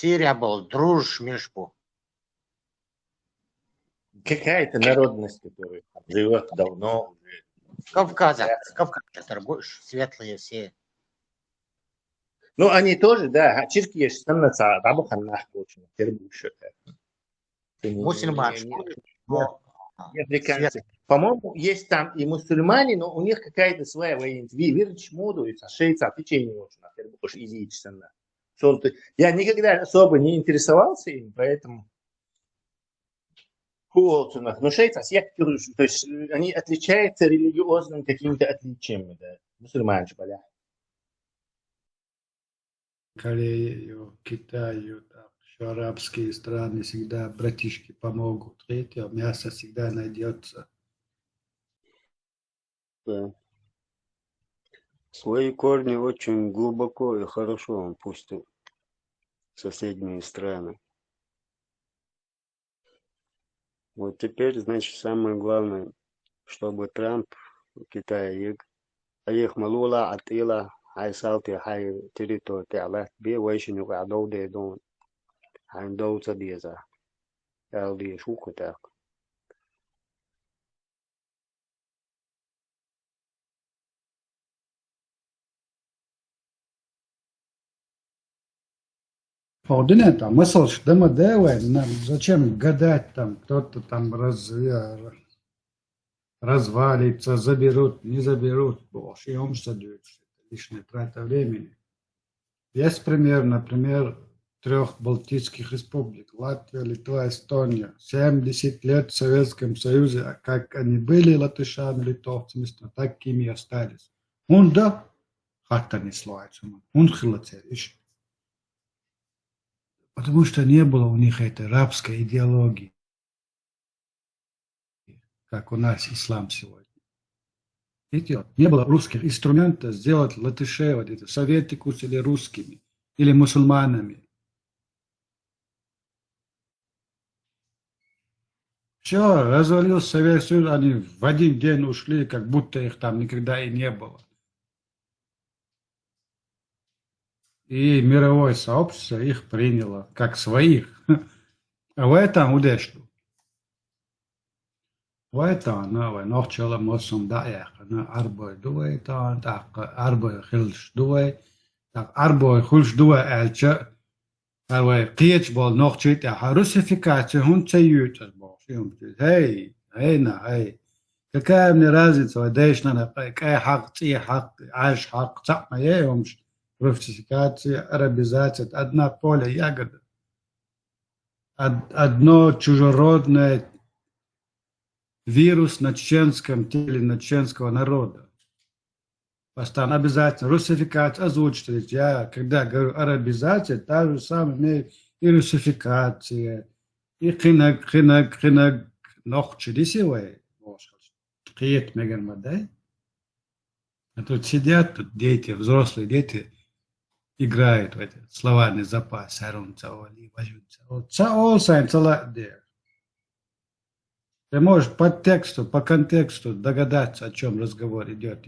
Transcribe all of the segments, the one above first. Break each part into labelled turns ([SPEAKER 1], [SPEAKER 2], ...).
[SPEAKER 1] Сирия был, друж межбу.
[SPEAKER 2] Какая-то народность, которая живет давно уже.
[SPEAKER 1] Кавказа торгуешь, светлые все.
[SPEAKER 2] Ну, они тоже, да, чиркиеш становятся рабоханнах очень, тербуши.
[SPEAKER 1] Мусульмане, но
[SPEAKER 2] Не африканцы.
[SPEAKER 1] светлые.
[SPEAKER 2] По-моему, есть там и мусульмане, но у них какая-то своя военность. Вирч моду, и шейца, течение очень, тербуш, изичественно. Я никогда особо не интересовался им, поэтому но шейца, то есть они отличаются религиозными какими-то отличиями, да, мусульмане, поля.
[SPEAKER 3] Корею, Китаю, там, еще арабские страны всегда братишки помогут. Третье, мясо всегда найдется.
[SPEAKER 4] Да. Свои корни очень глубоко и хорошо он пустил в соседние страны. Вот теперь, значит, самое главное, чтобы Трамп Китая аех малула атила хай салти хай территор тела бе вайшину гадоу де дон хай доуца деза элди шукутак.
[SPEAKER 3] Полдня там, мысль, что мы делаем, нам зачем гадать там, кто-то там развалится, заберут, не заберут, боже, им задают, лишняя трата времени. Есть пример, например, 3 Балтийских республик, Латвия, Литва, Эстония, 70 лет в Советском Союзе, а как они были латышами, литовцами, такими и остались. Он да, как-то не слается, он хилоцеришь. Потому что не было у них этой рабской идеологии, как у нас ислам сегодня. Видите, не было русских инструментов сделать латышей, вот это, советикус или русскими, или мусульманами. Все, развалился Советский Союз, они в один день ушли, как будто их там никогда и не было. И мировое сообщество их приняло как своих. А в этом удешло. Вайтана vai nohchala mosum daeqna arboy duway taan taq arboy khilsh duway taq arboy khulsh duway elcha away qiyach bol nohchit a russificatie hun tsayut bol shum hey هنا hey какая мне разница дайшна какая хак ти хак аш хак та маемш руссификация арабизация одна поле ягода одно чужеродное вирус на чеченском теле, на чеченского народа. Постоянно обязательно руссификация озвучить. Я, когда говорю арабизация, та же самая имеет и руссификация, и хинаг, нох чудесивая. Приет мегармадай. А тут сидят тут дети, взрослые дети, играют в эти словарный запас. Сарун цаоли, важун цаол. Цаол сайн цала де. Ты можешь по тексту, по контексту догадаться, о чем разговор идет.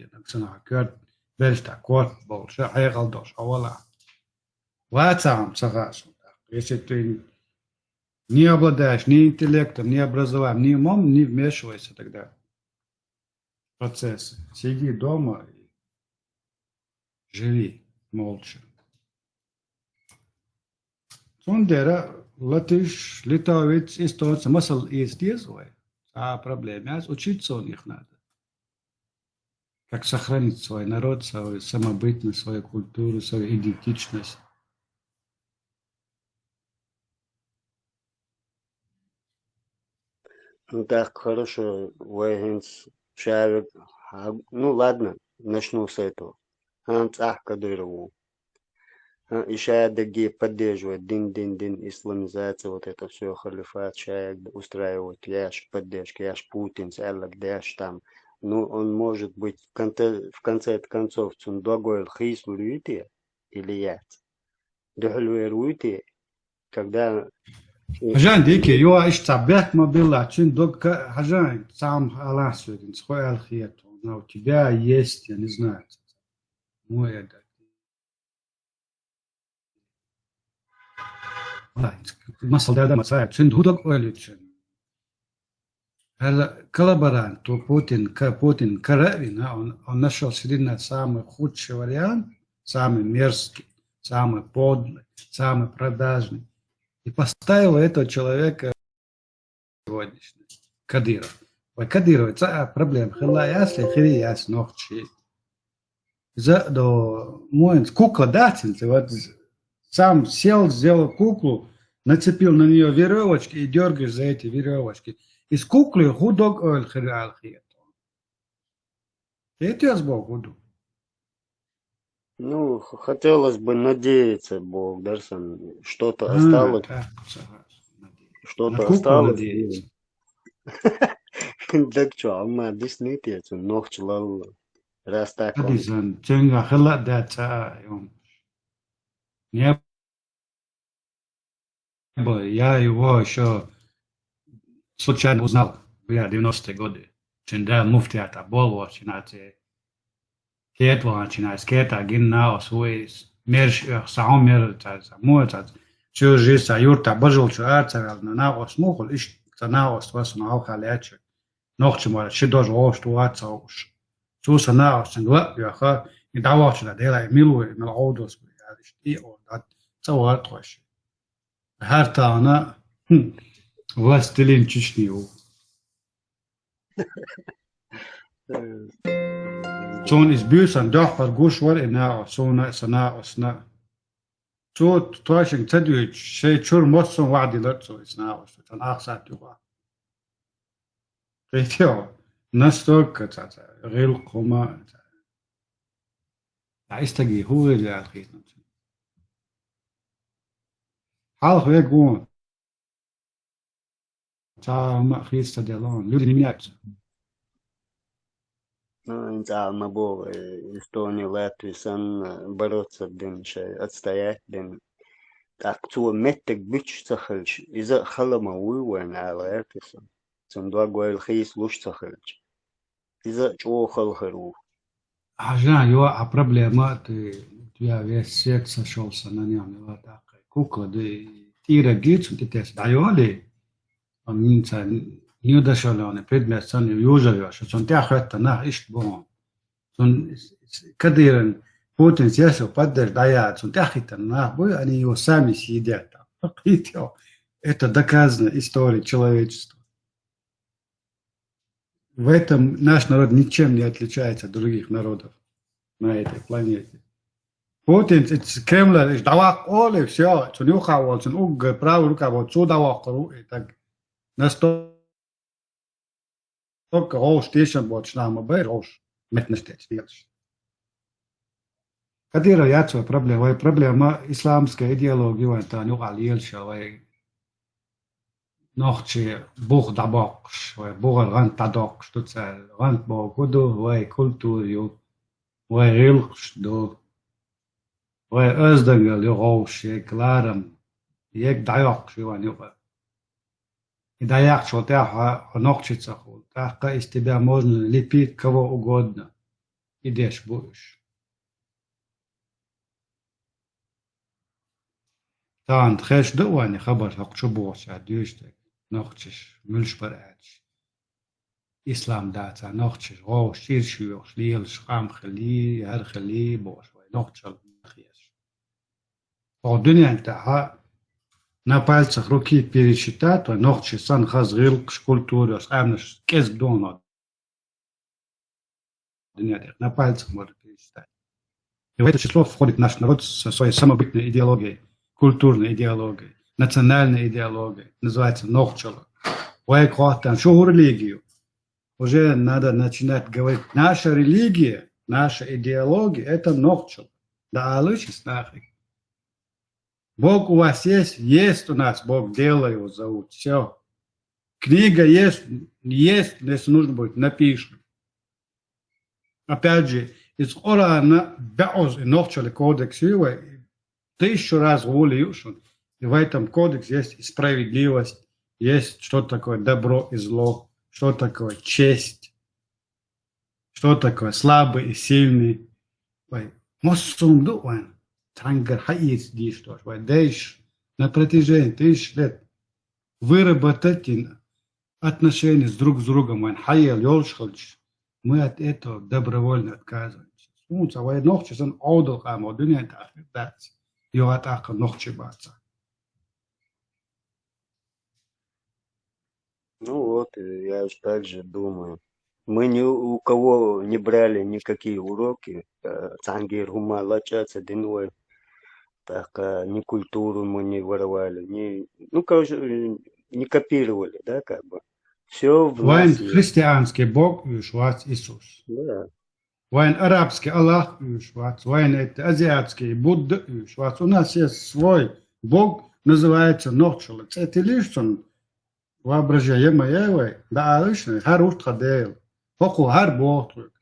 [SPEAKER 3] Если ты не обладаешь ни интеллектом, ни образованием, ни умом, не вмешивайся тогда в процесс. Сиди дома и живи молча. Сундера, латыш, литовец, эстонец, масл есть язык. А проблема, учиться у них надо. Как сохранить свой народ, свою самобытность, свою культуру, свою идентичность.
[SPEAKER 4] Ну так, хорошо, Вайгенс, Шавик. Ну ладно, начну с этого. Ханс Кадырову. И Шаяддаги поддерживает дин, исламизация, вот это все, халифат, Шаяд устраивает, яш поддержка, яш Путин, Эллак, яш там. Ну, он может быть в конце концов, Цундогойл Хис Луите или Яц. Дохлюэруите, когда...
[SPEAKER 3] Жан дики, я ищ ما بالله док хажан сам аласудин, схой алхиет. Но у тебя есть, я не знаю, мой это. المصل ده مساعد سند هدوء ولتشن هلا كلابران تو بوتين كرارينا on našao sredina same hudše varijante, same mjerske, same podle, same продажne. И поставил этого человека сегодняшний Кадиров. Кадиров, это проблема. Хила ясли, хири яс ногчи. За до мой кукла датин, вот сам сел, сделал куклу, нацепил на нее веревочки и дергаешь за эти веревочки. Из куклы худок оль хири алхиет. Это я сбог буду.
[SPEAKER 4] Ну, хотелось бы надеяться, Бог, Дарсан, что-то осталось. Что-то осталось.
[SPEAKER 3] Надеяться.
[SPEAKER 4] Так что, ама диснитец, ногч лал, раз так он.
[SPEAKER 3] Адизан, ченга хила дата юм. Не было, я его еще случайно узнал, я 90-е годы. Ченда муфтиата болво, чинате кетва, чинате скета, гинна, осуис, мерш, саумер, муэцат, всю жизнь аюрта, божил, чуарца, на осмухол, иш, на освас, на алхалячек. Ногче мора, ще даже ошту аца уш. Суса на осен гла, яха, и давачна дела, милуе, мил аудос, и от цауар трош. Харта она, властелин Чечни. Zo'n is buurs aan dag par gushwar ina zo'n sana osna. Zo trashing tadwich shay chur motson wadi lot so isna os tan akhsat yuwa. Kayfio nastok tata غير القوما عايزتجي هو اللي عارفين حاول يكون تا ما خيس تدلون لودي نيات
[SPEAKER 4] Ну, инца мабо, Эстония, Латвия, сан бороться, ден, отстоять, ден. Так, цу меттек бич цахальч, иза халама уйван, ала эртисан. Цун два гуэл хейс луш цахальч. Иза чуо халхару.
[SPEAKER 3] عشان يوقع проблема я весь свет сошелся на нем вот так кукла да тира гитс ты тес дайоли он нинца не дошел он предмет сан южа что он тяхет на ишт бон он кадирен Путин сейчас поддержит дает он тяхет на бой они его сами съедят это доказано историей человечества. В этом наш народ ничем не отличается от других народов на этой планете. Путин, Кремль, давак оли, все, цунюха, вот, цунуг, правая рука, вот, сюда вахру, и так, настолько рош, тишен, вот, шнама, бэй, рош, метнештец, делаешь. Кадира, я твоя проблема исламская идеология, вот, аню алиельша, نوختي بوغ دابوكش بوغ غان تادوكش توتسال غان بوغودو واي كولتوريو واي ريلخش دو واي ازدنگل يغوش يكلارم يك دايوكش يوان يوغا دايوكش وتاها نوختي цахул таха из тебя можно лепить кого угодно идешь будешь تان خش دواني خبر حق شبوش عديشتك نوختش ملش برعاتش إسلام داتا نوختش غوش شيرشيوش ليلش قام خلي هر خلي بوش نوختش الخيش الدنيا انتها на пальцах руки пересчитать ногчи сан хазгил культуры амнаш кез доно на пальцах можно пересчитать и в это число входит наш народ со своей самобытной идеологией культурной идеологией, национальной идеологией, называется нохчало. Что религию? Уже надо начинать говорить, наша религия, наша идеология, это нохчало. Да, алычись нахрен. Бог у вас есть у нас, Бог делай его зовут, все. Книга есть, если нужно будет, напишем. Опять же, из Корана, беоз и нохчало кодекс, 1000 раз волеешь, и в этом кодексе есть справедливость, есть что такое добро и зло, что такое честь, что такое слабый и сильный. Мосум дуан, трангар хаис диш, дейш, на протяжении тысяч лет выработать отношения друг с другом, мы от этого добровольно отказываемся. Сунца, вай нохчи сан аудал хам, одуня тахтац, йоатаха нохчи баца.
[SPEAKER 4] Ну вот, я же так же думаю. Мы ни у кого не брали никакие уроки. Цангир, Хума, Лачаца, Динвой. Так, ни культуру мы не воровали, ну, короче, не копировали, да, как бы. Все в
[SPEAKER 3] Вайн
[SPEAKER 4] нас есть.
[SPEAKER 3] христианский Бог, Швац Иисус.
[SPEAKER 4] Да.
[SPEAKER 3] Вайн арабский Аллах, Швац. Вайн это азиатский Будда, Швац. У нас есть свой Бог, называется Нохчулец. Это лишь он воображение мое, да, лично, харут хадейл. Хоку хар ботрик.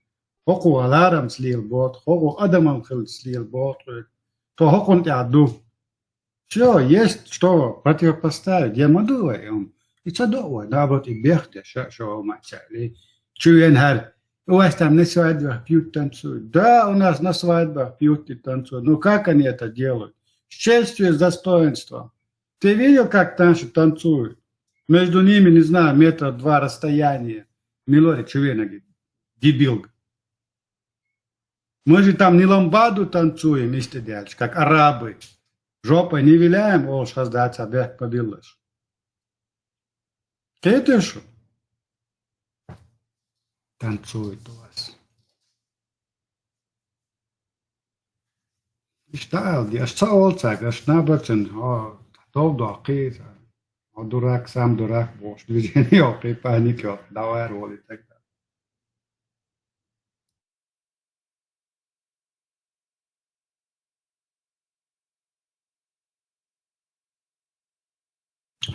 [SPEAKER 3] Хоку аларам слил бот, хоку адамам хил слил ботрик. То хокун тяду. Все, есть что противопоставить. Я мадуваю. И цадовой, наоборот, и бегте, что мачали. Чуен хар. У вас там на свадьбах пьют, танцуют. Да, у нас на свадьбах пьют и танцуют. Ну как они это делают? С честью и с достоинством. Ты видел, как наши танцуют? Между ними, не знаю, метра два расстояния. Милори, чувена, дебил. Мы же там не ламбаду танцуем, вместе дальше, как арабы. Жопой не виляем, о, сейчас дать обех побилась. Это что? Танцует у вас. اشتغل دي اشتغل تاك اشنابتن ها طول دقيق دراك سام دراك boş düzeni yok panik yok davar olacak.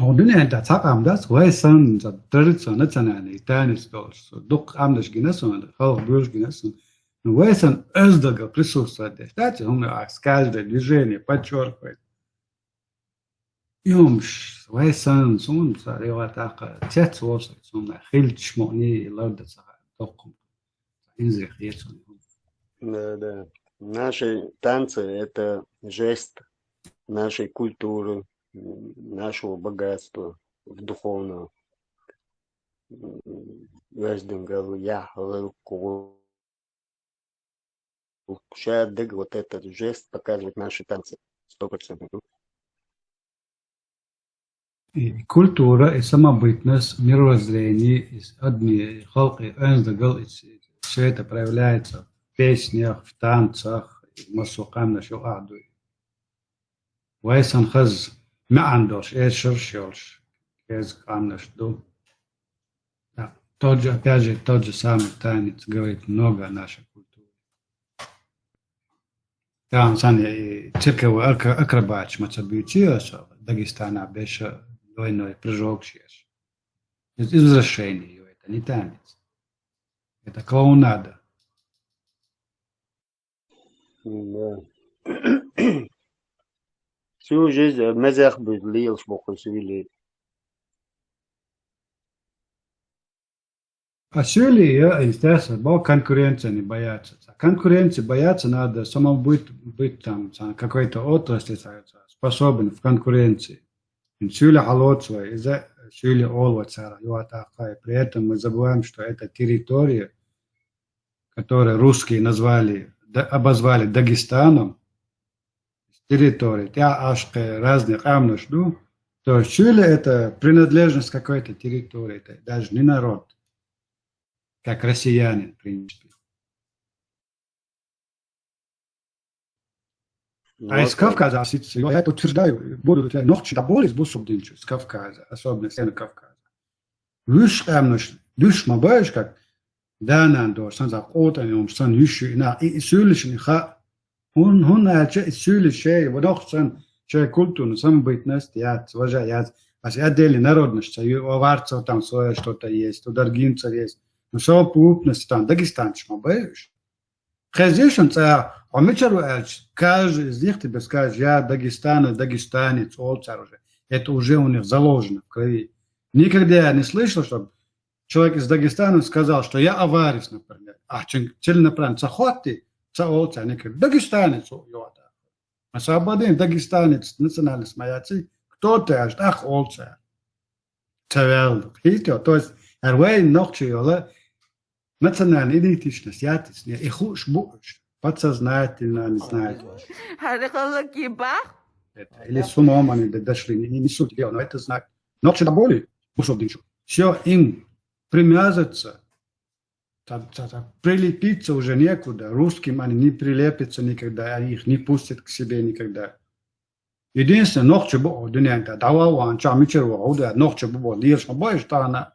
[SPEAKER 3] Odun enta tak amdas vaysan tradition nacionalni tanis dos dok amdas ginason halk böls ginason вайсан эздага присутствует. Кстати, он каждое движение подчеркивает. Юмш, вайсан, сунца, реватака, тец восой, сунна, хильч мони, лордца, током. Инзих есть.
[SPEAKER 4] Да, да. Наши танцы – это жест нашей культуры, нашего богатства духовного. Вездингал, я, лылку. Шадыг, вот этот жест показывает наши танцы 100%.
[SPEAKER 3] И культура, и самобытность, мировоззрение, и одни халки, все это проявляется в песнях, в танцах, в масукам нашу аду. Вайсан хаз меандош, шершёлш, кам наш ду. Тот же, опять же, тот же самый танец говорит много о нашей культуре. Там сани цирковый акробат, мацабьютиос, Дагестана, беша двойной прыжок сейчас. Это извращение, это не танец. Это клоунада.
[SPEAKER 4] Да. Всю жизнь мезах безлил, шмокосвили.
[SPEAKER 3] А сюли, естественно, конкуренция не боятся. Конкуренции бояться надо самому быть там, какой-то отрасли способен в конкуренции. Сюли холодство, из-за сюли олва цара, при этом мы забываем, что это территория, которую русские обозвали Дагестаном, территория, разных амнушду, то сюли это принадлежность какой-то территории, это даже не народ. Как россиянин, в принципе. А из Кавказа, я это утверждаю, будут ногти до боли с бусубдинчу, из Кавказа, особенно сена Кавказа. Лишь мабаешь, как Данандор, санзак отанем, сан юши, и сюлишни ха, он сюлиши, водох сан, чай культурно, самобытность, яд, уважает, а отдельная народность, у аварцев там свое что-то есть, у даргинцев есть. Ну, совокупность там, дагестанчик, мабаешь. Хазишин, а мы каждый из них тебе скажет, я дагестанец, олцар уже. Это уже у них заложено в крови. Никогда я не слышал, чтобы человек из Дагестана сказал, что я аварец, например. А целенаправленно, цахотти, цаолцар, они говорят, дагестанец, Освободим дагестанец, национальность маяци, кто-то аж ах олца. Цевел, то есть, арвей ногчиола, национальная идентичность, ятис, не и хуш буш, подсознательно, не знаю. Или с умом они дошли, не суть дела, но это знак. Ногчи до боли, усобдинчу. Все, им примязаться, прилепиться уже некуда. Русским они не прилепятся никогда, они их не пустят к себе никогда. Единственное, ногчи было, давал ногчи было, лишь боишь, что она.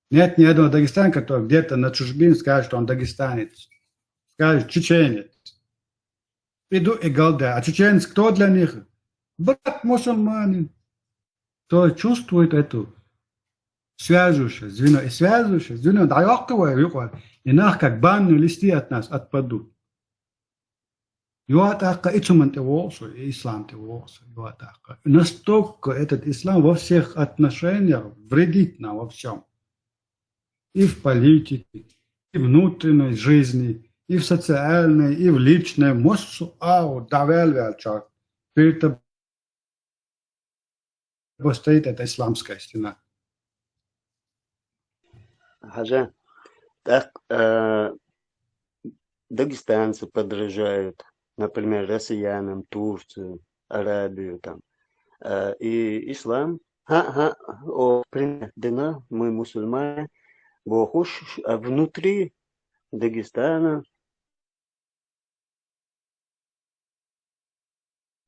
[SPEAKER 3] Нет ни одного дагестана, который где-то на чужбине скажет, что он дагестанец. Скажет, чеченец. Иду и голда. А чеченец кто для них? Брат мусульманин. То чувствует эту связывающее звено. И связывающее звено, да ёкковое, и нах как банные листы от нас отпадут. Юатака и цуман ты волсу, и ислам ты волсу. Настолько этот ислам во всех отношениях вредит нам во всем. И в политике, и в внутренней жизни, и в социальной, и в личной. Мосу ау давелвелчак. Перед тобой стоит эта исламская стена.
[SPEAKER 4] Хажа, так дагестанцы подражают, например, россиянам, Турцию, Арабию там. И ислам, принято, мы мусульмане, Бохуш, а внутри Дагестана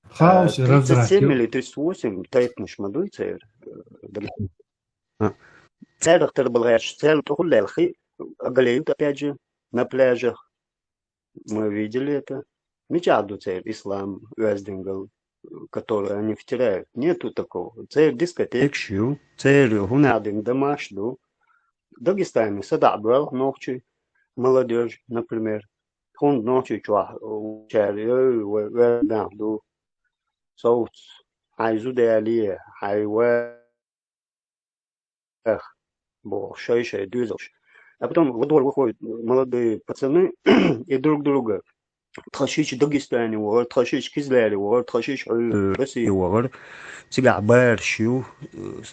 [SPEAKER 3] Хаос и
[SPEAKER 4] 37
[SPEAKER 3] разврат.
[SPEAKER 4] или 38 тайтнуш мадуй цейр. Цейр ахтарбалгаш, цейр тухулля алхи, агалеют опять же на пляжах. Мы видели это. Мечаду цейр, ислам, уэздингл, который они втирают. Нету такого. Цейр дискотек щу, цейр гунадин домашду. В Дагестане садабрал ночи молодежь, например. Хун ночи чуа чарю уэдахду. صوت عايزو دالية حيواه бо шайша дюзош. А потом во двор выходят молодые пацаны и друг друга тхашич Дагестане вор, тхашич Кизляре вор, тхашич России вор. Сега баршю,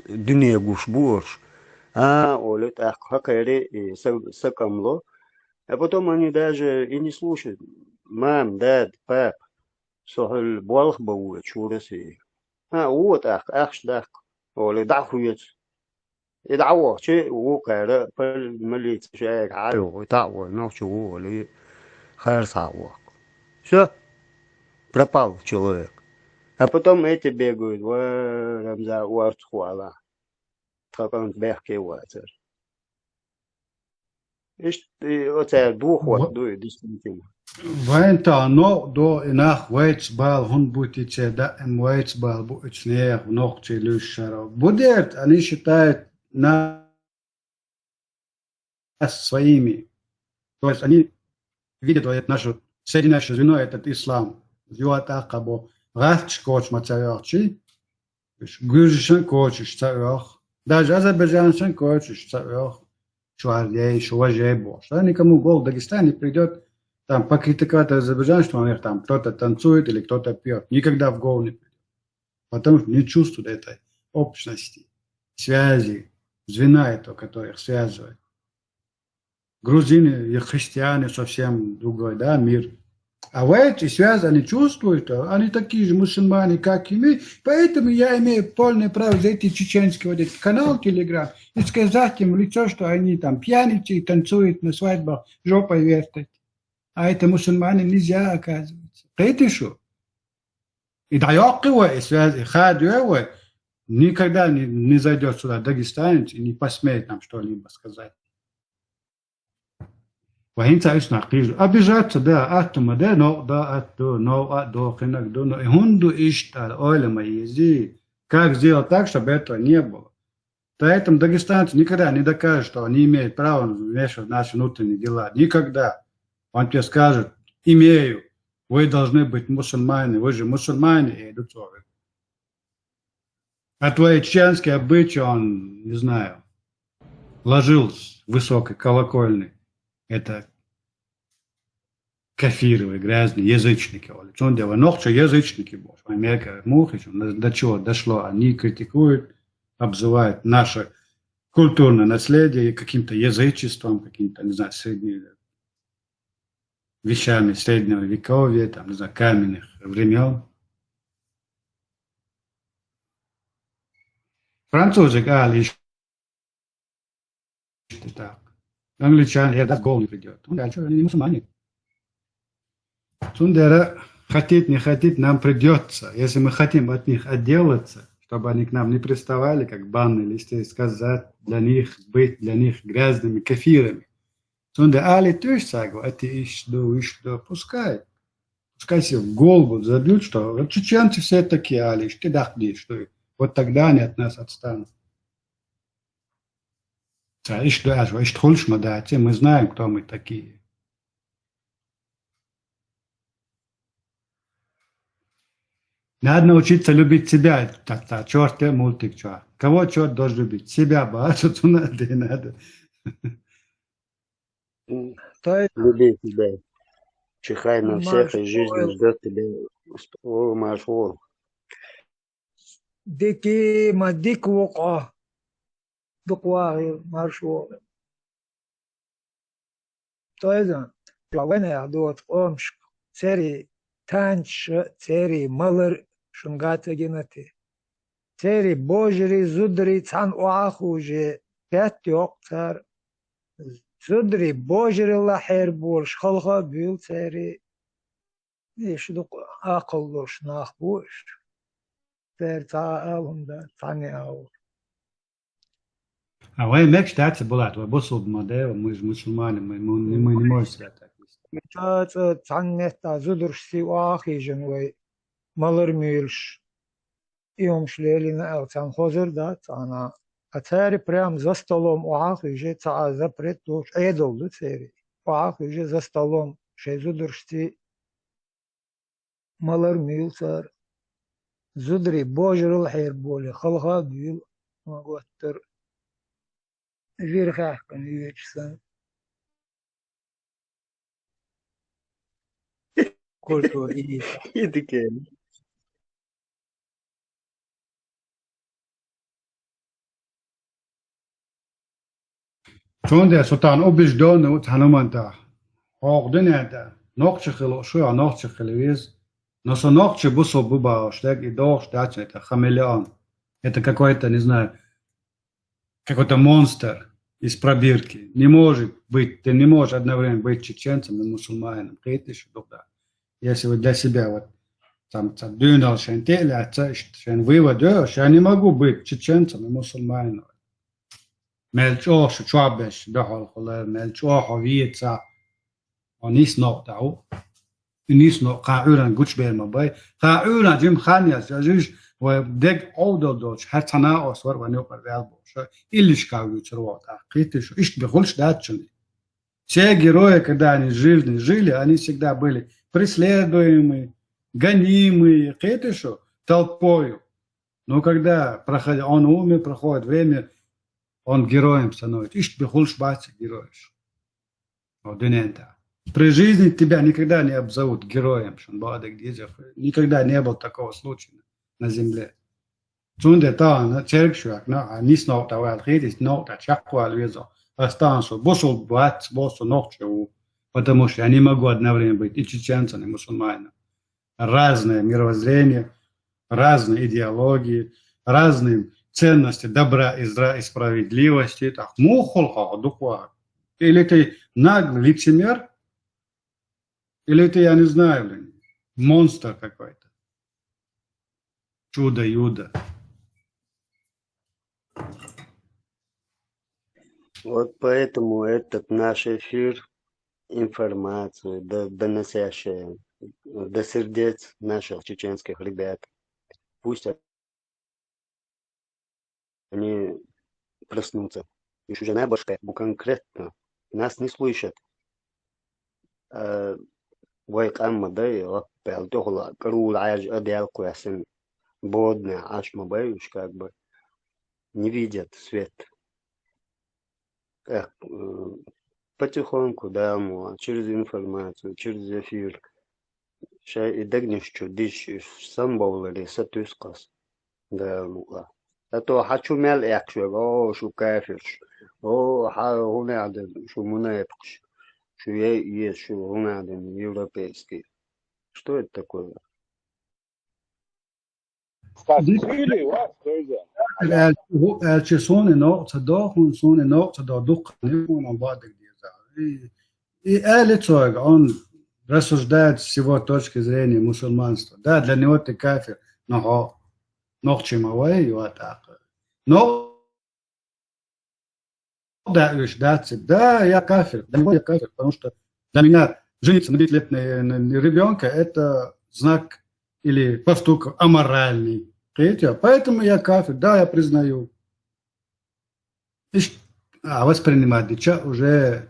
[SPEAKER 4] дюния гуш борш. Олет ах хакаре и сакамло. А потом они даже и не слушают. Мам, дад, пап. Сохал болх бауэ чураси. Вот шдах. Оле дахуец. И даво, че укара пал малиц шаек айо, таво, ночью оле хайр саво. Все, пропал человек. А потом эти бегают, рамза уарцхуала. Тракан бехке уацер. И оце двух дует действительно.
[SPEAKER 3] Ваента но до инах вейцбал хун бутице да вейцбал буцнех ногчи люшара. Будет, они считают нас своими. То есть они видят вот нашу соединяющее звено, этот ислам. Юатакабо рафч коч мацарячи, гюржишен кочиш царях. Даже азербайджаншен кочиш царях. Шуарей, шуажей бош. А никому в голову в Дагестане придет там покритиковать Азербайджан, что у них там кто-то танцует или кто-то пьет. Никогда в голову не придет. Потому что не чувствуют этой общности, связи, звена этого, которое их связывает. Грузины и христиане совсем другой, да, мир. А в эти связи они чувствуют, они такие же мусульмане, как и мы. Поэтому я имею полное право зайти в чеченский вот этот канал Телеграм и сказать им в лицо, что они там пьяницы, танцуют на свадьбах, жопой вертят. А это мусульмане нельзя, оказывается. Это что? И даёкивая связи, хадюевая, никогда не зайдет сюда дагестанец и не посмеет нам что-либо сказать. Обижаться, да, атума, да, но, хинак, но, и хунду иштар, ойлема ези. Как сделать так, чтобы этого не было? Поэтому дагестанцы никогда не докажут, что они имеют право вмешиваться в наши внутренние дела. Никогда. Он тебе скажет, имею, вы должны быть мусульмане, вы же мусульмане, и идут совет. А твои чеченские обычаи, он, не знаю, ложил с высокой колокольни. Это кафировые, грязные, язычники. Чунде, ногче язычники, боже, Америка, мухи, до чего дошло, они критикуют, обзывают наше культурное наследие каким-то язычеством, каким-то, не знаю, вещами среднего вековья, там, не знаю, каменных времен. Французы говорили, что так. Англичане, это в голову не придет. А что, они не мусульмане. Сундера, хотеть, не хотеть, нам придется. Если мы хотим от них отделаться, чтобы они к нам не приставали, как банные листы, сказать для них, быть для них грязными кафирами. Сундер, али тоже сагу, а ты что, пускай. Пускай себе в голову забьют, что вот чеченцы все такие, али, ты дахни, что вот тогда они от нас отстанут. Мы знаем, кто мы такие. Надо научиться любить себя. Черт, мультик, что? Кого черт должен любить? Себя, бачить надо и надо.
[SPEAKER 4] Люби себя. Чихай на всех, и жизнь ждет тебя. О, Маршал.
[SPEAKER 5] ديكي ما ديك وقع دقوا مرشو تويزن لوين يعدوت قومش سيري تانش سيري ملر شنغاتا جنتي سيري بوجري زدري تان واخوجي كات يوقتر زدري بوجري الله حير بولش خلقا بيل سيري ايش دق اقلوش ناخبوش سير تعالهم ده تاني او
[SPEAKER 3] А вы меч дать булат, вы босул модель, мы же мусульмане, мы не можем святать.
[SPEAKER 5] متى تعنت زدرش سي واخي جنوي مالر ميلش يومش ليلنا او تان خوزر دات انا اتاري прям за столом واخي جي تا запрет دوش ايدول تسيري واخي جي за столом شي زدرش سي مالر ميلسر زدري بوجر الحير بولي خلقا بيل ما قوتر غير خاحكن يجسن كولتور إيه
[SPEAKER 4] Идея.
[SPEAKER 3] Schon der Sultan убежден, вот Хануманта. Огденета, ногче хило, шо ногче хиловиз. Но со ногче бусо буба, штег и дох, штач, это хамелеон. Это какой-то, не знаю, какой-то монстр из пробирки. Не может быть, ты не можешь одновременно быть чеченцем и мусульманином. Критиш, да. Если вы для себя вот там дюнал шентели, а шен выводишь, я не могу быть чеченцем и мусульманином. Мельчош, чуабеш, дохол холер, мельчош, овица, он не снов дау. Nis no qa'uran guch ber mabay qa'uran jim khanias yajish wa deg awdol doch hatana oswar wa no qarwal bosh illish kawlu црвота qitish ish бегольш датчуни все герои когда они жили они всегда были преследуемы гонимы qitish толпою но когда проходит он умер проходит время он героем становится ish бегольш бац героем одинента. При жизни тебя никогда не обзовут героем, никогда не было такого случая на земле. Цунде та церкви, они снова тавал хидис, но та чаквал везо, останутся, босул бац, босул ногчу, потому что я не могу одновременно быть и чеченцем, и мусульманином. Разное мировоззрение, разные идеологии, разные ценности добра и справедливости. Так, мухолха, духва. Или ты наглый лицемер, или это, я не знаю, блин, монстр какой-то. Чудо-юдо.
[SPEAKER 4] Вот поэтому этот наш эфир, информацию, доносящая до сердец наших чеченских ребят, пусть они проснутся. Еще же набожка, конкретно, нас не слышат. ويقام مضي وقبل تغلق كرول عاج أديال قواسن бодно аж мобаюш как бы не видят свет. потихоньку, да, через информацию, через эфир. Шай и дагнишчу, диш сам баулали сатуискас, да, А то حشو مال اكشو شو كافرش هنا عدن شو منافقش شو есть شو هنا عدن европейский. Что это такое?
[SPEAKER 6] Really, what?
[SPEAKER 3] elçi son nokta da hun son nokta da dukkanı ona bağlı diye. И это человек, он рассуждает с его точки зрения мусульманства. Да, для него ты кафир, но чимовой и вот так. Но да, да, я кафир, для него я кафир, потому что для меня жениться на 9-летней ребенка это знак или поступок аморальный. Поэтому я кафир, да, я признаю. А воспринимать дича уже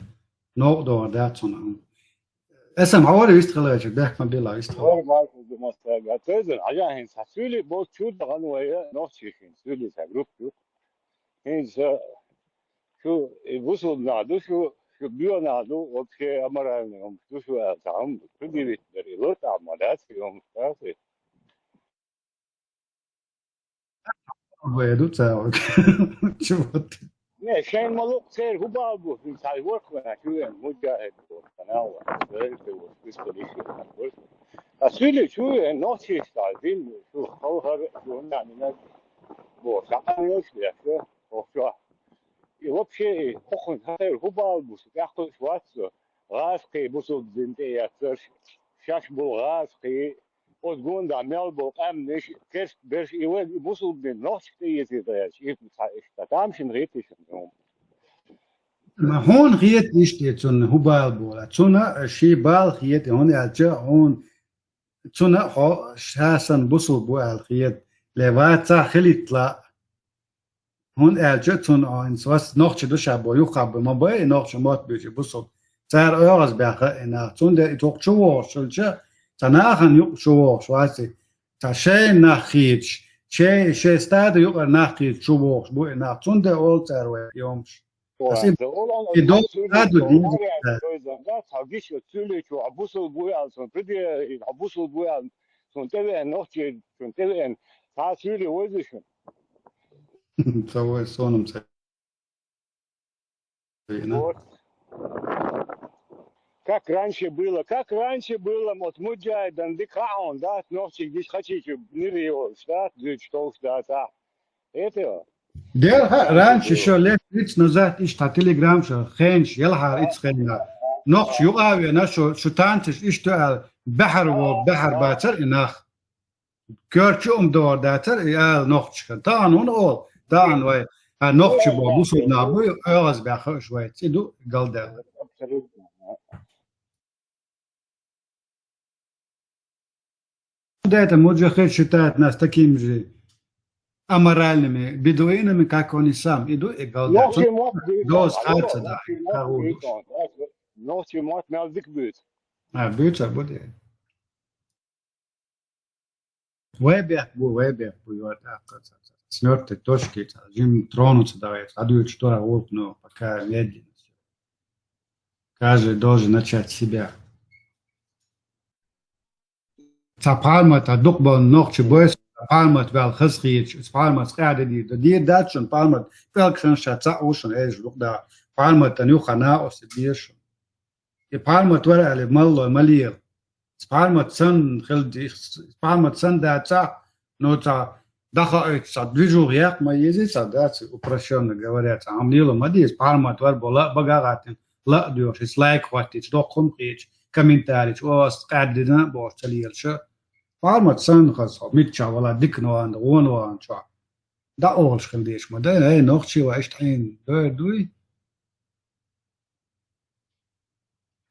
[SPEAKER 3] نقطة داتنا اسم عواري يستغل ده ما بيلا يستغل
[SPEAKER 6] Doğru Markus Dumas'ta gatezin aja hins hasuli bo çud ganwaya nohçihin suli grup yok. Hins şu vusul nadu şu biyo nadu opşe amaralnım şu tam tudivitleri lot amalat yom tafi.
[SPEAKER 3] ويدو تساوي شوف
[SPEAKER 6] Ne şey maluk ser hubal bu say work when şu mujahid bu tanawa. Böyle bu psikolojik work. Asili şu nohçihin din şu hawhar şu yani bu şakaymış ya şu şu И вообще, кухонь, губал бус, я хочу шваться, ласки бусу дзинте, шаш был ласки, от гонда мел был, ниш, керш, берш, и вот бусу дзин, ночь ты если да, там шин ретишен,
[SPEAKER 3] ما هون غيت يشتي تون هو بالبولا تونا شي بال غيت هون يرجع هون تونا هو شاسن بوصل بو الغيت لواتا خليتلا هون يرجع تون ان سواس نوخش دو شابو يقاب ما باي نوخش مات بيجي بوصل تار اورز باخ ان تون ده توك شو شلچا تناخن يق شو شواسي تا شي نخيتش شي ستاد يق نخيت شو بو ان تون ده اول تار يومش
[SPEAKER 6] Assim,
[SPEAKER 3] e do lado
[SPEAKER 6] da tagiş ötülü şu abusul bu alsın. Bir abusul bu alsın. Sonte nohçe sonte tasiri oyuşun.
[SPEAKER 3] Savoj sonum se.
[SPEAKER 6] Как раньше было, вот муджайдан дикаун, да, ночи здесь хотите, нырьё, да, что, да, это.
[SPEAKER 3] Del раньше еще лет 30 назад اشتا تليجرام شو خينش يلحر اتخينا نقش يقاوي انا شو تانتش اشتو بحر وبحر باتر اناخ كيرتش دور داتر يال نقش تان هون اول تان وي نقش بو بوصل نابو اغاز باخر شوية تيدو قلدر داتا موجه خير شتات ناس تكيم جي аморальными бедуинами, как он и сам. Иду и голодают. До скальца, да.
[SPEAKER 6] Ночью мать мелдик будет.
[SPEAKER 3] Будет, будет. Вебех, вот так. Смертной точки, им тронуться давай. Адуют, что работают, но пока медленно. Каждый должен начать с себя. Цапалма, это дух был ночью бойся. Palmat wel geschiet, palmat schade die dat schon palmat welk schon schatza ocean is look da palmat tanu khana os bish e palmat wala ale mallo malir palmat san khildi palmat san da ta no ta dakha sa движу як ma езит sa да упрощенно говорят амнило мадис palmat war bola bagagatin la diyor is like what it's do complete комментарий was qadina bo taliyal sha Palmat san khas mitcha wala dikno and wono an cha da all khildish ma da hey noch chi wa echt ein dui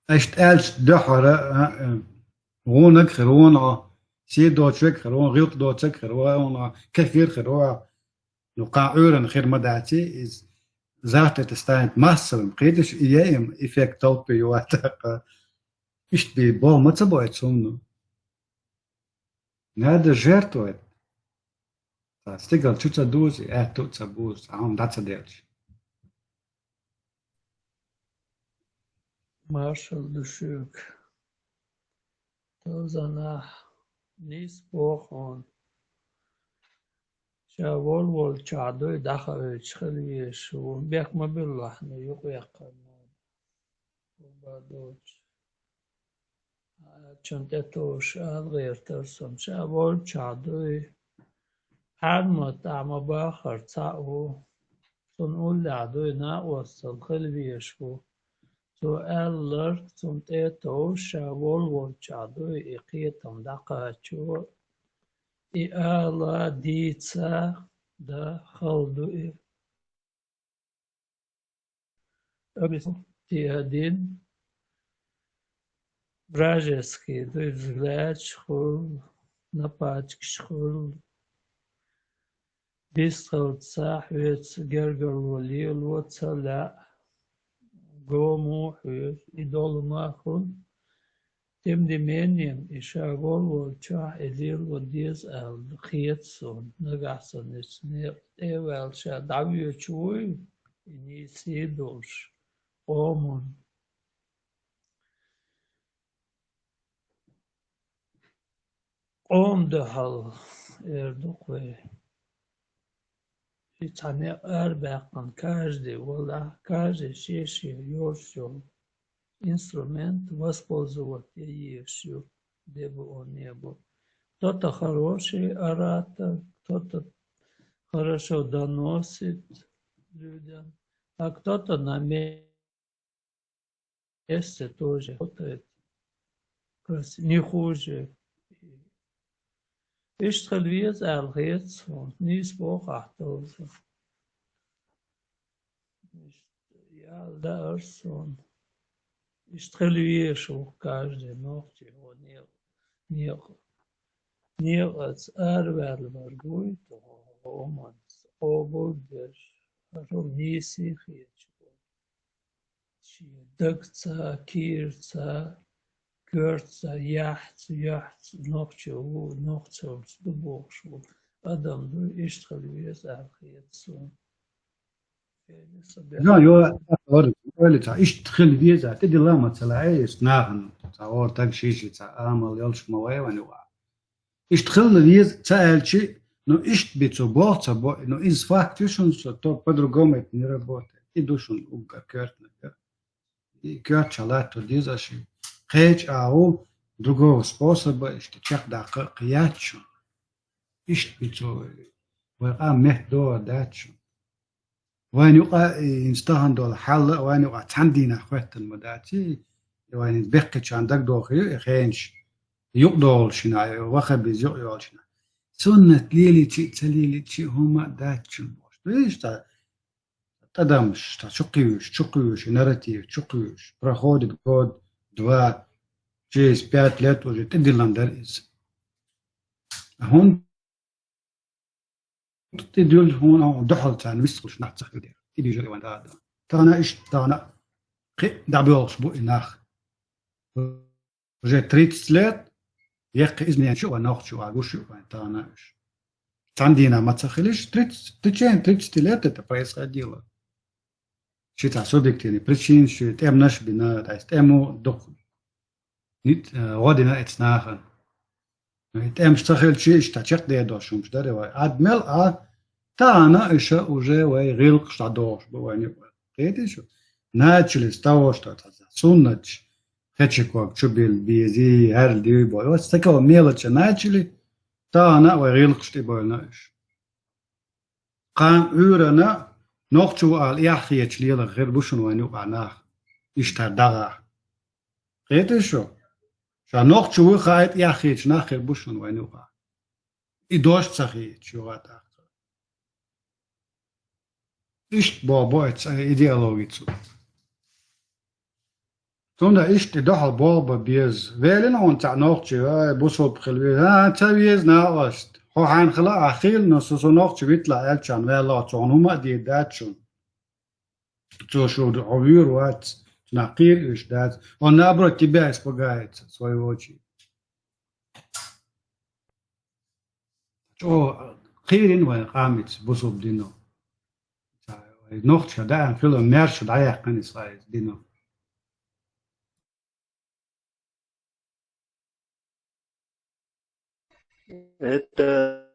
[SPEAKER 3] echt els dahara wonak khirona si do chek khirona ghilq do chek khirona kathir khirona nuqa uren khir madati is zat het staan massel qedish iyem effect top yuata ist bi bo matsaboy tsumno Надо жертвовать. Стигал чуца дузи, туца буз, а он даца делч.
[SPEAKER 7] Marshall düşük. Tozana nis boğun. Şavol vol çadoy daha ölçüliye şu. Bekme billah ne yok yakın. Badoç. Çöntetoş algır terson. Şavol çadoy. Armut ama bakır ta'u. Son ulladoy na wasıl kılviye şu. So eller som tetoş şavol vol çadoy iqiyetim daqa şu. I alla dica da haldu один вражеский, то есть взгляд шхул, напачки шхул, бисхалца хвец гергал валил вацаля, гому хвец идол махун, тем не менее, ишагол волча элир водиз ал хиетсон, нагасан исне эвелша давью чуй, и не сидуш. Omun. De hal erduk ve bir tane erbakan каждый шеши ёршил инструмент воспользоваться ею, где бы он ни был. Кто-то хороший оратор, кто-то хорошо доносит людям, а кто-то на месте тоже работает не хуже. يشتغل ويز الغيط نيس بوق احتوزه يالدا ارسون يشتغل ويشو каждый ночь его не اربل برگوی تو اومانس обудеш ромниси хечко дагца кирца Görtse, yacht, nochtje, de boogschul. Adam, du ist geluid, eigenlijk zo.
[SPEAKER 3] لا يو أقول تا إيش تخل فيزا تدي لا ما تلاقيش ناهن تصور تاج شيء تعامل يلش مويه ونوع إيش تخل فيز سأل شيء но إيش بتصبح но из фактишн что то по-другому это не работает и душун угар кертна и керт чалато дизаши хеч ау другого способа что чак да қиячу إيش بتصو وقع مهدو داتشو وين يقع ينستهن دول حل وين يقع تندينا خوات المداتي وين بقى عندك دوخي خينش يقدول شنا وخبز يقدول شنا سنة ليلي تليلي هما داتشن ليش تا تدمش تا شقيوش ناراتيف شقيوش проходит год два через 5 лет уже ты диландерис هون تدل هون دخل تان ويسقش نعتق بدير تدي جري وان هذا تانا إيش تانا دعبيوش بو إناخ وجه 30 لات يقي إذن شو وناخ شو عجوش وان تانا إيش تاندينا ما تخليش 30 لات это происходило شيء субъективные причины что это наш бина то есть ему дух нит година этнаха это мстахел شيء اشتاچق ده داشم شده و ادمل تانا еще уже وي غير штадош бывает это что начали с того что это суннач хечекок чубил бизи арди бой вот с такого мелочи начали тана وي غير штибойнаш قام урана نوختو al يحيج ليلا غير بوشن وين يقعناه اشتدغا это что شنوخ شو خايت يحيج ناخر بوشن وين يقع إدوش صحيح شو غاتا إيش بابا إيديولوجي تسو توندا إيش تدخل بابا بيز ويلين هون تعنوخ شو بوصل بخلوي تبيز ناقشت هو حين خلا أخيل نصوص نوخ شو بيطلع ألشان ولا تعنوما دي داتشون تو شو عبير وات نقيل إيش دات ونابرة тебя испугает в свою очередь شو خيرين وقامت بوصل دينو نوخت شداء فيلم مارش دعيق كان يصير دينو
[SPEAKER 4] Это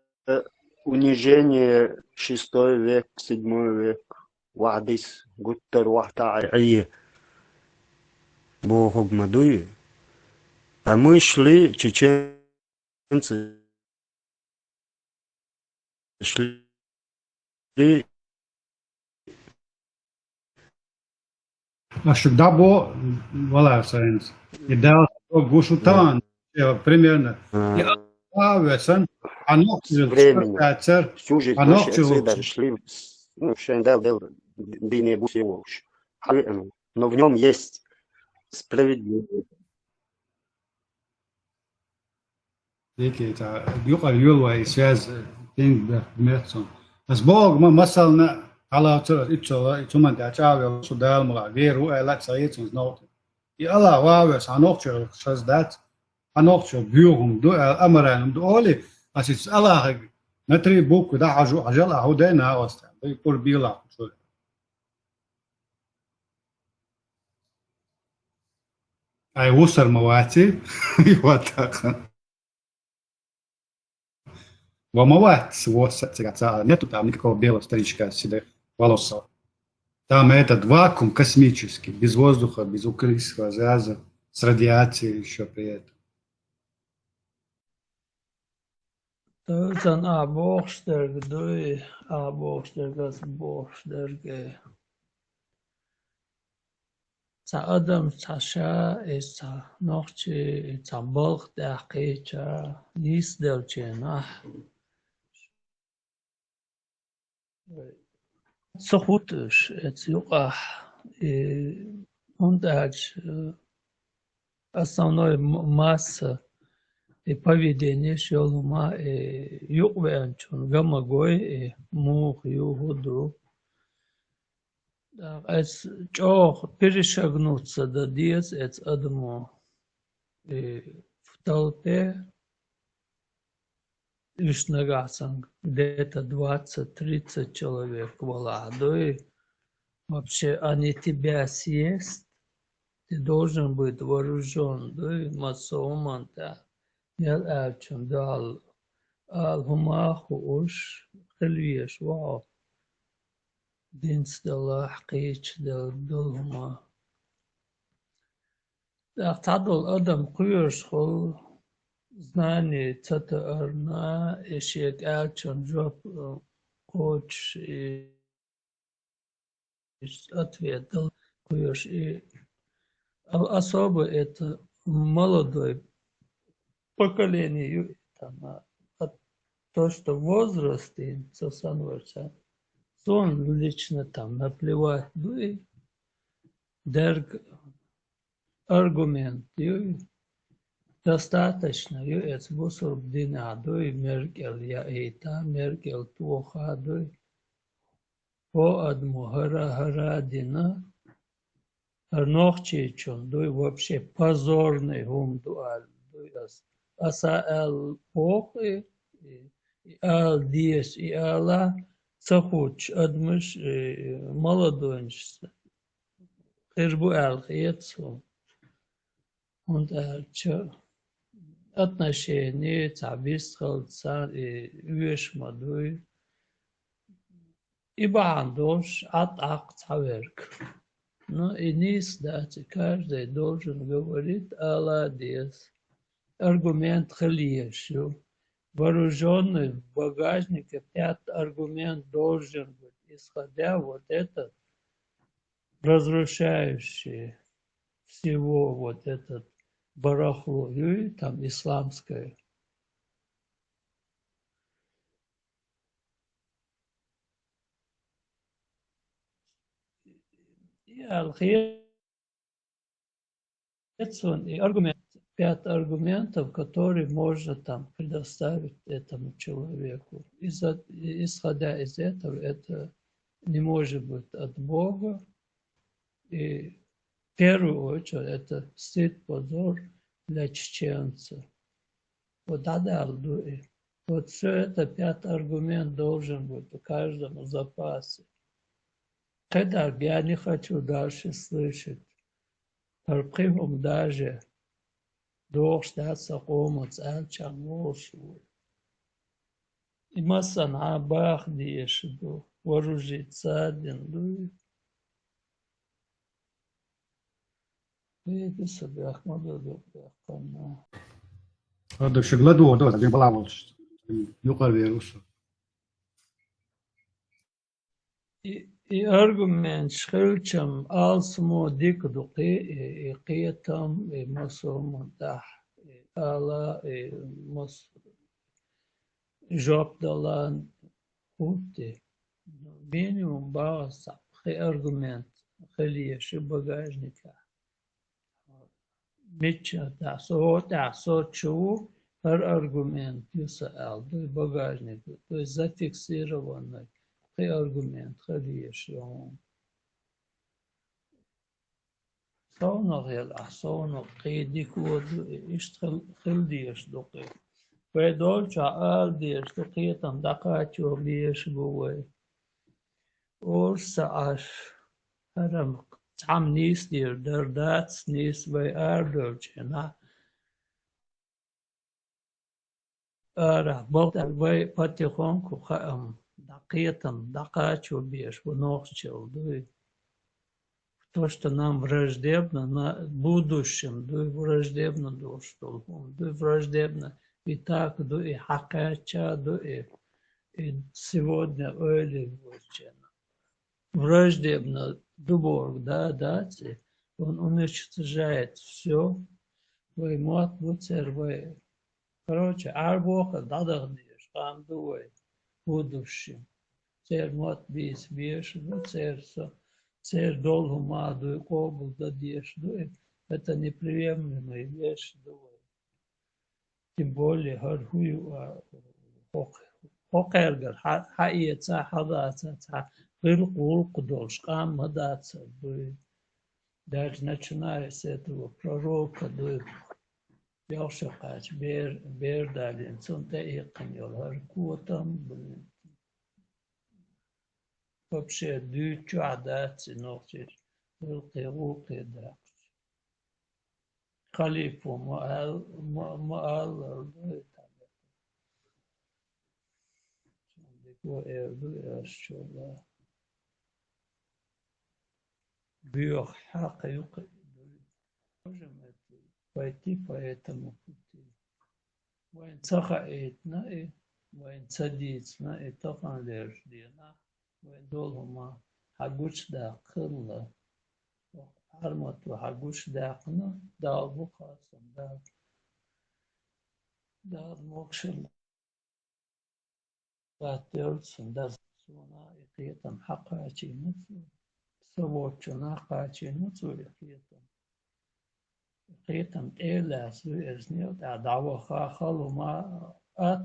[SPEAKER 4] унижение 6 век, 7 век. Вадис, гуттер вахтаи, богу мадуи. А мы шли, чеченцы шли
[SPEAKER 3] Всегда было, voilà, Sainz. И дал Гушутан, примерно. И Авесен, а ночью
[SPEAKER 4] временем.
[SPEAKER 3] царь,
[SPEAKER 4] Всю жизнь
[SPEAKER 3] а
[SPEAKER 4] наши
[SPEAKER 3] ночью
[SPEAKER 4] отцы даже шли, ну, Шендел, Дине Бусевош. Но в нем есть справедливость.
[SPEAKER 3] Дикий, يقال يلوى إساز تين بمرسون. بس بوق ما مثلنا على ترى إتشوا إتشومان تاچاوي سودال ملا غيرو ألا تسايتون نوت. يلا واوس هنوكشو شزدات هنوكشو بيوهم دو أمرانهم دو أولي أسيس الله نتري بوك دا عجل هودينا أوستا يقول بيلا شو. أي وصل مواتي يواتاخن. Ломовать нету там никакого белого старичка с седых волос. Там этот вакуум космический, без воздуха, без углекислого газа, с радиацией еще при этом.
[SPEAKER 7] Tautan a boogsterk doe, a boogsterk als boogsterk. Ta adam ta sha is ta nochtje ta balg daqicha nis deltje nach. So goed is het юга ондач основной масса и поведение шелума югвенчун гамагой мух югуду. Als чох перешагнуться до диез эц адаму в толпе лишь нагасам где-то 20-30 человек молодой. Вообще они тебя съест, ты должен быть вооружен, да, масоманта. Я алчун дал алхумаху уж хельвеш вау. Динстала хкич дал дулма. Тадол адам куеш хол знание цата арна ешек алчун жоп коч ответил куеш и особо это молодой поколению там то, что возраст им соsanварца, он лично там наплевать, ну и дерг аргумент, достаточно, это бусур бдина, и меркел я эта, меркел туха, по одному гара дина, арнохчичун, вообще позорный гум дуаль, аса эл похи, ал диес и ала цахуч адмыш молодонч хербу ал хецу und отношения табисхалца и вешмадуй и бандош от актаверк. Но и низ дать каждый должен говорить ала диес. Аргумент хлешу. Вооруженный в багажнике 5 аргумент должен быть, исходя вот этот разрушающий всего вот этот барахло, и там исламское. И аргумент. 5 аргументов, которые можно там предоставить этому человеку. Исходя из этого, это не может быть от Бога. И в первую очередь это стыд, позор для чеченца. Вот вот все это 5 аргумент должен быть у каждому запасе. Когда я не хочу дальше слышать, даже Doch staat sa qomat alchan wosu. مثلا عباخ ديش دو ورجي تصادن دو هيك سبيخ مدو قلنا
[SPEAKER 3] هذا شغله دو ده بلاولش يقال بيروسو
[SPEAKER 7] I argument schilčam alsmo dik duqi qietam masom dah ala mas job dalan uti minimum basa qi argument khaliya shi bagajnika mitcha da so chu her argument yusal do bagajnik to zafiksirованный qi argument khaliya shi صونغ يلا صونغ قيدك ود اشتغل خلديش دقي ويدول شعال ديش دقي تندقاتشو بيش بوي ورسعش هرم تعم نيس دير دردات نيس بي اردل جنا اره بوت بي باتيخون كو خام دقيتم دقاتشو بيش ونوخشل دوي то, что нам враждебно на будущем, дуй враждебно душтол, дуй враждебно и так, дуй хакача, дуй и сегодня ойли вочена. Враждебно дуборг, да, он уничтожает все, вой мот, буцер, вой. Короче, арбоха, дадагдиш, там дуй будущем. Цер мот бис беш, буцер со. Цер долго маду и кобл дадешь, это неприемлемая вещь, тем более хархую хокергер хаица хадаца вилкул кудолш кам мадаца, даже начиная с этого пророка, Яушакач бердалин цунта иканьол харкутам, вообще дючу адаци нохчир вилкируки дракч. Халифу маал дуйтаме. Чандико эрду эршчола. Бьёх хак юки. Можем пойти по этому пути. Вайн цаха эйтна и вайн цадицна и тохан леждина. ودولهما حقوش داقل حرمت و حقوش داقنا دار بقاسم دار موكشل باتيرسن دار سونا إقيتم حقاتي نتو سووچنا قاتي نتو إقيتم إيلاس وإرزنيو دعوة خالو ما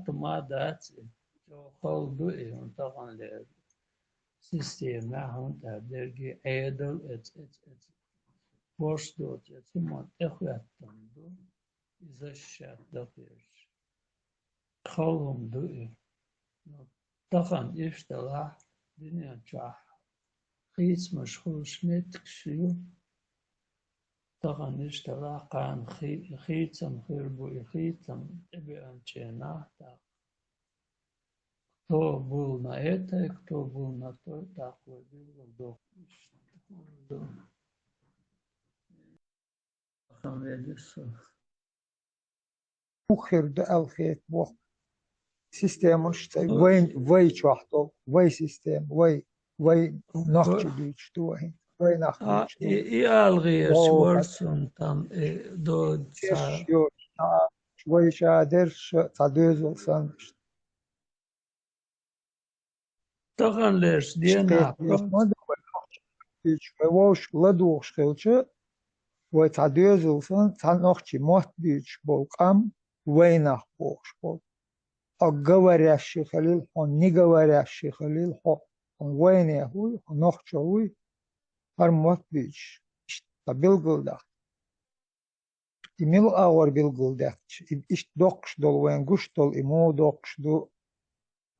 [SPEAKER 7] ما داتي جو خال دوئي ونطغن لأ System hon där det ädel ett förstått jag som att äkhvätten då izashat dafir khalum do طبعا اشتغل دنيا جاه خيس مشغول شمت كشيو طبعا اشتغل قان خيتم خيربو خيتم ابي انشينا Кто был на это, кто был на то, такой был до.
[SPEAKER 5] مخر ده الخيط بو سيستم شتاي وين شحطو وين سيستم وين نحكي ديش توهين وين نحكي
[SPEAKER 7] I algir sворсон там до
[SPEAKER 5] شوي شادر تعدوزو سان
[SPEAKER 7] طبعا ليش دينا
[SPEAKER 5] ووش لدوغ شخيلچه وتعدوزو سان تنخشي محت ديش بولقام وينах بوش بول говорящий халил он не говорящий халил он войне хуй он нохчовый армот бич билгылдах имел аур билгылдах иш докш дол вен гуш дол имо докш ду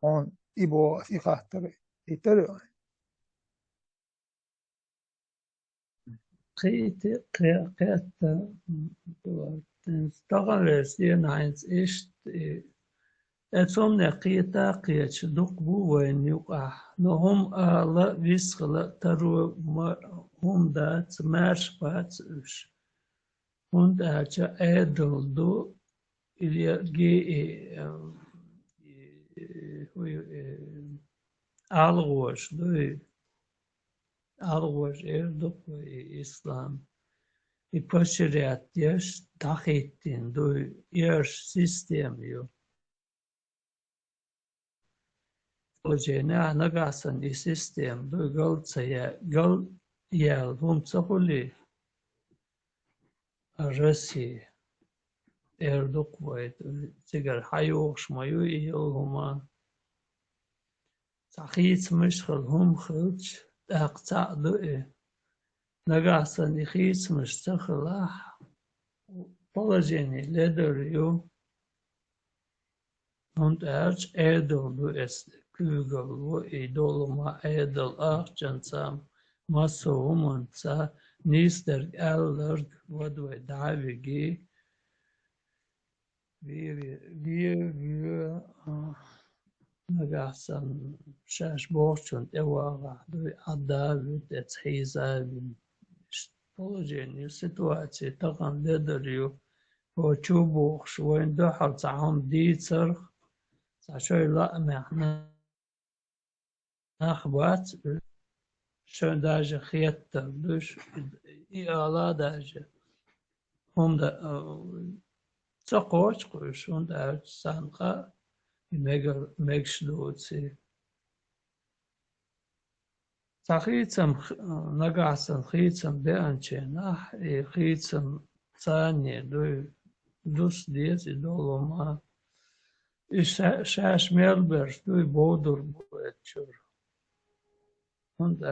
[SPEAKER 5] он ибо ихахтар итер
[SPEAKER 7] قيت طبعا ليش دينا eins ist اتوم نقيتا قيتش دقبو وين يقع نهم آلا ويسخلا ترو هم دات مارش بات اش هم داتش ايدل دو إليا جي algoç do algoç erdok İslam ipaşeriyat yaş tahittin do yaş sistem yo ojena nagasan i sistem do galtsaya gal yel hum tsahuli Rusya erdok vayt sigar hayox mayu yelhuma تحقيت مشغل هم خلج أقطع ضوء نقص نخيت مشتغل بلجني لدريو هم تأرج أدل دو است كوغل وإدول ما أدل أخجن سام مسو همون سا نيسترگ ألرگ ودوي دعويجي vi نقصن شاش بورشون اواغا دوي عداوي تتحيزاوي положение ситуации تقن لدريو وچو بوخش وين دوحر تعهم دي صرخ تعشوي لا محنا نخبات شون داجة خيطة دوش إيالا داجة هم دا تقوش قوشون داجة سانقا ميغشلوتي تخيتم نقعسن خيتم بأنشين خيتم ثانية دوس ديت دولو ما شاش ميلبرش دوي بودر بوetشور und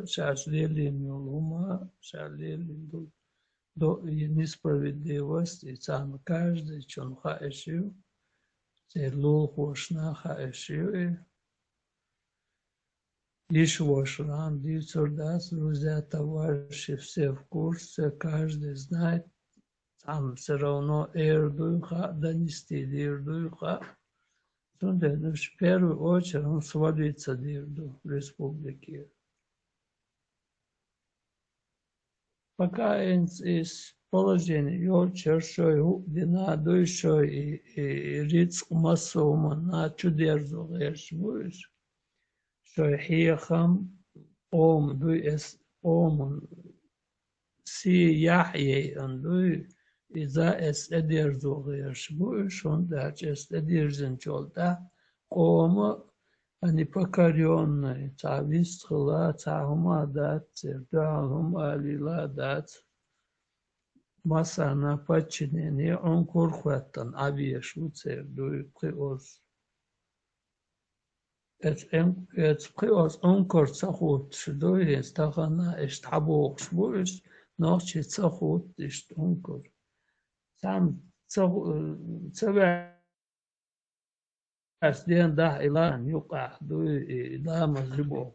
[SPEAKER 7] شاش ليلين يولوما شاش ليلين до несправедливости сам каждый чон хаэшю Зерлул хошна хаэшю лишь вошрам дицурдас друзья товарищи все в курсе каждый знает там все равно эрдуха донести дирдуха в первую очередь он свалится дирду в республике пока из положения ёлчер шой дина дуйшой и рицк массома на чудерзу геш буш шой хиехам ом дуй эс ом си яхье ан дуй иза эс эдерзу геш буш он дач эс эдерзен чолда кома они покоренные цавистхла цахума дат цердахум алила дат Масана подчинение он курхваттан авиешу цердуй приоз. Эц приоз он корцахут шдуй стахана эштабух шбуш ночи цахут ишт онкор. Сам цаве أسدين ده إلان يقع دوي إلا مزبوخ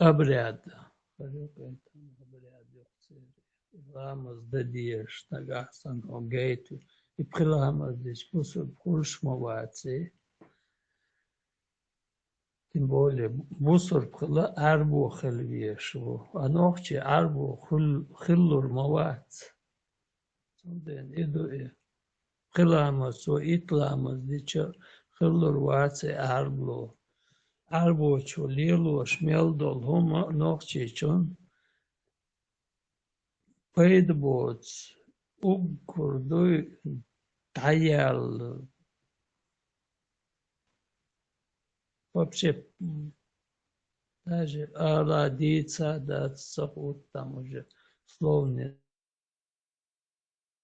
[SPEAKER 7] أبراد أبراد يقصير إلامز دديش نقاحسن وقيتو إبخلامز ديش بوسو بخلش مواتي تیم bolje busur bkhla arbu khelvieshu anochchi arbu khillur mawat sonden edu khilamos so itlamos dicho khillur watse arbu chu lilu shmeldol homa nochchi chon peidbots ugkurdu tayal Вообще, даже родиться, да, сахут, там уже слов не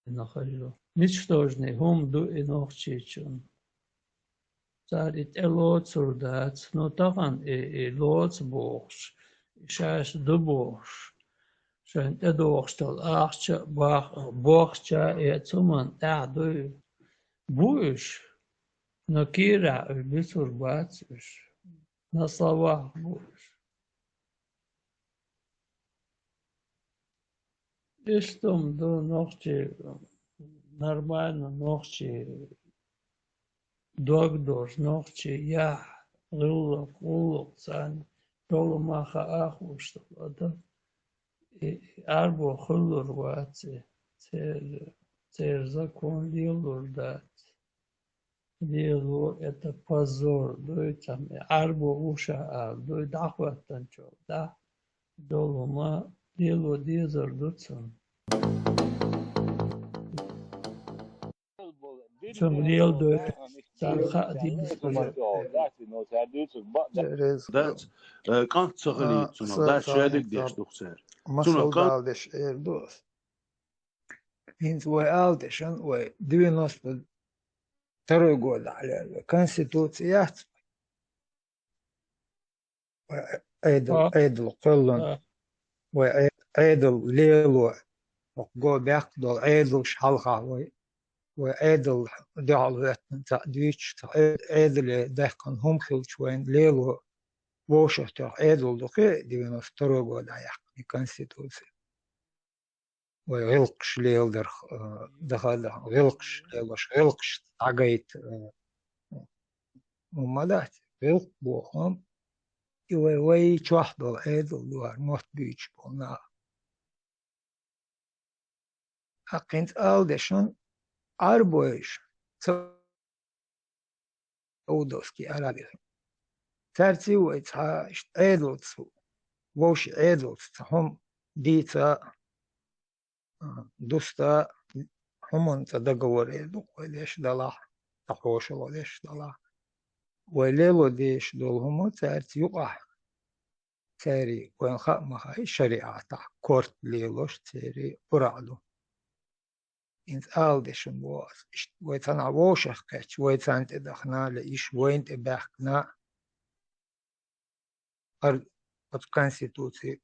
[SPEAKER 7] нахожу. Ничтожный, гумду и нохчичун. Царит элоцур дат, но тахан и лоц бохш, шаш ду бохш. Шен эдохштал ахча, бохча, и цуман, ду буш. Но Кира бисур бацуш, на словах будешь. Истом до ногти нормально, ногти доктор, ногти я, рулок, цан, доломаха аху, что это. И арбо хулур вати, цер закон лилур дать. Лилу это позор, дует там, арбо уша, дует ахватанчо, да. Долома лилу дизер дуцан. Чем лил дует, царха дизер.
[SPEAKER 8] That's kant zagaliet toen dat scheidig des toch zeer.
[SPEAKER 5] مسل دالدش دوست هنز وآلدشن و 92 год على конституцият عيدل قلن وعيدل ليلو وقو بيقدل عيدل شحلقة وعيدل دعوة تأديش عيدل دهقن هم خلش وين ليلو ووشتر عيدل دقي 92 год يحقني конституция وغلقش ليلدر دخل غلقش ليلوش غلقش عقيت ومدات غلق بوهم وي تشوحدل عيدل دوار موت بيش بونا أقنت ألدشن أربوش أودوسكي أرابي ترتي ويتها عيدل تسو ووش عيدل تهم ديتا دوستا همون تدقور ليش دلا تحوشلو ليش دلا وليلو ديش دول همو تارت يقع تاري وين خامها الشريعة تاع كورت ليلوش تاري برعدو انت ديشن بواز ويتنا ووشخ كاتش ويتان تدخنا لإيش وين تباحكنا أرد كونستитуции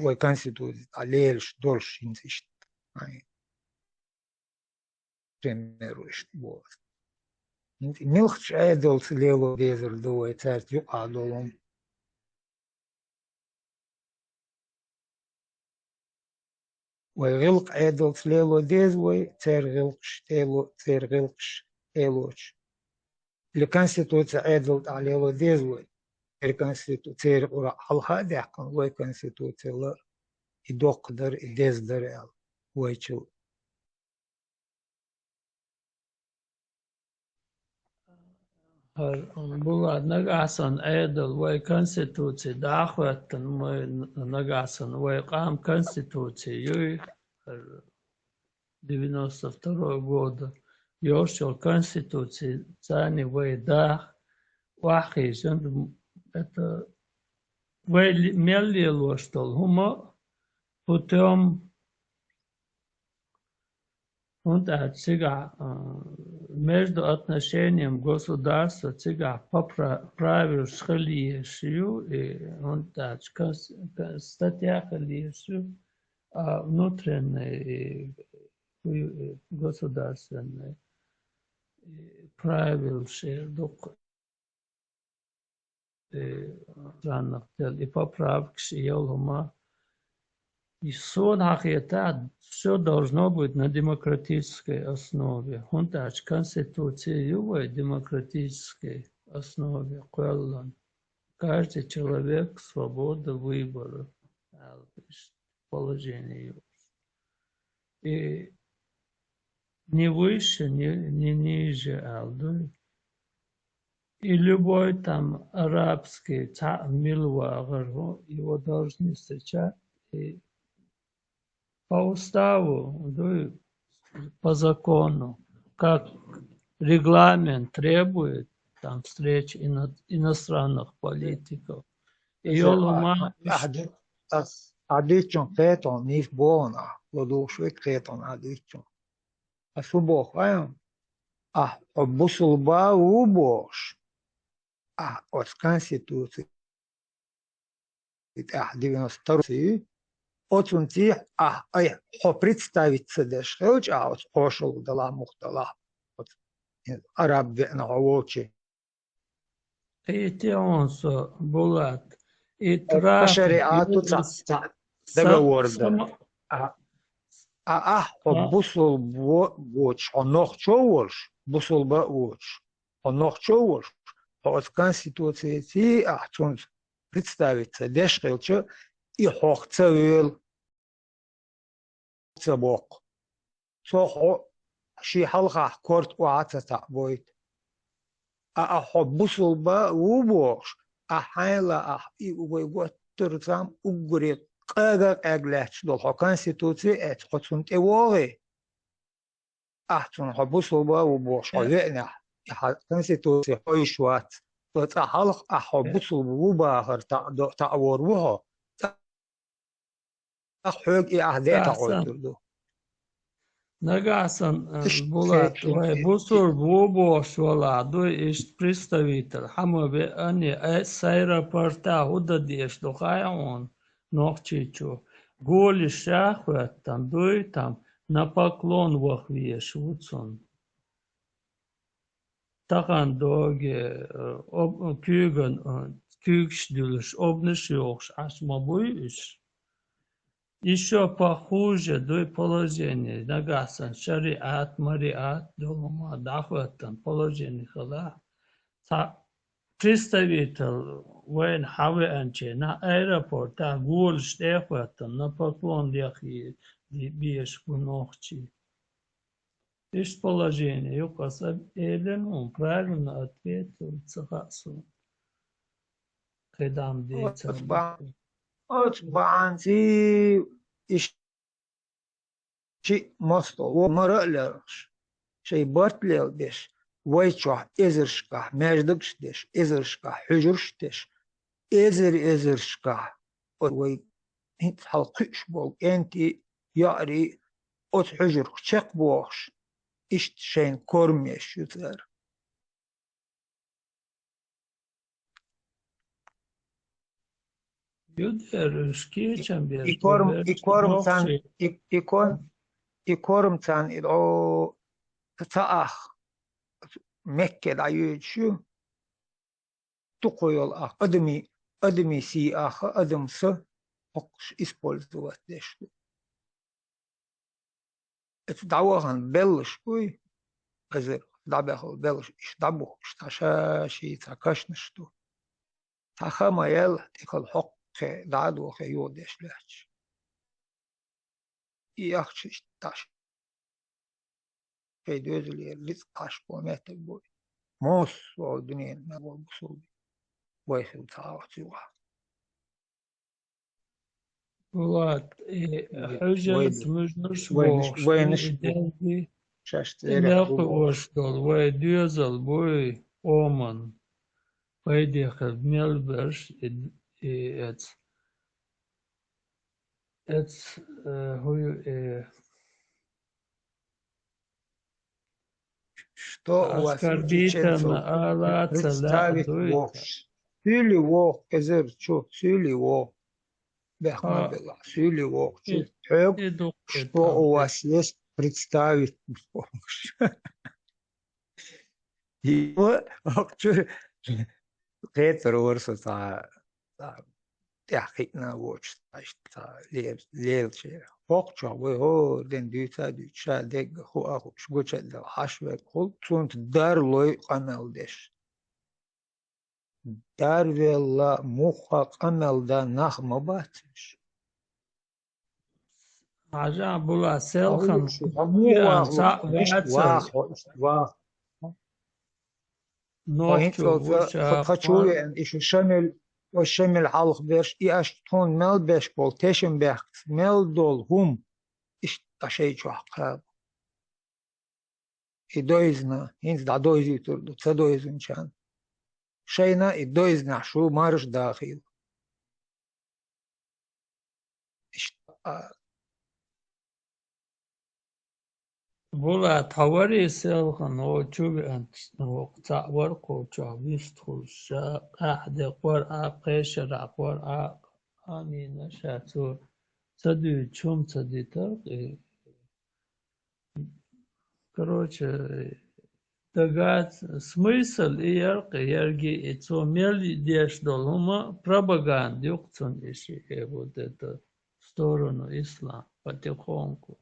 [SPEAKER 5] وكونستитуции عليش دولش انتشت примеру بواز انت ملخش عادل ليلو ديزر دو تارت يقع دولهم ويغلق عادل ليلو ديز وتار غلقش تيلو تار غلقش تيلوش الكونستитуция عادل على ليلو ديز الكونستитуция حلها دحكن وكونستитуция لا يدقدر يدزدر ويشل
[SPEAKER 7] Была нагасан эдл вой конституции дахваттан мой нагасан вой кам конституции юй 92 года ёршил конституции цани вой дах вахижен это вой мелли лоштол хумо путем und цыга между отношением государства цыга поправил шхалиешью и он статья халиешью внутренней государственной правил шердук странных дел и поправки елума. И сон хахета все должно быть на демократической основе. Он тач конституция его демократической основе. Каждый человек свобода выбора. Положение его. И не выше, не ниже алды. И любой там арабский милвагар, его должны встречать. И по уставу, по закону, как регламент требует там встреч иностранных политиков.
[SPEAKER 5] عديتشون قيتون نيف بونا ودوشوي قيتون عديتشون أسوبوخ أيام أبوسل با وبوش от конституции ديفينستورسي отун ти представить цедеш хелч от ошол дала мухтала от араб на очи
[SPEAKER 7] эти онсо булат и
[SPEAKER 5] шариату договор بوصل بوش онох чоуш бусул ба уч онох чоуш от конституции ахчун представиться дешкелчо и хохцевел цабок сохо شي حلقة كورت وعطتا بويت بوصل با وبوش أحيلا ويقوت ترتام أقريت قاقاق أقلاتش دول конституции أت خطسون تيوغي أحتون بوصل با وبوش ويقنا конституции حويشوات تلتا حلق بوصل بوباخر تعور وها أحوك أهداء تعود
[SPEAKER 7] Nagasan bulat busur buboš volādu ist представитель hamobe ani saira parta hudadieš do hajon nohčiču goli šahvetam duitam na paklon vahvieš vucun tagan doge kügen kügsdülüş obnışıyorş asma buiş. Еще похуже до положения. Нагасан шариат, мариат, дома, дахватан, положение хала. Представитель воен хаве анче на аэропорт, гул штефатан, на поклон дяхи, биеш гунохчи. Есть положение. Юкаса элен, он правильно ответил, цахасу. Кедам дейца.
[SPEAKER 5] От банти شيء مصطو ومرألرش شيء بطلل ديش ويشوح إزرشكا مجدكش ديش إزرشكا حجرش ديش إزرشكا وي انت حلقش بول انتي يعري ات حجر شق بوخش اشت شين كورميش يتغير يكورم تان إدعو تتأخ مكة دعيوت شو تقويل أخ أدمي سي أخ أدم س حقش إسبولزوات دشتو اتدعوهن بلش كوي أزر دعبه بلش إش دعبه اشتاشاشي تاكشنشتو تاخما يل تيكال حق دعدو خيو دشلاتش يخش تاش في دوزلي رزق قاش بومات بوي موس والدنيا ما هو بصوب ويسو تعاطيوا
[SPEAKER 7] Влад, حجة مجنش
[SPEAKER 5] وينش
[SPEAKER 7] بوش
[SPEAKER 5] شاشتيري
[SPEAKER 7] وشدول ويديوزل بوي أومن ويديخل ميلبرش
[SPEAKER 5] что у вас
[SPEAKER 7] оскорбительно
[SPEAKER 5] представить вовш сюли вов эзер чу сюли вов бехма бела сюли вов что у вас есть представить вовш его غير ورثة تحقيقنا وش ليل شيء فوق شو هو دين ديتا دق خو أخو شو قلت حشوة كل تونت دار لوي قنال دش دار ولا مخ قنال دا نخ مباتش
[SPEAKER 7] عجب بلا سلخن
[SPEAKER 5] واخ خشوي إيش شمل وشمل حلق بيش إيش تون مل بيش بول تشم بيخ مل دول هم إيش تشيء شو حقاب إدويزنا هنز دا دويزي تردو تدويزن شان شينا إدويزنا شو مارش داخل إيش
[SPEAKER 7] Bulat havari selhan o çubent o ta'war ko çabist khusha ahde qor a qeshra qor a amina shatu sadu chum sadita короче дагат смысл и ярги и цомел деш долума пропаганда юкцон иши вот эту сторону ислам потихоньку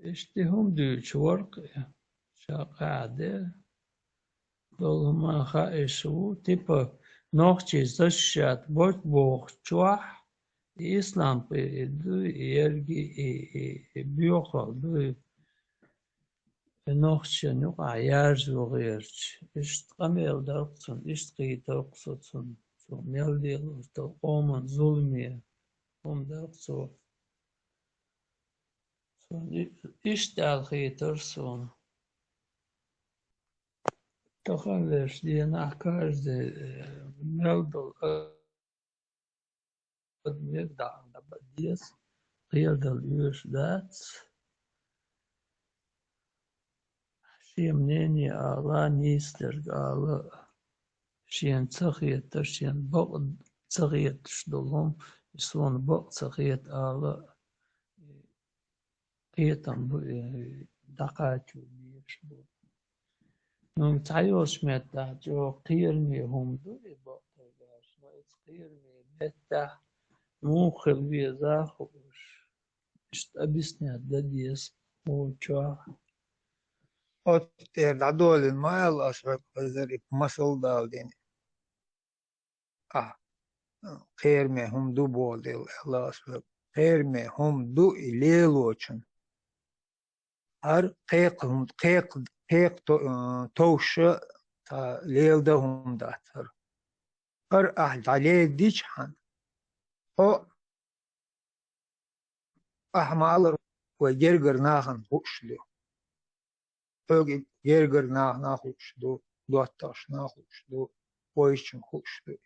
[SPEAKER 7] اشتهم دوش ورق شاقعدة دولما خائشو تيبا نوخشي زشات بوش بوخشوح إسلام دو يرجي بيوخل دو نوخشي نوقع يارج وغيرج إشت قميل درقصن إشت قي درقصن ميل ديل قومن ظلمية قوم درقصو إشت الخي ترسون تخلش دي نحكاش دي ميلدل ميقدع بديس غير دل يوش دات شي منيني آلا نيستر آلا شين تخيت شين بقد تخيت شدلهم يسون بق تخيت آلا قيتم دقاتو بيش بو نوم تعيوش متى جو قيرني هم دوري بقتاش ما قيرني متى مو خلوي زاخوش اشت أبسني دديس مو جوا
[SPEAKER 5] أوتير دادول المايل أسرق بزرق مسل دالدين خير me هم دو بولدل الله أسرق خير me هم دو إليلوچن هر قيق توش تا ليل ده هم داتر هر أهل عليه ديش حن هو أحمال وجرجر ناخن خوشلو öge gerger na خوشلو دواتاش na خوشلو ويشن خوشلو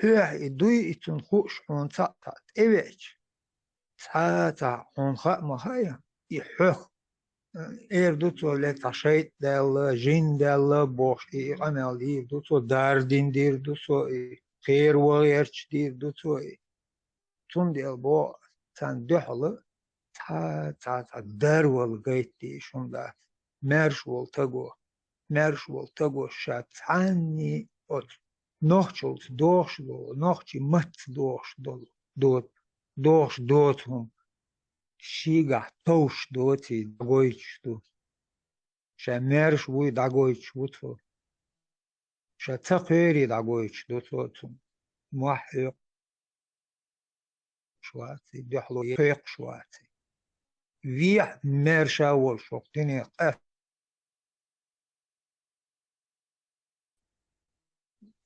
[SPEAKER 5] هو دوي اتن خوش on تا evet ساعة on مهايا يحخ دوتو لتشيت دل جين دل بوش عمل دير دوتو داردين دير دوتو خير وغيرش دير دوتو تون دل بو سان دحل تا درول قيتي شوندا مرشول تغو شات عني ot nochchult dochlo nochchi mat dochum shiga tosh doti dagoichtu shamersh vui dagoichtu shatsaqeri dagoichtu totum muahhiq شواتي بيحلو يفيق شواتي ويح مرشا والشوقتيني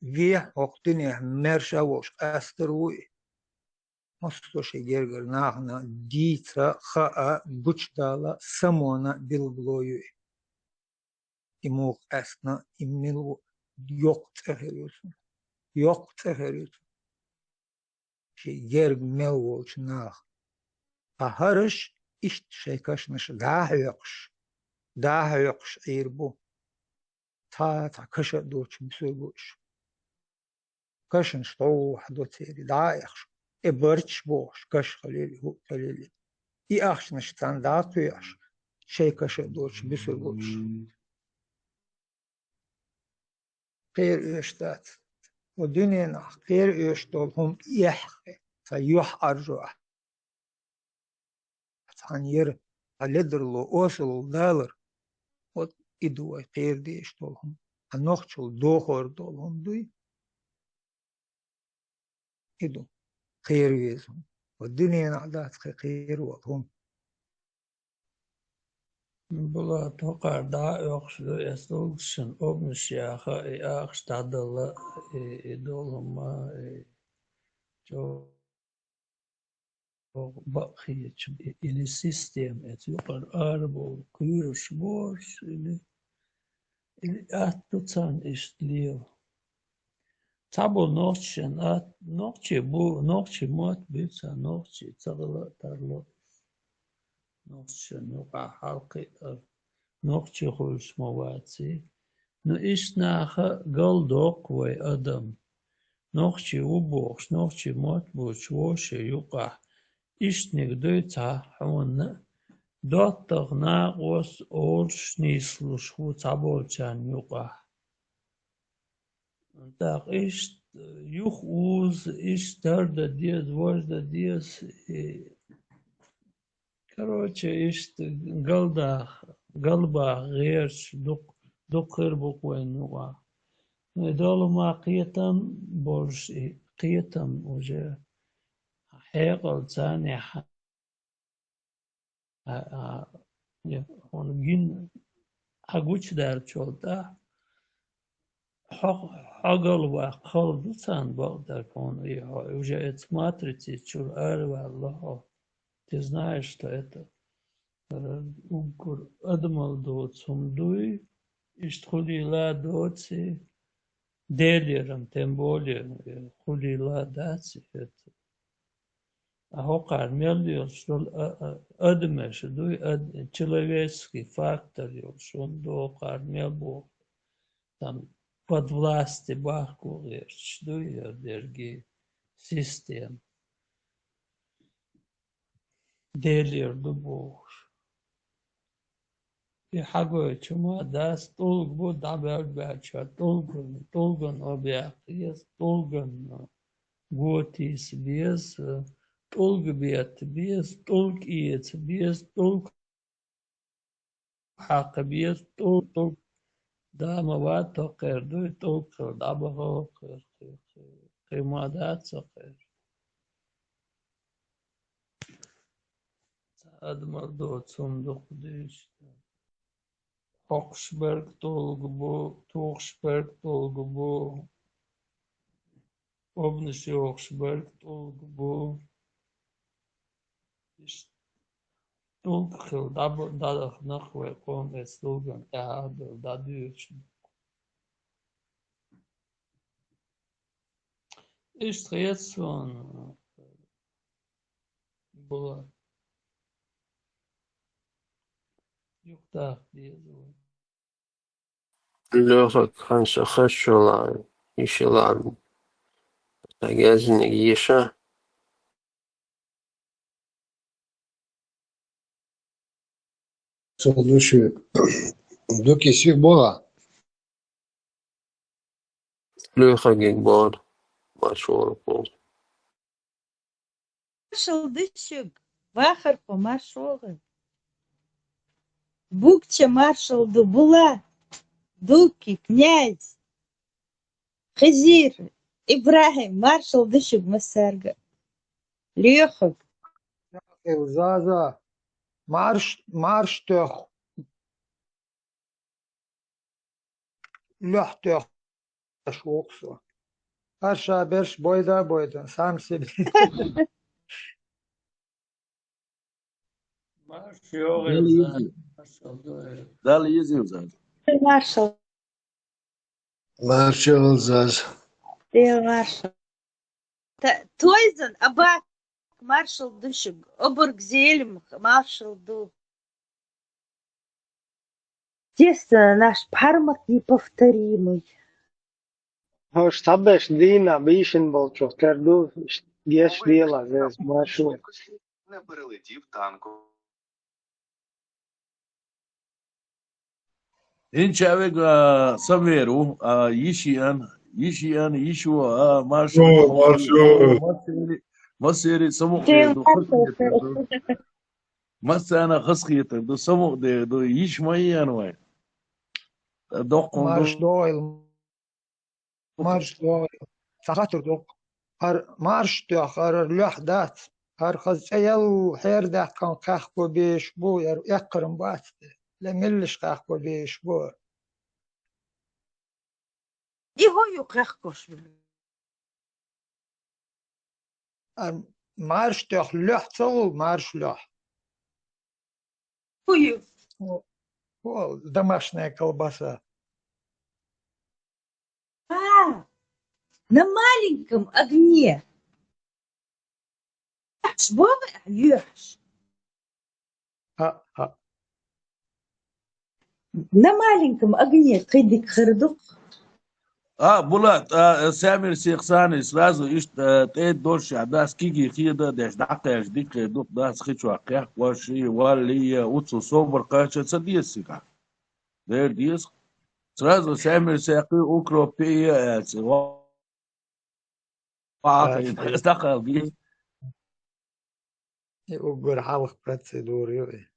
[SPEAKER 5] ويح وقتيني مرشا وش أستروي مستوشي جرجر ناغنا ديتا خاء بوش دالا سمونا بالبلوي إموق أسنا إمنلو يوق تهريوسن شي جرج ملوش ناغ أهرش إشت شيكاشنش داهيقش إيربو تا كشا دوش مسويبوش كشن شطوح دوتيري دايخش إبرتش بوش كش خليلي هو خليلي إيخش نشتان داتويش شيكاشا دوش مسويبوش غير إشتات ودنينا غير إشتولهم يحقي فيح أرجوح عنير لدرلو أوصل دالر ود إدوى غير ديش دولهم النخشل دوخور دولهم دوي إدو خير ويزهم والدنيا نعدات خير وهم
[SPEAKER 7] بلا توقع دا يقصدو يستوكسن أبنش ياخا إياخش تعدل إدولهم جو بقية إلي سيستم يقر أربو كيروش بورش إلي أتبتان إشتليو تابو نوچن نوچي موت بيتا نوچي تغلا ترلو نوچن نوقع حلقي نوچي خوش مواتي نو إش ناخا قلدوق وي أدم نوچي وبوخش نوچي موت بوش ووشي يوقع إش نقدوي تحون دوتغ ناقوس أورش نيسلوش هو تابو جان يوقع داق إش юх уз, иш тарда диез, вожда диез. Короче, иш галдах, галба, герш, дук хербук войнуа. Ну и долу ма қиятам, борш, қиятам уже. Хеqal цани, он гин, хагуч дар чолта. Хагалва халдусан богдар кон и уже эти матрицы чур арва Аллах. Ты знаешь, что это угур адмал до цумдуй, иштхулила доци делерам, тем более хулила даци это. А хокар мелдио что адмеш, дуй человеческий фактор, что до хокар мелбо там под власти Бахку дуя дерги систем. Делир дубош. И хагой чума даст толк буд дабер бача толган обяк есть толган готис без толк бет без толк иец без толк хак без толк да мават токер дуй толк дабаго قيمادات صغير أدمر دوت صندوق ديش Hochsberg Tolgbo, Tochsberg Tolgbo, Obnishi Hochsberg Tolgbo, Tolgil, Dadach Nachwe, Kom, es Tolgan, Adel, Dadüch. Ist jetzt von Bulla. Юктах дезу.
[SPEAKER 9] Лёха канша хашула ишилан. Тагазник еша.
[SPEAKER 10] Души. Дуки сих бога.
[SPEAKER 9] Лёха гигбор. Машула пол.
[SPEAKER 11] Маршал дышек, вахар по маршалу. Букча маршал Дубула, Дуки, князь, Хазир, Ибрахим, маршал дышек Масарга. Лехок.
[SPEAKER 5] Заза, марш тех. Лех тех. Шоксу. Арша берш бойда, сам себе.
[SPEAKER 8] Дали езим зад.
[SPEAKER 11] Маршал.
[SPEAKER 10] Маршал Заз.
[SPEAKER 11] Ты маршал. Тойзен, абак, маршал дышек, оборгзелем, маршал ду. Естественно, наш пармак неповторимый.
[SPEAKER 12] Hoş tabeş dina bişin bolço terdu geç dela zes marşu.
[SPEAKER 13] Не перелетів танком.
[SPEAKER 8] Инчавег Саверу, Yishian, Yishua, Marshall, Masiri, Samuk, Masana Haskita, do Samuk, do Yishmayan way.
[SPEAKER 5] Marsh Doyle. Sahatur dok. Marsh to leh dat. خزيل حير ده كان كحكو بيشبو يقرن باتده لملش كحكو بيشبو
[SPEAKER 11] Его юкахкош.
[SPEAKER 5] Марш тех лех цел марш лех.
[SPEAKER 11] Хую.
[SPEAKER 5] О, домашняя колбаса.
[SPEAKER 11] На маленьком огне. Бога ешь. На маленьком огне кидик хырдук.
[SPEAKER 8] Булат, Самир Сихсани сразу تيد دورش عداس كيجي خيدا داش دعقاش ديك دوق داس خيشو عقاق واشي والي وتسو صوبر قاشة صديس سيكا دير ديس سразу Самир Сихи أوكروبية باقي استقل بيه
[SPEAKER 5] يقول حلق процедуры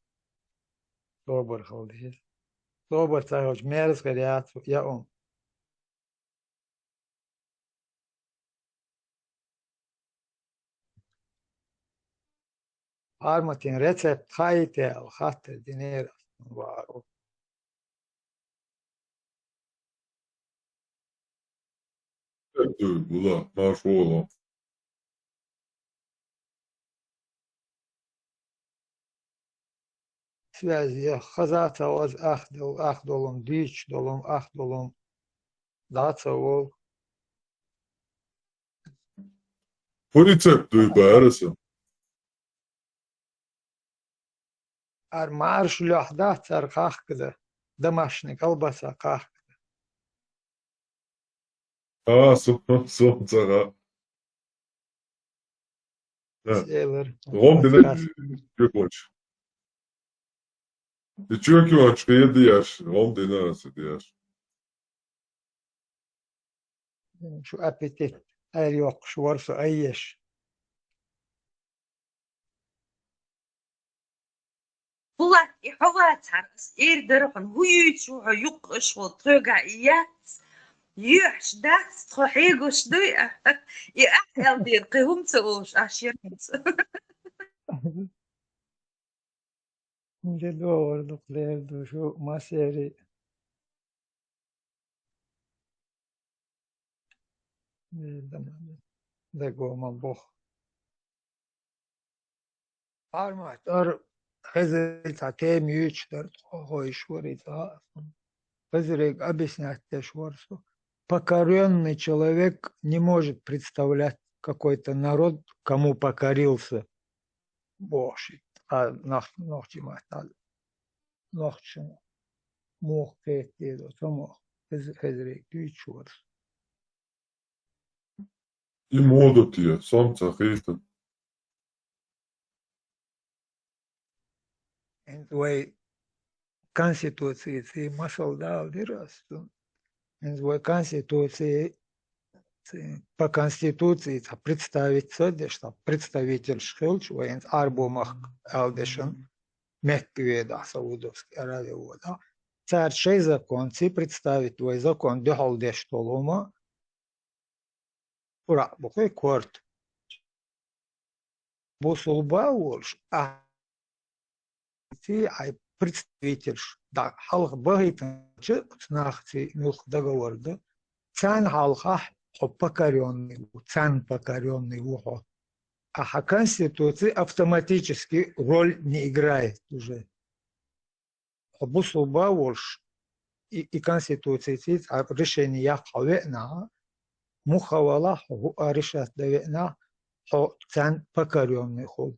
[SPEAKER 5] صبر خالص صبر تاج مارس قريات يا Armatin recept hajte al hatte dinero varu.
[SPEAKER 14] Была нашла.
[SPEAKER 5] Связи хазата оз ахдолом дич долом ахдолом даца ол
[SPEAKER 14] По рецепту бәрісі.
[SPEAKER 5] ар марш лёхдат ар кахкда домашний колбаса ках
[SPEAKER 14] Солнцаға.
[SPEAKER 5] север.
[SPEAKER 14] Ғом дені көкөч. Чөкөч қиеді яш. Ғом дені арасы яш.
[SPEAKER 5] Şu appetit er yok şu varsa ayyeş.
[SPEAKER 11] Булат и хаватар ирдерхан хуйчу юқш вотга ият юш дас хигуш дуя и ахел дир qihumtsosh ashirts
[SPEAKER 5] Şimdi doğru derdi şu maseri da goma boh. Armat ar результате мьючтер хойшворица. Хазрик объяснять тешворсу. Покоренный человек не может представлять какой-то народ, кому покорился Божий. А нахчиматал. Нахчим. Мох петидо, тому хазрик тючворс.
[SPEAKER 14] И модут я. Солнце қиеді.
[SPEAKER 5] Твоей конституции масал дал дирасту. Твоей конституции по конституции представить что представитель шхилч воен арбомах алдешен мехкведа Саудовской Аравии вода. Царь шей закон представить твой закон дехалдеш толома. Ура, бухой корт. Бусулба волш ай представитель да халх багит нахти нух договорда цан халха покоренный цан покоренный ухо а конституции автоматически роль не играет уже бусулба волш и конституции решение хавена мухавала решат давена цан покоренный ход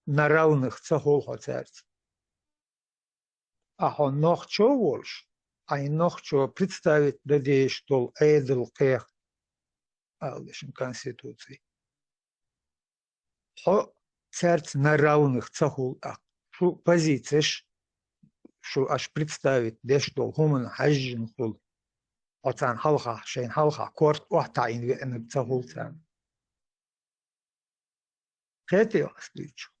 [SPEAKER 5] на равных цахол царь. А noch čo volš, aj noch čo представить людей, что эдл кех алдешин конституции. Хо церц на равных цахул а шу позициеш, шу аж представить де что хумен хажжин хул. Оцан халха, шейн халха, корт уахтаин ве'нг цахул цан. Хэти осличу.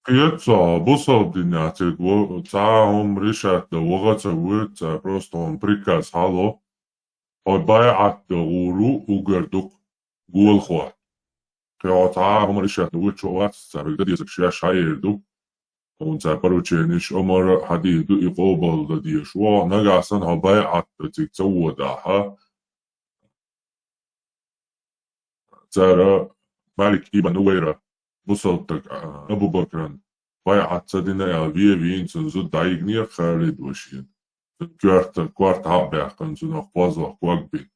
[SPEAKER 14] Қиетса, бұсал динятик, цаам решат да вағаца вëца, просто он приказ хало, байат да гуру угердук гуэл хуат. Қиа цаам решат да вëца вағаца, бигдад язык шия шайердук, он ца паручениш омар хадиду иқобал да дiyешва, нагасан ха байат да цикца уадаха, цара Malik ibn Uwaira وصلتك أبو بكر بايعت سدنا فين سنزو دايغنير خالد وشين كوارت هابع كنزو نخوازو كواقبي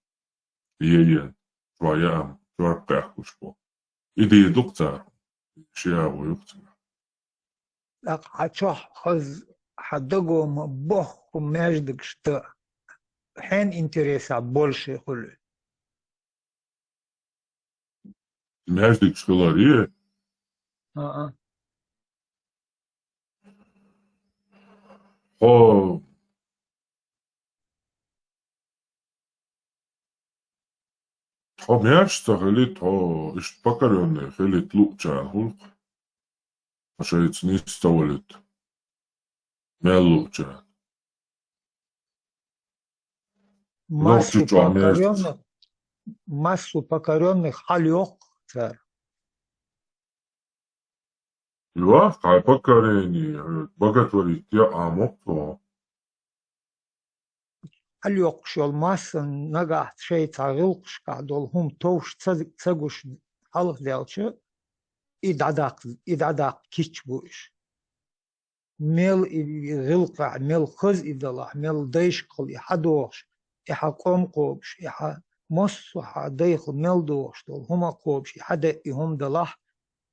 [SPEAKER 14] يين شوية كوارت قيحكوشبو إدي دكتور شيا ويكتر
[SPEAKER 5] لك حتشوح خز حدقو مبوخ وماجدك شتا حين انتريسا больше خلو
[SPEAKER 14] ماجدك شكلاريه О, هو ميرش خليت هو إيش بكر إنه خليت لوجان هولق عشان يتنيس تولد ميلوجان
[SPEAKER 5] Массу
[SPEAKER 14] نوتي جو ميرش
[SPEAKER 5] покоренных халек царь.
[SPEAKER 14] يوا قاي بكريني بقت وريت يا عمق
[SPEAKER 5] Халек шел масса нога шей цагылкшка долхум товш цагуш халых делче идадак кич буш. Мел и гылка мел хыз идала мел дейшкл и хадош и хаком кобш и ха мосу ха дейхл мел дош долхума кобш и хада и хум далах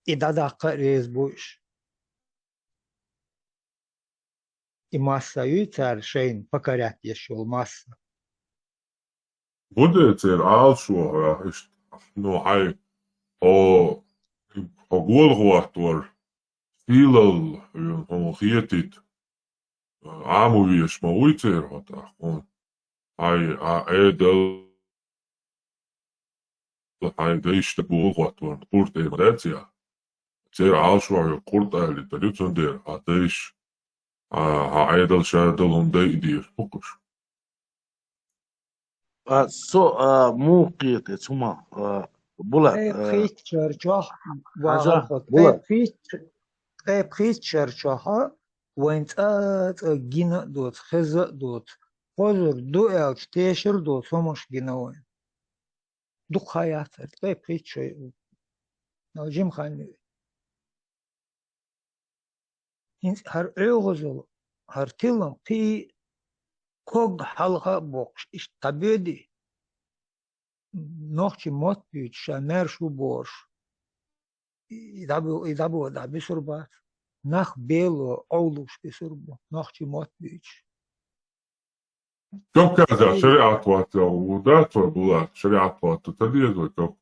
[SPEAKER 5] идадак рез буш. И масса царь шейн покорять еще масса.
[SPEAKER 14] بدأت العال شو إيش نو هاي أو أقول غواتور فيلل هو خيتيت عامويش مويتر هتا هون هاي عادل هاي ديش تقول غواتور قرط إمراتيا تير عال شو قرط أهلي تريتون دير هاديش عادل شادل هم دير بقش
[SPEAKER 8] موقيت اسمه بولات
[SPEAKER 5] خيت شرچه
[SPEAKER 8] حاجة
[SPEAKER 5] واخد
[SPEAKER 8] بولات
[SPEAKER 5] خيت شرچه وانت جينا دوت خز دوت خزر دو الش تيشر دوت سومش جنوين دو خيات خيت شيء نجيم خاني هر ايغزل هر تلم قي كوغ حلقة بوكش إش تبدي نوخشي موت بيت شامر شو بورش يدابو دا بسربات نخ بيلو أولوش بسربو نوخشي موت بيت
[SPEAKER 14] كم كذا شريعة وات ودات وبولات شريعة وات تديز وكم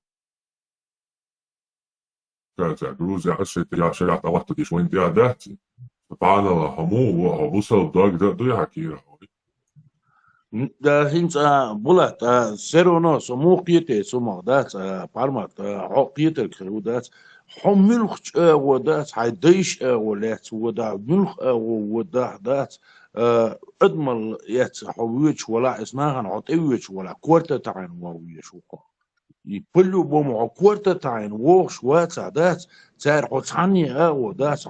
[SPEAKER 14] كذا جروزي عشرة يا شريعة وات دي شوين دي عداتي سبحان الله همو وبوصل داق دو يحكيرها
[SPEAKER 8] da hints bulat serono so موقيته so magdat parmat عقيته كروdat حملخ ودات حيديش ولات ودا ملخ ودا دات ادمل يت حويش ولا اسناغن عطيوش ولا كورتا تعين واويش وقا يبلو بوم كورتا تعين ووش واتعدات تار حصاني ودات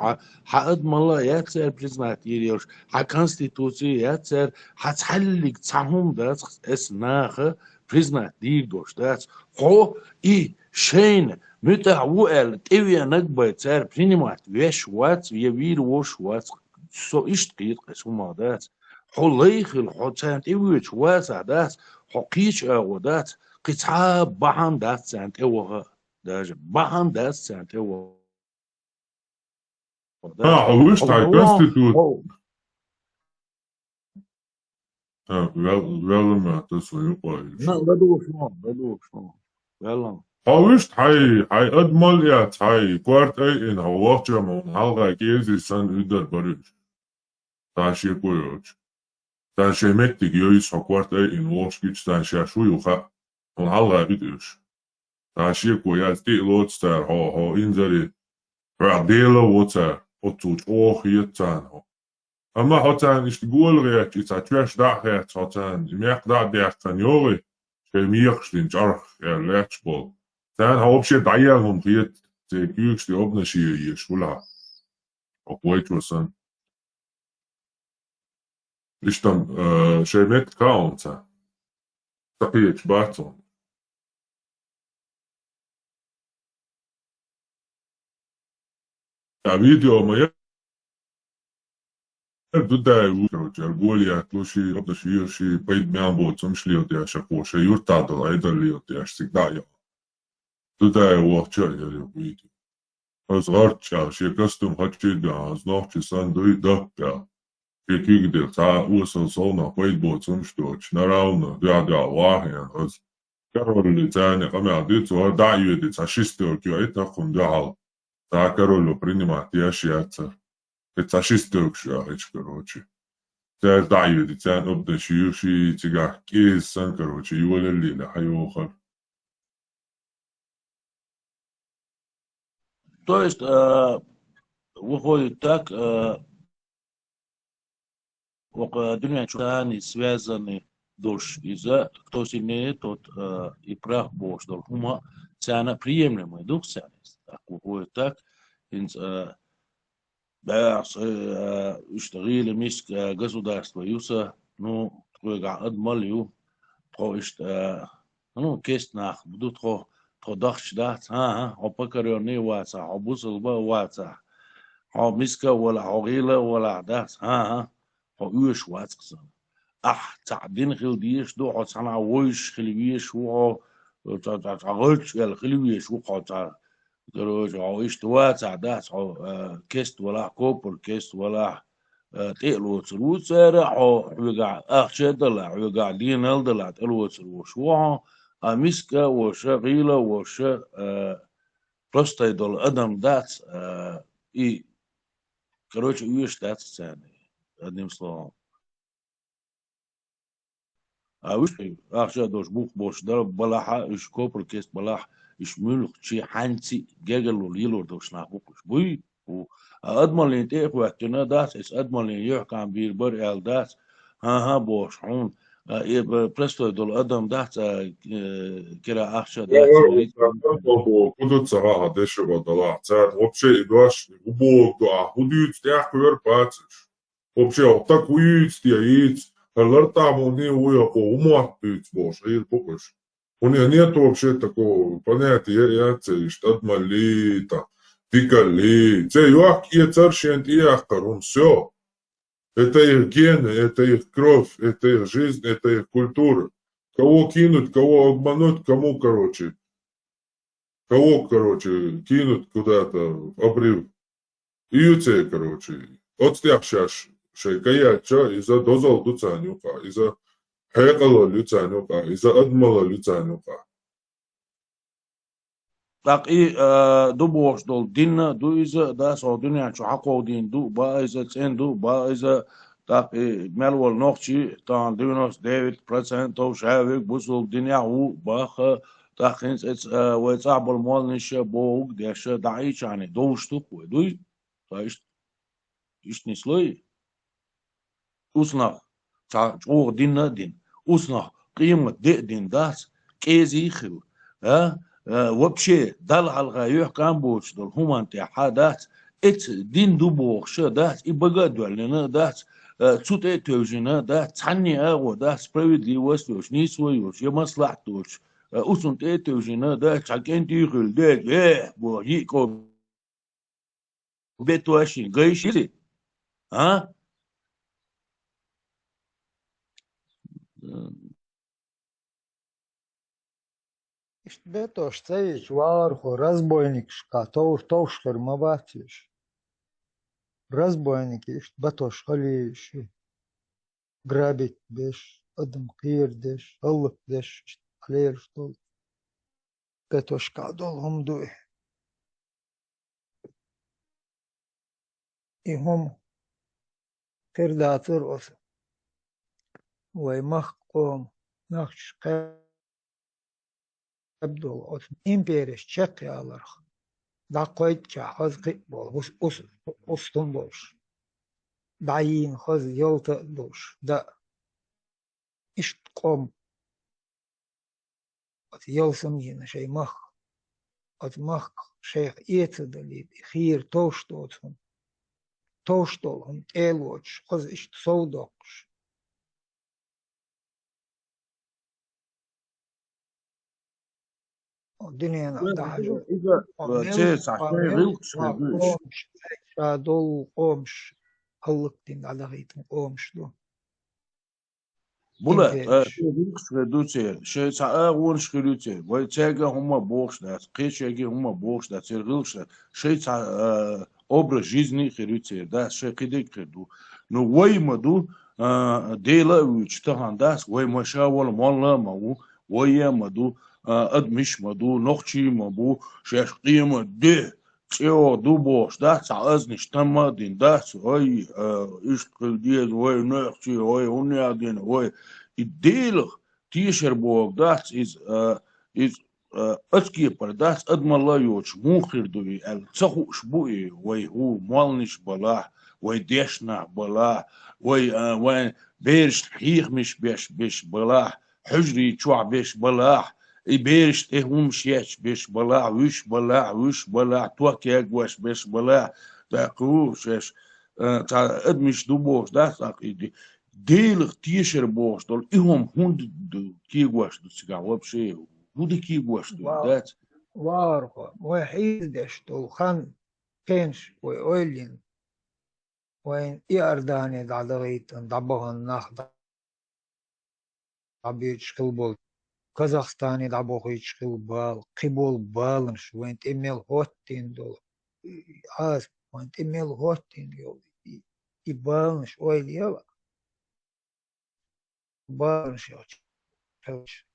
[SPEAKER 8] حادم الله ياتر بريزمات يريوش كونستيتوسي ياتر حتحلق تاهم دات اسناغ بريزمات ديدوش دات هو اي شين متعوال تيويا نقبا تار برينيمات ويش وات يوير ووش وات سو اشتقيت قسوما دات هو ليخ الحوتان تيويش واتعدات حقيش ودات قطعة بحان دات سانت اوغا داج بحان دات سانت اوغا
[SPEAKER 14] حويش تاي كونستيتوت ولا ما تسوي قايش
[SPEAKER 8] لا بدوش يلا
[SPEAKER 14] حويش تاي ادمل يا تاي كوارت اي ان هو جمون حلقة جيزي سان ادر بريش تاشي كويوش تاشي مكتك يويس كوارت اي ان ووشكيش تاشي شو يوخا هون حلقة بدوش تاشي كويات تي لوتستر هو انزري رعديلا ووتر وتوت اوخ يتان هو أما هاتان إشتغول غيرك إتاتوش داخل هاتان ميق دا ديختان يوري ميقشتين جارخ لاتش بول تان هاوبشي دايالهم غيت تيكيوكشتي أبنشي يشولها أقويت وسن إشتم شيمت كاونتا تقيت باتون فيديو ما Dudai uroče, bolje tloši obdašijoši, pa id mjambo, cum šli odjaša koše, jurtadol, ajdali odjaš sigdaja. Dudai uoče, jer je vidi. Az arča, še kastum hačiga, az nohči san doj dakka. Še kigdil, ta usal solna, pa id bo cum štoč, naravno, djada vahen, az karoli tane, kame adicu, a dajvedi, ta šistor, kjo etakum djahal. Ta karolo принимать ящица. Это шестёк короче. Це даю, це обдашивший тягар, кейс сан, короче, его лили, хайохар.
[SPEAKER 8] То есть выходит так, они связаны дольше из-за кто сильнее, тот и прав Божий. Хума цена приемлемая, дух ценность. Так выходит так, اشتغل مسك государство юса, ну, адмалю, проишт, ну, кест нах, буду тро дахч дат, опакарённый ваца, обусылба ваца, миска вала, огила вала дат, уеш вацксан. تعدين خلديش دو عطانا ويش خلويش و تعغلش يا خلويش و قطع دروج عويش تواتع دات كيست ولا كوبر كيست ولا تقلو تلو تسارع وقع أخشدلا وقع دين هلدلا تقلو تلو شو مسكة وشغيلة وش просто идол أدم دات и короче уешь дат сцены одним словом. وش أخشى دوش بوك بوش درب بلاحة إيش كوبر كيست بلاح إيش ملك شيء حنسي جاجل وليلور دوش ناقوكش بوي وأدمن لين تيك وقتنا داس إس أدمن لين يحكي عن بيربر إل داس ها بوش حون برستو دول أدم داس كرا أخشى داس
[SPEAKER 14] Будут царага дешево дала. Царь вообще идешь, убог дуа, худуют стях кувер пациш. Вообще, вот так уют стяиц. Лартаму не уехал, уматывать боже, и покуш. У них нет вообще такого понятия, я что отмалита, тикали. Це юак и царщент и ахкарун, все. Это их гены, это их кровь, это их жизнь, это их культура. Кого кинуть, кого обмануть, кому, короче, кинуть куда-то в обрыв. И це, короче, от стях сейчас. Шейкаяча из-за дозал люцанюка, из-за хекала люцанюка, из-за адмала люцанюка.
[SPEAKER 8] Так и до бош дол динна до из-за да со дуня чу хаков дин до ба из-за цен до ба из-за так и мелвол нохчи тан 99% шавик бусул дуня у бах так инс ويصعب المال نش بوق داش دايش يعني دوشتو كوي فايش إيش نسلوي أصنع تعور دين دين أصنع قيمة دين داس كيزي خو وبشي دل على الغاية كان بوش دل هم أنت حدث إت دين دوبوخ داس إبغى دولنا داس تسوت توجنا داس ثانية أو داس سبريدلي وستوش نيسويوش يمصلحتوش أصنت توجنا داس عكين تيخل داس بوهيكو بيتواشين غيشي
[SPEAKER 5] Бетош цевич варху разбойник шка тоуш хермаватиш. Разбойники ишт бетош халиш. Грабить беш, адам кир деш, аллах деш, клеер штол. Бетош кадол хумдуй. И хум кирдатыр оса. Вай мах ком, мах шка. أبدو إمبيريش تشكي على رخ دا قويت كحوز قبول أستن بوش بعين خوز يلت بوش دا إشت قوم أت يلسم ينا شي مخ شيخ إيتدلي خير توشتولهم إيلوش خوز إشت صودوكش الدنيا نحتاج دول قومش هلقتين على غيتم قومش دو
[SPEAKER 8] بولا دوتي شيء تعاون شكلوتي ويتاجا هما بوخش دات قيشاجي هما بوخش دات سيرغلش شيء تاع образ жизни خلوتي دا شيء قديك خدو نو وي مدو ديلا ويشتهان داس وي مشاول مالنا مو وي مدو أدمش مدو نخشي مبو شاش قيمة ده تيو دوبوش ده تعز نشتما دين ده هاي إشتغل ديز هاي نخشي هاي هنيا دين هاي الديل تيشر بوك ده is أتكي برداس أدم الله يوش موخر دوي التخوش بوي وي هو مالنش بلا وي ديشنا بلا وي بيرش حيخ مش بيش بلا حجري تشوع بيش بلا بيرش تهم شيش بيش بلا وش بلا توكي أقواش بيش بلا تاقوش تا أدمش دوبوش داس أقيدي ديلغ تيشر بوش دول إهم هند كيقواش دو سيقاوا بشي هودي كيقواش دو دات
[SPEAKER 5] وارخو وحيد دشتو خان كينش ويقولين وين إيرداني دعدغيت دعبوهن ناخد دعبيتش قلبول كازاخستاني دعبوهيتش قلبال قبول بالنش وين تميل هوتين دول عاز وين تميل هوتين دول يبالنش ويل يلا بالنش يوش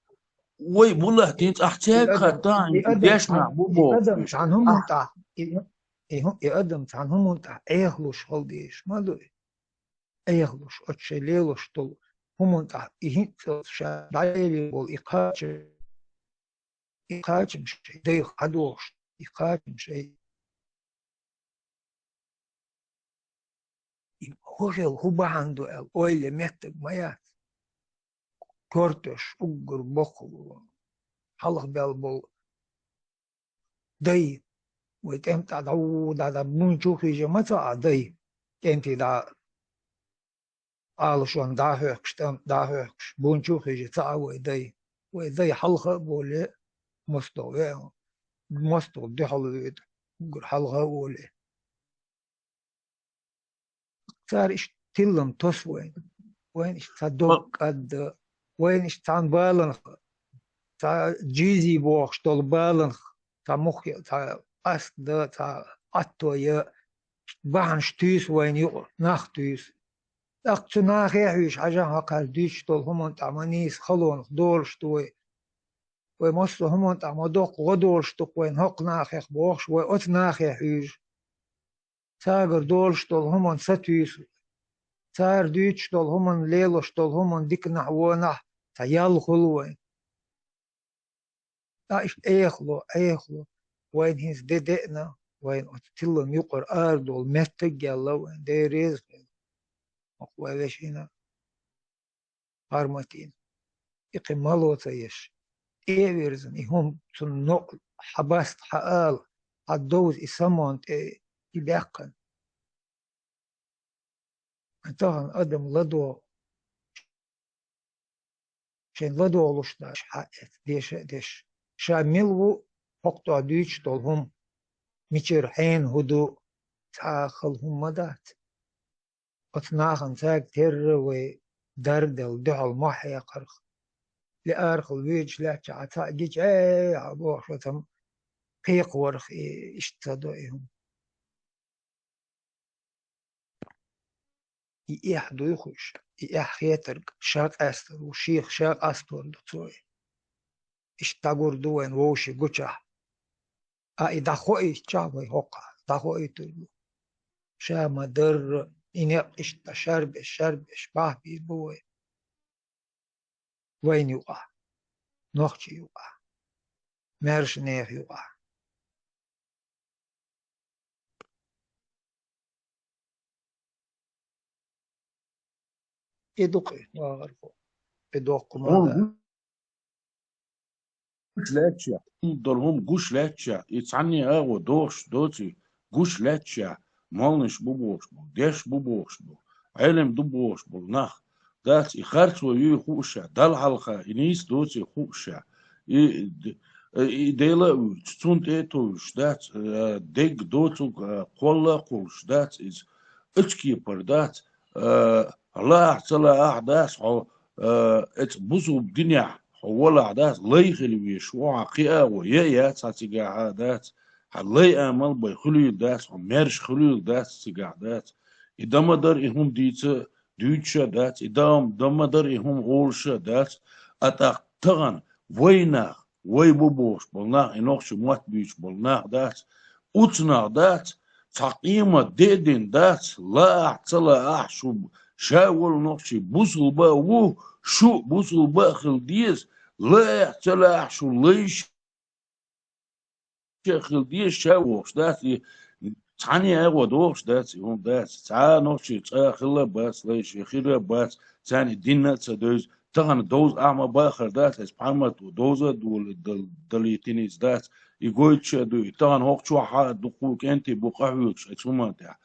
[SPEAKER 8] وي والله تيت أحتاج خطان ديشنا بوبو
[SPEAKER 5] يقدم عنهم منتع يقدم عنهم منتع ايهلوش هالديش ما دوي ايهلوش اتشليلوش طول هم منتع يهيت شادعيلي بول إيقاج مش ديخ عدوش إيقاج مش هو عنده الأويل ميتك ميات كورتش أجر بخل حلق بالبول دي ويتمت عدود على بنشوفي جماعة دي كنتي دا شون داهكش بنشوفي جتا ويدي حلقة بولي مستو دي حلويد قر حلقة بولي صار اشتلم تسوين وين اشتدوك قد وين اشتان بالنخ تا جيزي بوخ طول بالنخ تا مخي تا أسد تا أتويا بحن شتيس وين يقر ناختيس أقتو ناخي حيش عجان هقال ديش طول همون تعمانيس خلون دول شتوي ومصر همون تعمدوق غدول شتوك وين هق ناخي بوخش ويقت ناخي حيش تاقر دول شتول همون ستيس تار ديش طول همون ليلو شتول همون ديك نحونا تا يالخلوين ايش ايخلو وين هيز ديدئنا وين اتلم يقر اردول متق يلا وين دي رزق ويش هنا هرمتين اقمالو تيش ايويرزن يهم تنقل حبست حقال عدوز اسمونت يبقن انتهن ادم لدو شين لدو لشتاش حقت ديش شاملو حقتو ديش طولهم ميشر حين هدو تاخلهم مدات اتناخن تاك تر ودردل دعل محيا قرخ لأرخ الويج لا تعتا جيج عبوح وتم قيق ورخ اشتدوئهم إيح دويخوش إيح خيترق شاق أستر وشيخ شاق أستر دطوي اشتاقور دوين ووشي قوشا دخوئي شاقوي هوقا دخوئي تلو شا مدر إنيق اشتا شربش باه بيبوي وين يوقع نوخشي يوقع مارش نيخ يوقع إدوقي وغرفو إدوق ماذا
[SPEAKER 8] قوش لاتشا دولهم قوش لاتشا يتعني اغو دوتي قوش لاتشا مالنش بوبوش بو ديش بوبوش بو علم دوبوش بو نخ دات يخرت ويو خوشا دال حلقة إنيس دوتي خوشا ديلا تون ايتوش دات ديك دوتو قوش دات إز اتكي بردات الله احتلا احداث ات بوزو بدنيا ولا عادات لي خلوي شو عقيا ويا تاتيجا عادات حلي امل باي خلوي دات ومرش خلوي دات تيجادات اذا ما در هم ديت دوتشا دات اذا ما در هم اولشا دات اتاق تغن وينا وي بوبوش بلنا انوخش موت بيش بلنا دات اوتنا دات تقيمة ديدين دات لا اعتلا احشو شاول نوخشي بوصل با شو بوصل باخل ديز لا اعتلا احشو ليش خلدي شاوش داتي تعني أقوى دوش داتي هم داتي تا نوشي تا خلا بس ليش خيرة بس تاني دينا تدوز تغن دوز أعمى باخر دات اسبحمت ودوزة دليتينيز دات يقول شدو تغن هوك شو حاد دقوك أنت بقهوش اسمه تاع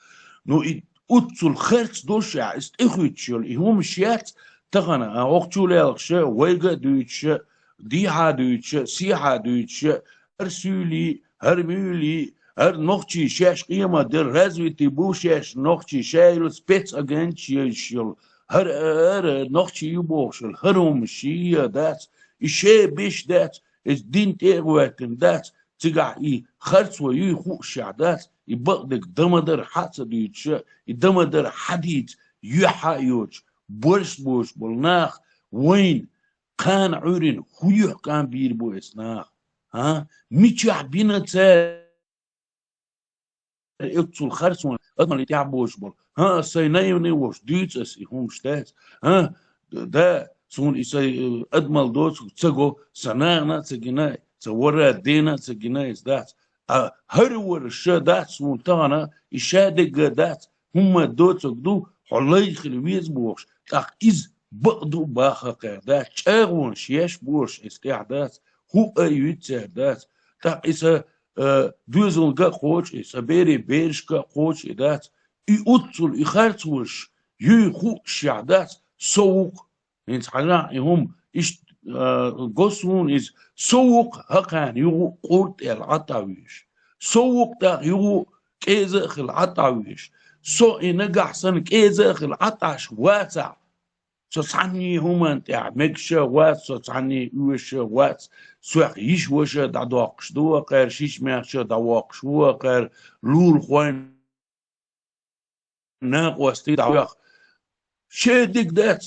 [SPEAKER 8] نو أتصل خرج دوش است إخوتشل هم شيات تغن هوك شو لالش ويجا دوتش ديها دوتش سيها دوتش هرسولي هرمولي هر نوختي شاش قيمة در رزويتي بوشاش نوختي شايل سبيتس أجنشيل هر نوختي يبوشل هرم شيء دات إشي بيش دات إز دين تيغواتن دات تقع خرص ويخوش دات يبقدك دمدر حاسد يتش يدمدر حديد يحايوش بورش بالناخ وين كان عورين خويح كان بير بو اسناخ ها ميتشح بينا تسال اقتصل خرسون أضمن اللي تعبوش بول ها سينايوني وش ديتس اسي هم شتات ها دا سون إسي أدمل دوت تسجو سنانا تسجناي تورا دينا تسجناي دات هرور الشا دات سون تانا إشادق دات هم دوت دو حلي خلويز بوش تاق إز بقدو باخا دات شاغون شياش بوش استعداد هو أيوت دات تاق إسا دوزل جا خوش سبيري بيرش جا خوش إدات يقتل يخرطوش يخو شعدات سوق إنت حنا هم إيش قصون إز سوق هكان يو قرط العطاويش سوق تا يو كيزخ العطاويش سو إنجح سن كيزخ العطاش واسع تصعني هم أنت مكشة وات تصعني وش وات سوق يش وش دعواقش دوا قير شيش ماشة دعواقش هو قير لول خوين ناق واستي دعواق شادك دات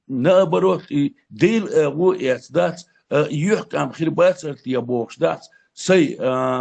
[SPEAKER 8] نابروت ديل أغو دات يحكم خربات يبوش دات سي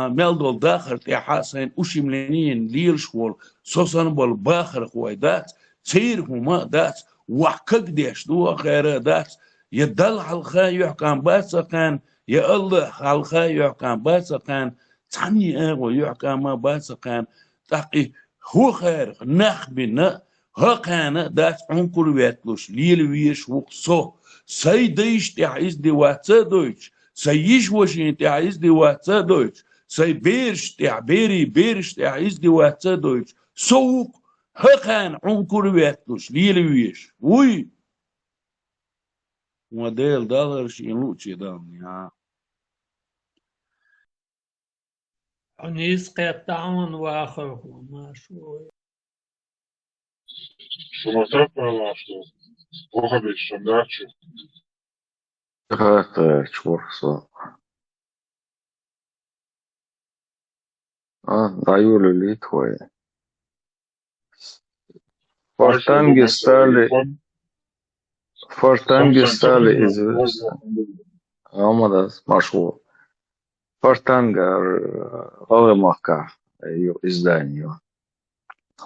[SPEAKER 8] ملدول داخل تحاسين وشي ملينين ليل شوال سوسن بالباخر خوي دات سير هما دات وحكك ديش دوا غير دات يدل حلقا يحكم باسقان يا الله حلقا يحكم باسقان تعني اغو يحكم باسقان تحقي هو خير نخ بنا هكانا دات عنكر ويتلوش ليل ويش وقصو سي ديش تعيز دي واتسا دويش سيش وشين تعيز دي واتسا دويش سي بيرش تعبيري بيرش تعيز دي واتسا دويش سوق هكان عنكر ويتلوش ليل ويش وي موديل دالر شين لوتشي دالني ها
[SPEAKER 7] عنيس قطعون واخر ما شو
[SPEAKER 14] Sono troppo alato. Ora bicho, andaccio.
[SPEAKER 15] هذا شورصة даю литвой. Фортанги стали известны. Амадас Машур. Фортанга Алемака, ее изданию.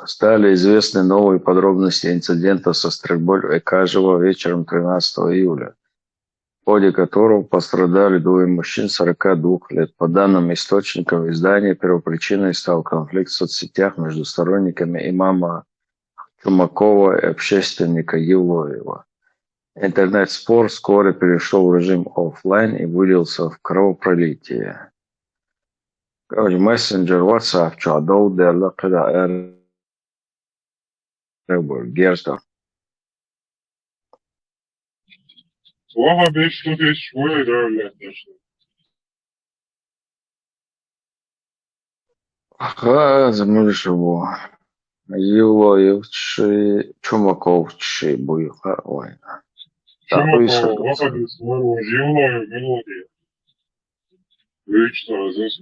[SPEAKER 15] Стали известны новые подробности инцидента со стрельбой в Экажево вечером 13 июля, в ходе которого пострадали двое мужчин 42 лет. По данным источников издания, первопричиной стал конфликт в соцсетях между сторонниками имама Чумакова и общественника Елоева. Интернет-спор вскоре перешел в режим офлайн и вылился в кровопролитие. Мессенджер WhatsApp чадов дела когда Герста.
[SPEAKER 14] Ora bicho, bicho, foi derler.
[SPEAKER 15] Замолишь его. Елоевчи, Чумаковчи, Буйха, ой.
[SPEAKER 14] Чумаков, выходит с моего живой мелодии. Вечно здесь.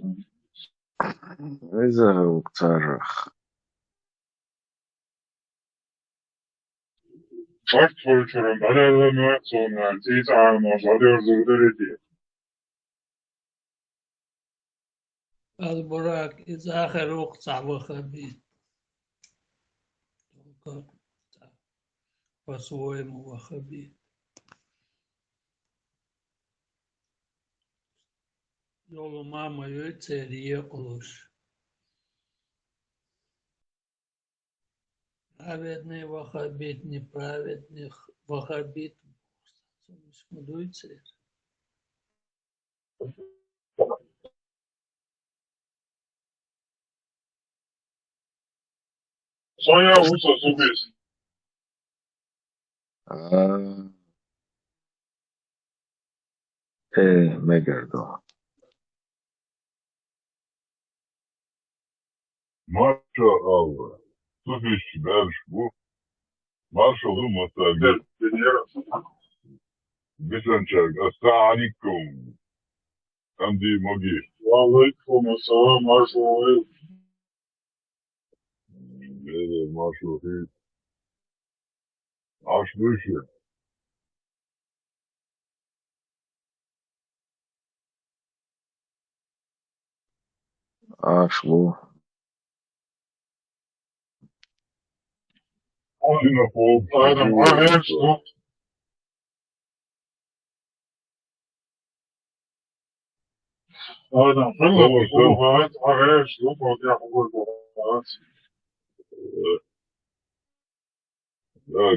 [SPEAKER 15] إذا وقتارخ.
[SPEAKER 14] Artfulçurum, bana sonra tizan maşadır zurduredi.
[SPEAKER 7] البراك إذا آخر وقت وخبيث وصويم وخبيث Yolu mama yötseriye olur. Праведный вахабит, неправедных вахабит. Смудуется.
[SPEAKER 14] Соня уса зубис.
[SPEAKER 15] Megerdő.
[SPEAKER 14] Maça Allah. Zubis berş bu. Marşalı muhtemel. Bisançak. Assalamualaikum. Hamdi Mogi. Waalaikum assalam. Marşalı. Beni marşalı. Aşmışı.
[SPEAKER 15] Aşlu.
[SPEAKER 14] Aynen bu. Aynen. Aynen. Aynen.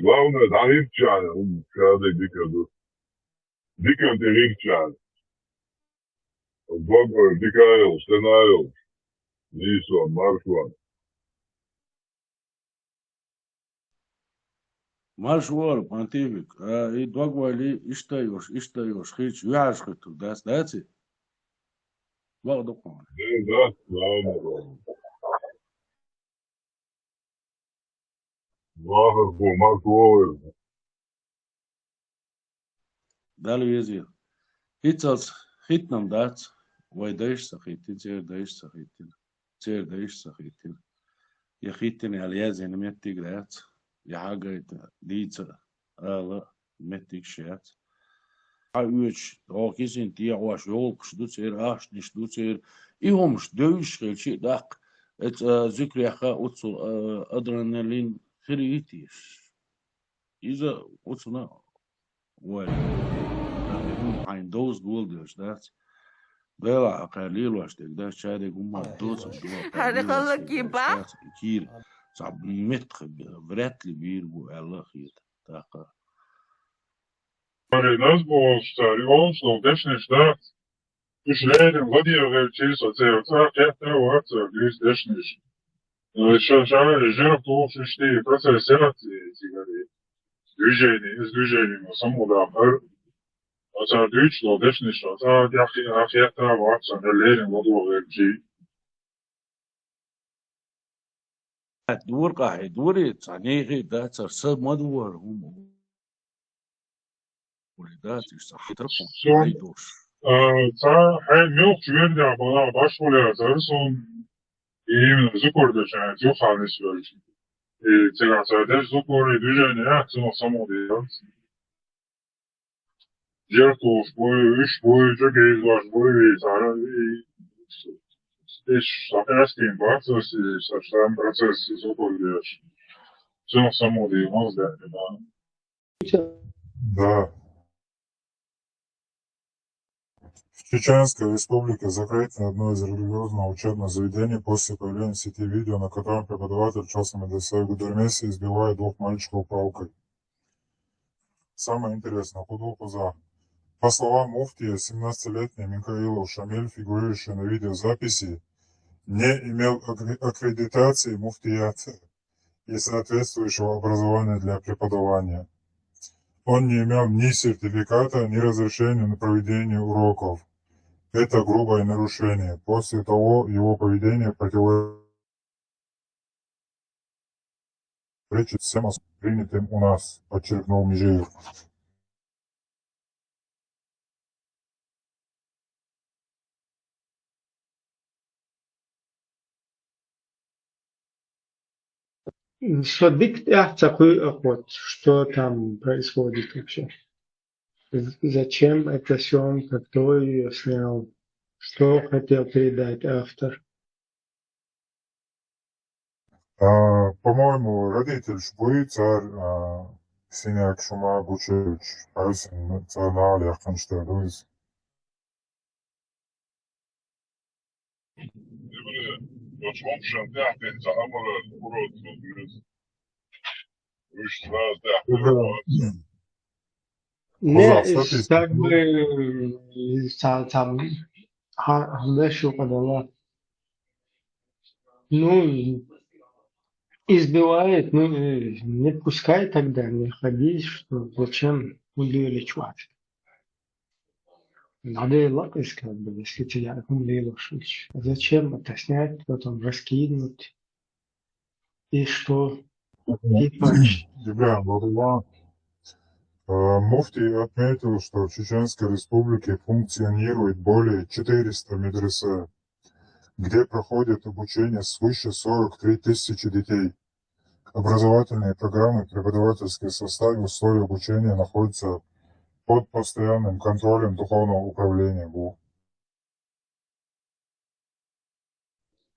[SPEAKER 14] Главное, да ригчане, kada dikadu. Dikan te rigčan. Bogor, dikail, stenail. Nison, maršuan.
[SPEAKER 8] Maršuor, pontifik, I dogvali ištajoš, hič, jaškitu, that's it. Vāk dokon.
[SPEAKER 14] Da, glavno. Vākas bu maršuover.
[SPEAKER 8] Dalu iezir. Hitsals, hitnam dats, vai daiš sahitin, cer daiš sahitin. Ja hitini al jezin mettig rats, ja hagait diitsa ala mettig šēts. Uç, o kesin diye oş yol kuşducer, aşniş ducer. İhomuş dövüş gelçi dak. Et zükriyaha utsul adrenalin khiritiş. İza utsuna well. Ein dos gulders that. Bela aqalil wastek da şade gumma dos.
[SPEAKER 11] Harikalla kiba.
[SPEAKER 8] Kir. Sab metr vretli bir bu Allah khir. Taqa.
[SPEAKER 14] Arī tas būs Jonas no Dešņas dārts. Viņš rēdim vadīja vēl čīso ceļu cāk, ja tev atcer grīz Dešņas. Šādi žēltūši šī procesa reakcija, arī движение no samudām ar Dūč no Dešņas, ja tev atcer rēdim vadīja vēl čī.
[SPEAKER 8] دور قاعد دوري تصنيعي ده ترسل مدور هم ولدات صح تركم يدوش
[SPEAKER 14] Hij milk verder bana başvuruya zarson iyi zukorda şan yoxan isveç. 제가 sadece zukorı düzeni yaptım samodiyat. Jertov boyu, üç boyu çok iyi var boyu zara iş saperaskin baksos saçtan proces zukorda. Все самодiyat da. Да. Чеченская республика закрыть на одно из религиозных учебных заведений после появления в сети видео, на котором преподаватель Чосом МДС Гудермеси избивает двух мальчиков палкой. Самое интересное, Кудулкуза. По словам муфтия, 17-летний Михаилов Шамиль, фигурирующий на видеозаписи, не имел аккредитации муфтията и соответствующего образования для преподавания. Он не имел ни сертификата, ни разрешения на проведение уроков. Это грубое нарушение. После того его поведение противоречит всем принятым у нас, подчеркнул Межиев.
[SPEAKER 12] Что там происходит вообще? Зачем эта съемка? Кто ее снял? Что хотел передать автор?
[SPEAKER 14] По-моему, родитель Шбуи, царь Синяк Шума Гучевич, царь Нали Ахтанштадуис. Dort option der der andere Brot und ich weiß der
[SPEAKER 12] Не,
[SPEAKER 14] Козак,
[SPEAKER 12] как бы там Хадашу подала. Ну, избивает, ну, не пускай тогда, не ходи, что зачем увеличивать. Надо и лакать, как бы, если тебя увеличить. Зачем это снять, потом раскинуть, и что, и прочее.
[SPEAKER 14] Тебя, Нурлан, Муфтий отметил, что в Чеченской Республике функционирует более 400 медресе, где проходит обучение свыше 43 тысячи детей. Образовательные программы, преподавательский состав и условия обучения находятся под постоянным контролем Духовного управления ГУ.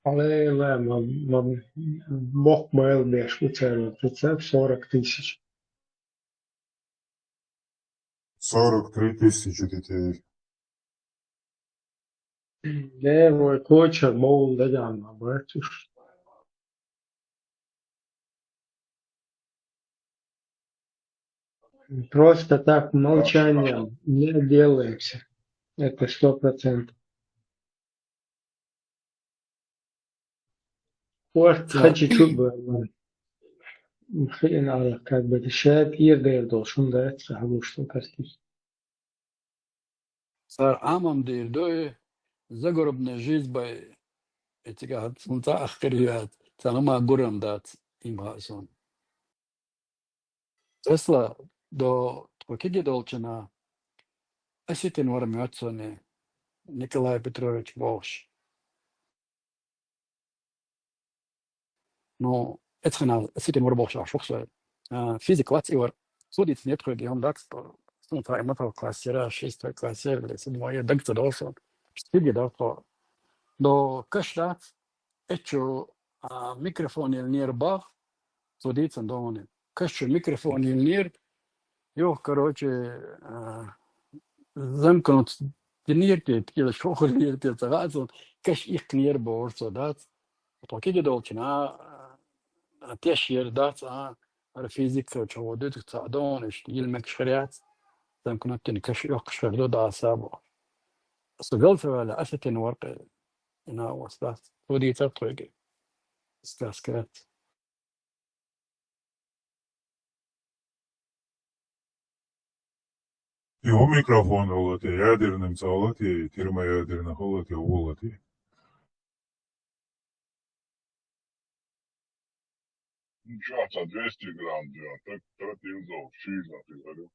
[SPEAKER 12] Але Бог был бы Швейцарии, представь, 40 тысяч.
[SPEAKER 14] 43 тысячи детей.
[SPEAKER 12] Да, мой кочер был, да, да, братюш. Просто так молчанием не делается. Это 100%. Вот хочу бы, хрен как бы решает ЕГЭ должен дать, потому что картиш.
[SPEAKER 16] صار عامم دير دوي زغرب نجيز باي اتقاعد سنتا اخريات تلما قرم دات إمهاسون تسلا دو توكيجي دولچنا أسيتين ورميوتسوني Николай Петрович Волш. Ну, это хана أسيتين وربوش شخص فيزيك واتس إيور سوديت نيتخل يوم داكس سنتا إمتى كلاسيرا شيستا كلاسيرا لسدموية دكتور دوسون شتيجي دوسون دو كشدات اتشو ميكروفون النير باغ سوديت دووني كشو ميكروفون النير يو короче замкнут тренировки такие шохоль нерти цагасон каш их нер борсо дат токи долчина тешир дат физика човодет цадонш يلمك شريات замкнут тن каш يق شغلو دا سابو سجلت على أستن ورق هنا وصلت ودي تطويق استاسكات
[SPEAKER 14] Його мікрофон волоти, ядерним цалоти, термоядерна холоти, волоти. Ничего, 200 грамм, так тратил, шиза, ты говорю.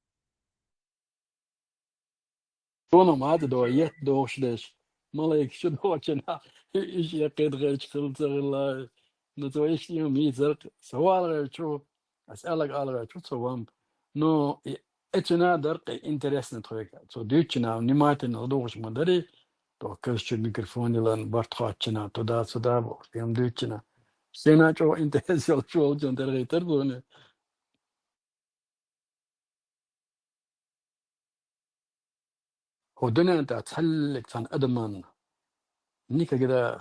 [SPEAKER 16] تونا ما عاد دويات دوش ليش ملاك شو دوشنا إيش يقيد غير شغل الله نتويش يوم يزرق سوال غير شو أسألك على غير شو سوام نو اتنا درق انترست نتويك سو ديتنا نمات ندوش مدري تو كرش الميكروفون لان بارتخاتنا تو دا سدابو يوم ديتنا سينا شو انترست شو جون درغي تردوني ودنا أنت تحلك تان أدمان نيكا كده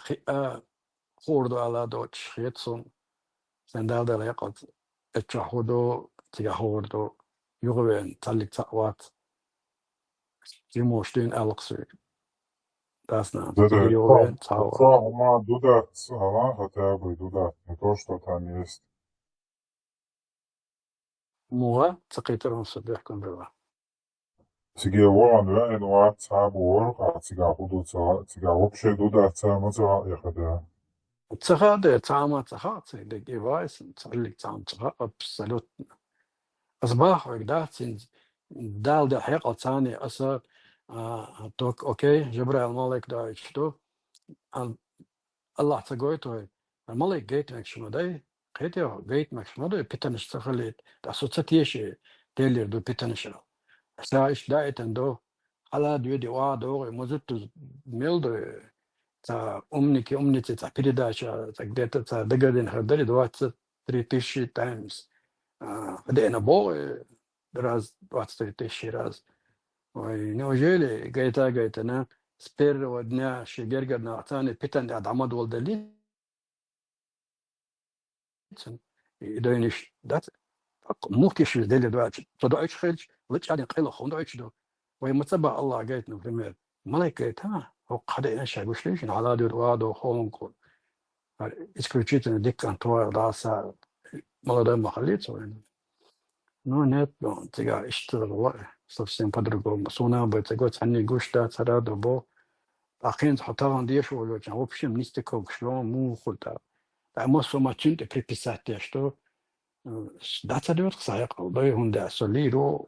[SPEAKER 16] خوردو على دوتش خيتسون سندال دل يقعد اتشاهدو تيجا خوردو يغوين تحلك تقوات يموشتين ألقسي داسنا
[SPEAKER 14] Да,
[SPEAKER 16] يغوين تقوات
[SPEAKER 14] сама дудат, сама хотя бы дудат, не то, что там есть.
[SPEAKER 16] موغا تقيترون صديقكم بلا
[SPEAKER 14] Сега вон, да, едва цаб ворк, а сега худу сега вообще дудат, сама цаб яхада.
[SPEAKER 16] تخاد تعامة تخاطي دك إيوايس تحلك تعام تخاط أبسلوت أصباح وقداتين دال ده حقيقة تاني أصر توك أوكي جبريل مالك دا يشتو الله تقويتو الملك جيت مكشنو داي قيتيو جيت مكشنو داي بيتنش تخليت دا سوتساتيشي تيلير دو بيتنشرو سايش دايتن دو على دو وادو مزتو ميلدو تا умники та передача та где-то та догодин ходили 23 тысячи times где на бой раз 23 тысячи раз ой неужели гайта на с первого дня Шегергер на Атане питан Адамад Волдали da nicht das ممكن دليل دلوقتي فدعيش خير ليش يعني قيل خون دعيش دو ويمتبع الله جايتنا في ملائكة ها هو قد إيش هيقولش ليش على دور وادو خون كل исключительно декантуар даса молодой махалец но нет тебя اشتغل совсем по-другому суна бы tego ценни гушта цара добо ахин хатан деш в общем не стекол шло му хута а мы сумачин те приписать что дата дёр саяк алдай хунда солиро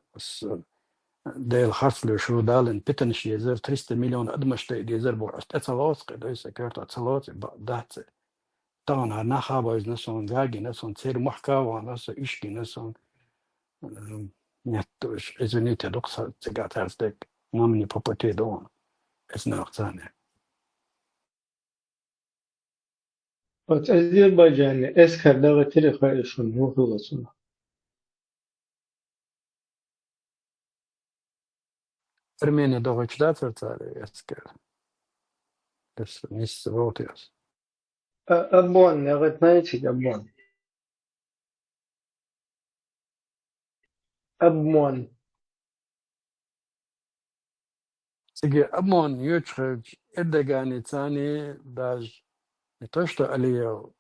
[SPEAKER 16] ديل خاصل شو دالن بتنش يزر 300 مليون أدمش يزر بور أتصالات قد سكرت أتصالات دات طبعا نخا باز نسون جاجي نسون سير محكا وناس إشكي نسون نتوش إزنيت دقصة تجات هالستك نامني بوبتي دون إسنا أقصانه
[SPEAKER 12] بس أذربيجان أسكر دغة تاريخ إيشون هو غلطنا
[SPEAKER 16] أرمينيا دوغش داتر تاري أسكر بس نيس روتيس
[SPEAKER 12] أبون نغت نايتي أبون
[SPEAKER 16] سيجي أمون يوتشخج إدغاني تاني داج نتوشتو عليه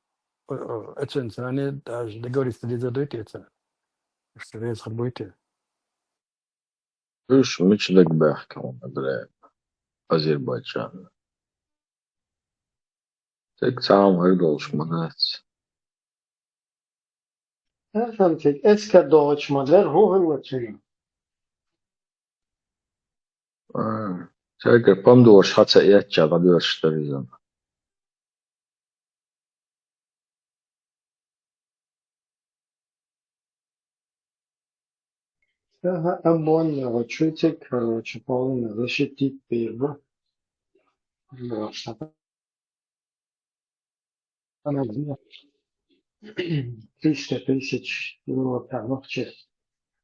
[SPEAKER 16] أتشن تاني داج دغوري ستديزا دويتي تاني اشتريز خربويتي
[SPEAKER 15] مش لك بحكم بلا أذربيجان تك تعام هردولش منات
[SPEAKER 12] فهمتك أسكر دوغش مدر هو غلطنا
[SPEAKER 15] تك بامدوش حتى إياتشا غدوش اشتريزان
[SPEAKER 12] أبون نغت شوتك короче полный защитить первого أنا 300 тысяч евро ногче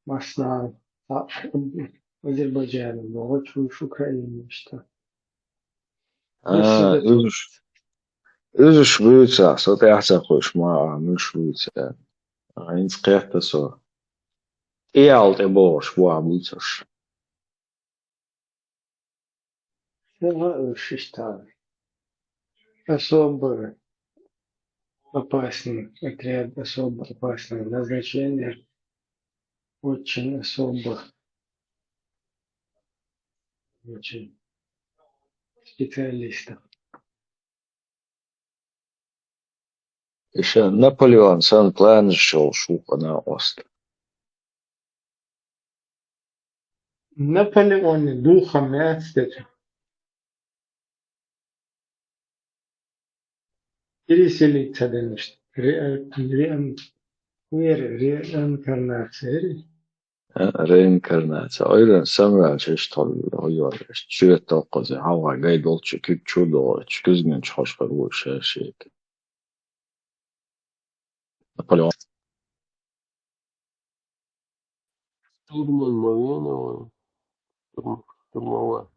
[SPEAKER 12] машина Азербайджан ногт шуш Украина что
[SPEAKER 15] إذا شويتها صوت أحسن خوش ما من شويتها عين قيادة سو إيال تبوش وعبوتش
[SPEAKER 12] это считаю особо опасный отряд особо опасное назначение очень особо очень специалистов
[SPEAKER 15] еще Наполеон сам план шел шука на ост
[SPEAKER 12] Наполеон духом мясtet переселиться денешт реинкарнация
[SPEAKER 15] реинкарнация أيضا سمع تشتغل هو شو التوقع هوا جاي دولتش كيك شو دول كزمن شخص قروش شيء نابليون
[SPEAKER 9] штурман Мавенова, штурмовать.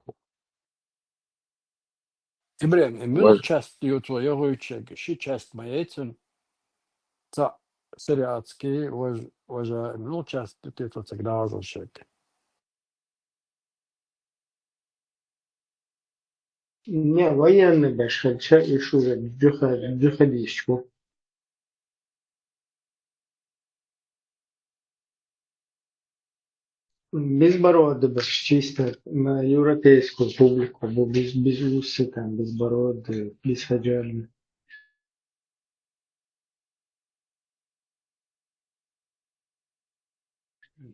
[SPEAKER 16] إبراهيم من часть يوتو يغويتشك شي часть маятин تا سريعتكي وجا من часть تيتو تقدر شك
[SPEAKER 12] не военный башкача и шура джихадистку безбородый баш чисто на европейскую публику без усы там безбородый бесхаджарный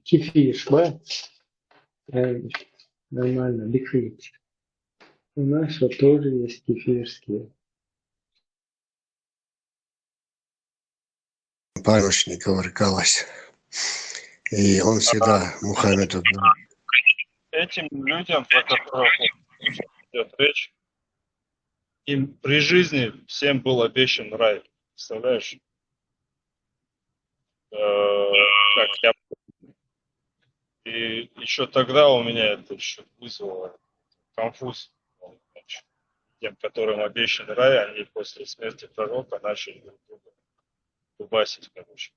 [SPEAKER 12] кефир да? Правильно. Нормально бикрит у нас вот тоже есть кефирские
[SPEAKER 10] Памятник Варкалась. И он всегда Мухаммеду
[SPEAKER 17] Этим людям, про которых идет речь, им при жизни всем был обещан рай. Представляешь? Как я... И еще тогда у меня это еще вызвало конфуз. Тем, которым обещан рай, они после смерти пророка начали друг друга дубасить, короче.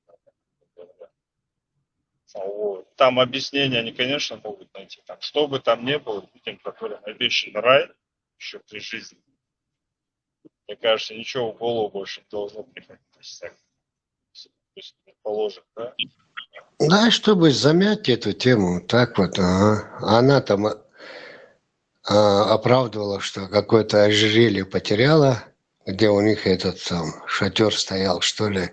[SPEAKER 17] Вот. Там объяснения они, конечно, могут найти. Там, что бы там ни было, людям, которым обещан рай еще при жизни, мне кажется, ничего в голову больше не должно приходить. То есть, положим, да?
[SPEAKER 10] Да, чтобы замять эту тему, так вот, ага. Она там оправдывала, что какое-то ожерелье потеряла, где у них этот сам шатер стоял, что ли.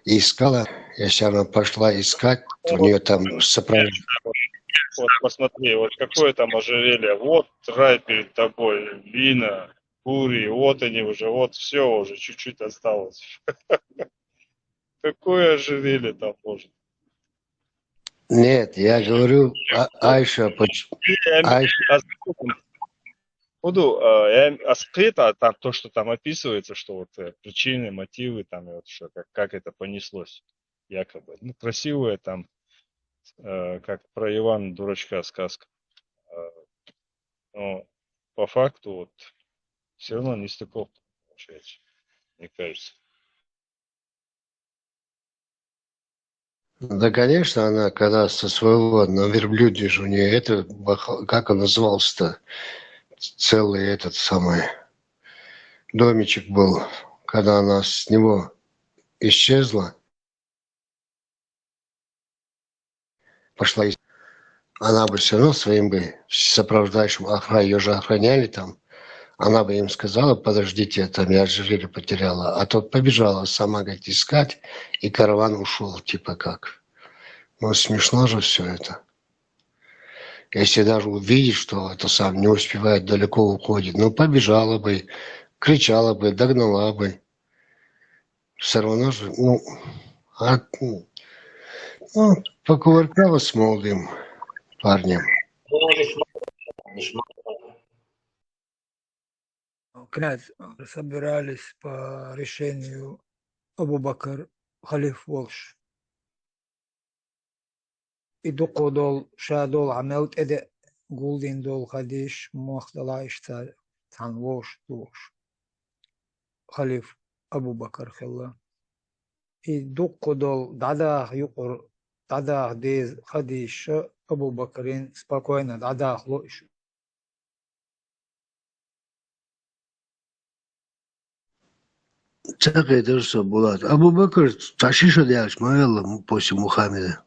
[SPEAKER 10] И искала, если она пошла искать, у нее там сопровождение.
[SPEAKER 17] Вот посмотри, вот какое там ожерелье, вот рай перед тобой, вина, кури, вот они уже, вот все уже, чуть-чуть осталось. Какое ожерелье там может?
[SPEAKER 10] Нет, я говорю, Айша,
[SPEAKER 17] Буду, скрыто там то, что там описывается, что вот причины, мотивы, там, и вот что, как это понеслось, якобы. Ну, красивая там, как про Ивана Дурачка сказка. Но по факту вот все равно не стыковка получается, мне кажется.
[SPEAKER 10] Да, конечно, она когда со своего на верблюде же у нее это, как он назывался-то, целый этот самый домичек был, когда она с него исчезла, пошла, она бы все равно своим бы сопровождающим ее же охраняли там, она бы им сказала, подождите, там я ожерелье потеряла, а тот побежала сама, говорит, искать, и караван ушел, типа как. Ну, смешно же все это. Если даже увидишь, что это сам не успевает, далеко уходит, ну, побежала бы, кричала бы, догнала бы. Все равно же, покувыркалась с молодым парнем.
[SPEAKER 5] Князь, собирались по решению Абу Бакр, халиф Волш. إدقوا دول شادول عملت إذا قولين دول خديش مختلاش تنوش دوش خليف أبو بكر خلا إدقوا دول دعدا يقر دعدا ديز خديش أبو بكرين спокойно دعدا خلوش
[SPEAKER 10] Так это что, Булат? Абу Бакр, ташиша делаешь, Мавелла, после Мухаммеда.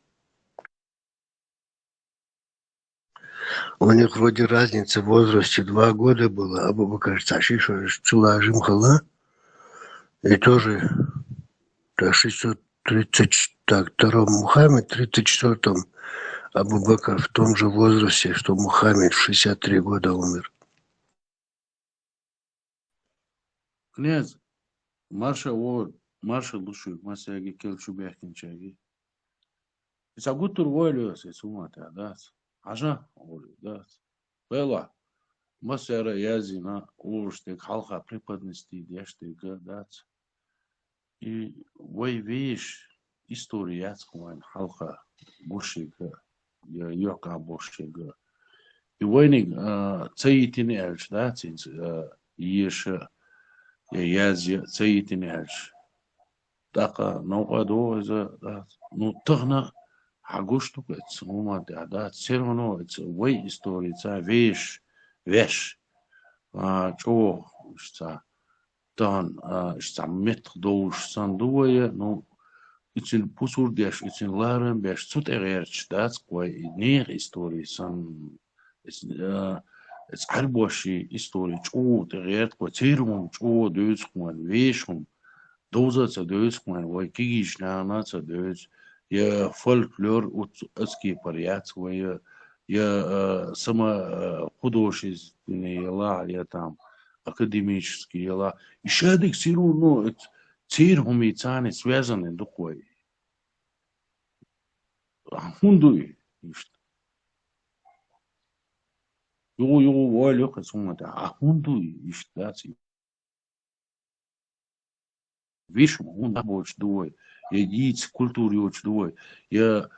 [SPEAKER 10] У них вроде разница в возрасте 2 года была. Абу Бакр Ташиша Чулажим Хала. И тоже в 632-м Мухаммед, в 34-м Абу Бакр в том же возрасте, что Мухаммед в 63 года умер.
[SPEAKER 8] Князь, Марша лучше, Масяги Келчу Бяхкинчаги. It's a good to roll, it's umata, that's Aja, that's Bella. Масяра Язина, Урштек, Халха, преподнести, Дештека, that's и вой вещь историяцкую Халха, Бушика, Йока Бушика. И войник цейтин эльч, that's Еш Язия цейтин эльч. Така наугадо ну тагна хагуштук это умат да все равно это вой история ца вещь чо что тан что мет доуш сандуя ну ицин пусур деш ицин ларен беш цут эрч дас кой нер история сан es арбоши история чо эрт кой церум чо дөсхман вешхум Дозаца дөсхман вой кигишна наца дөс я фольклор утски паряц вой я сама художественные ла я там академические ла и шадик сиру ну церхуми цаны связаны дукой хундуй ё вой сумата хундуй иштаци Видишь, он больше дует. Я яйца культуре очень дует. Я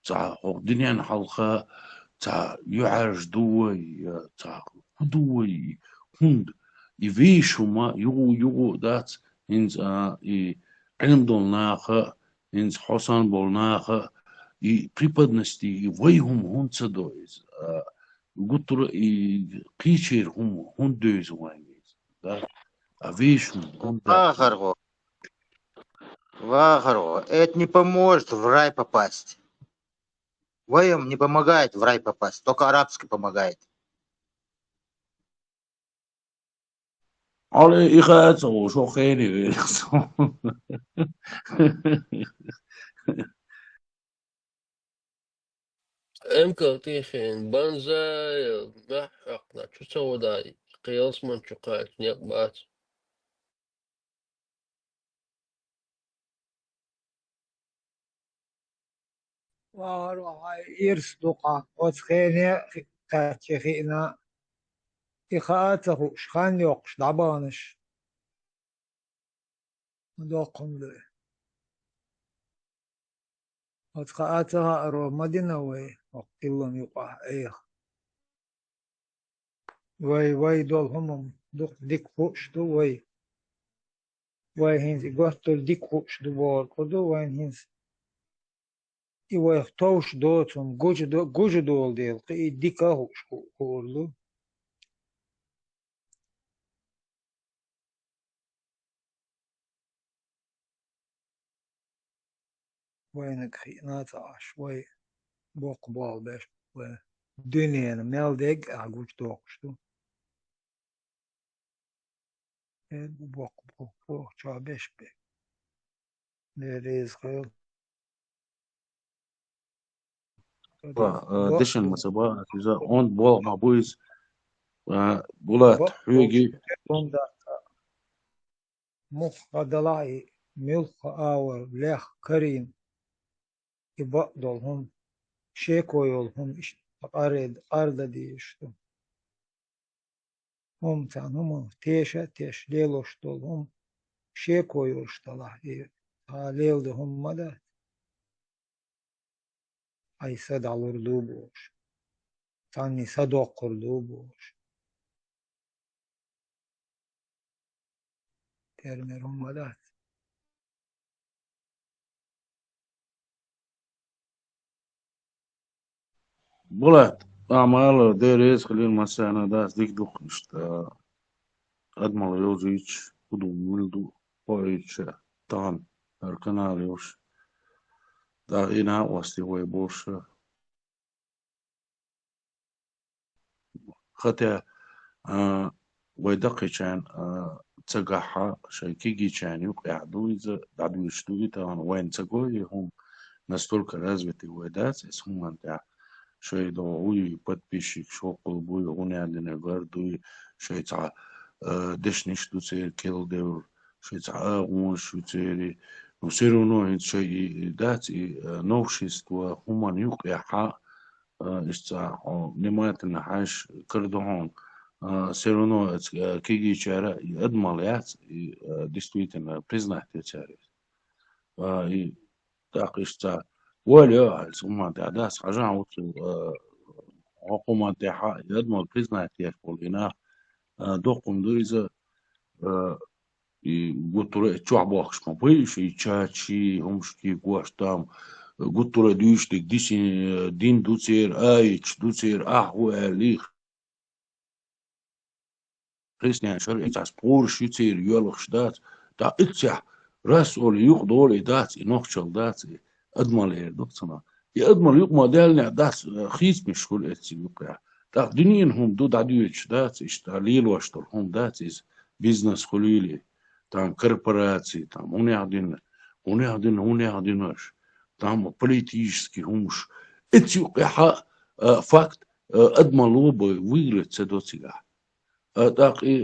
[SPEAKER 8] днен халха, юаш дует, дует, хунд. يفيش هما يغو دات إنز علم دولناخ إنز حسن بولناخ pripadnosti vojhum hun cadois, gutur qichir hun döis wangis, da avishum hun da.
[SPEAKER 1] Вахарова, это не поможет в рай попасть. Воем не помогает в рай попасть, только арабский помогает.
[SPEAKER 8] على إخاءة وشو خيري
[SPEAKER 9] امكا تيخين بانزا محقنا شو سوى داي قياس من شقاك نيقبات
[SPEAKER 5] واروح يرصدقا وتخيني تاتشخينا إخاته شخان يوقش دعبانش دوقهم له وتخاءتها أرو مدينة وي وقيلهم يقع إيخ وي دول هم دوق ديك فوش دو وي هينز إقواتل ديك فوش دو بول كدو هينز إيوه توش دوتهم جوج دول ديل قي ديكا هوش كورلو وينك خينات عاش وي بوق بال باش دنيا مال ديك أعجوج دوقشتو بوق شو باش بي ليز خيل
[SPEAKER 8] دشن مسابقة إذا on ball مع بويز بولات حوجي
[SPEAKER 5] مخ دلعي ملخ آور لخ كريم يبقدلهم شيكو يولهم أرد ديشتو هم تانهم تيش ليلوشتولهم شيكو يولشتلا ليل دهم مدى أي سد على بوش تاني صدق بوش ترميرهم مدى
[SPEAKER 8] بولات أعمال ديريز خليل مسانا داس ديك دوخ نشت أدمال يوزيش كدو ملدو بويتش تان أركناليوش دا إنا وستي ويبوش خطا ويدقي كان تسقحا شيكيجي كان يوقع دويز دعدو يشتوي تان وين تسقوي هم настолько развитый ويدات اسمهم انت شوي دوي подписчик شو قلبوي ونعلن غردوي شوي تاع دشنش دوتير كيل دور شوي تاع ونش وتيري وسيرونو شوي داتي نوشيست وهما يوقع إشتا نمات النحاش كردهون سيرونو كيجي شارع أدماليات ديستويتن بريزنات تشارع تاقيشتا ولا سوما تعداس حاجة وتو حكومة تاعها أدمال بريزنات يقولنا دوقم دويزا قطرة تشوع باخش ما بيش يتشاتشي همشكي قواش تام قطرة ديش تك دين دوتير آيش دوتير أحواليخ خيسني شرعي تاع سبور شيتير يولخش دات تا اتسح راس اول يقدول دات نوخشل دات ادمال هير دوتنا يا ادمال يقما دالنا دات خيس مشغول اتسي يقع تا دنين هم دو داديوش دات اشتاليل واشتل هم دات از بيزنس خليلي تام корпорации там هوني там политический همش اتسي يقع فاكت ادمال لوبي ويغلت سدوتيغا تاقي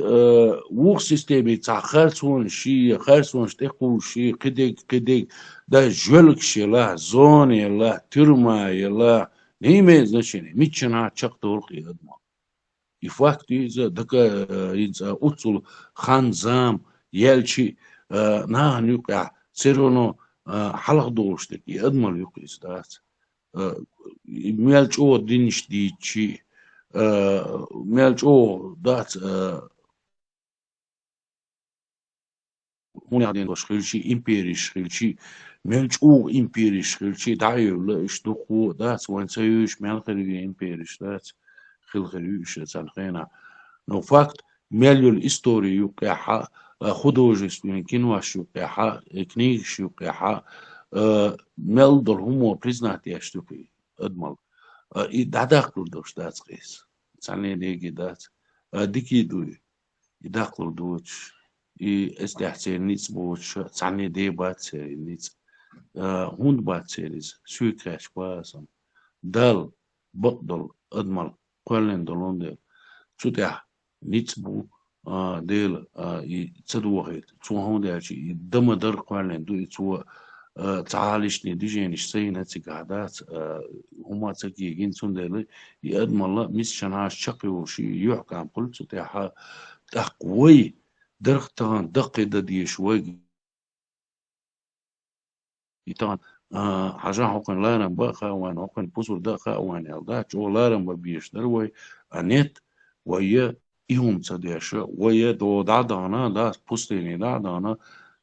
[SPEAKER 8] ووخ سيستيمي تاع خالصون شتيقو شي قديك دا جولك شي لا زوني لا ترما لا نيمي значение ميتشنا чактолقي ادما يفاكتي دكا ينزا اوتسول خانزام يلشي ناهن يقع سيرونو حلق دولشتك ادمال يقع استات ميلچو دينش ديتشي ميلچو دات هون شخيلشي إمبيري شخيلشي ملجوق إمبيري شخيلشي دعيو لا إشتوخو دات وان سيوش ملخري إمبيريش دات خلخريوش تسالخينا نو فاكت مليو الإستوري يوقعها خدوجستوين كينواش يوقعها كنيش يوقعها ملدر همو بريزنات يشتوكي أدمل دعداق لردوش دات قيس تسالني ديكي دات ديكي دوي يداق لردوش استحسين نيتس بوش تسالني دي بات سيري نيتس هوند بات سيريز سويكاش باسم دال بقدل أدمل قولن دلون شوتيا نيتس بو ديل يتصدوغيت تو هون داشي دم در قولن دو تو تعالشني ديجينش سينا تقعدات هما تكيجين سندلي يقدم الله مش شناش شقي وشي يحكم قلت شوتيا تقوي درختان دقي ددي شوي يتان حاجة حقن لارن بقى وان حقن بوسر دقة وان يلدات جو لارن ببيش دروي انيت ويا يوم تديشة ويا دو دعدانا دا بوستيني دعدانا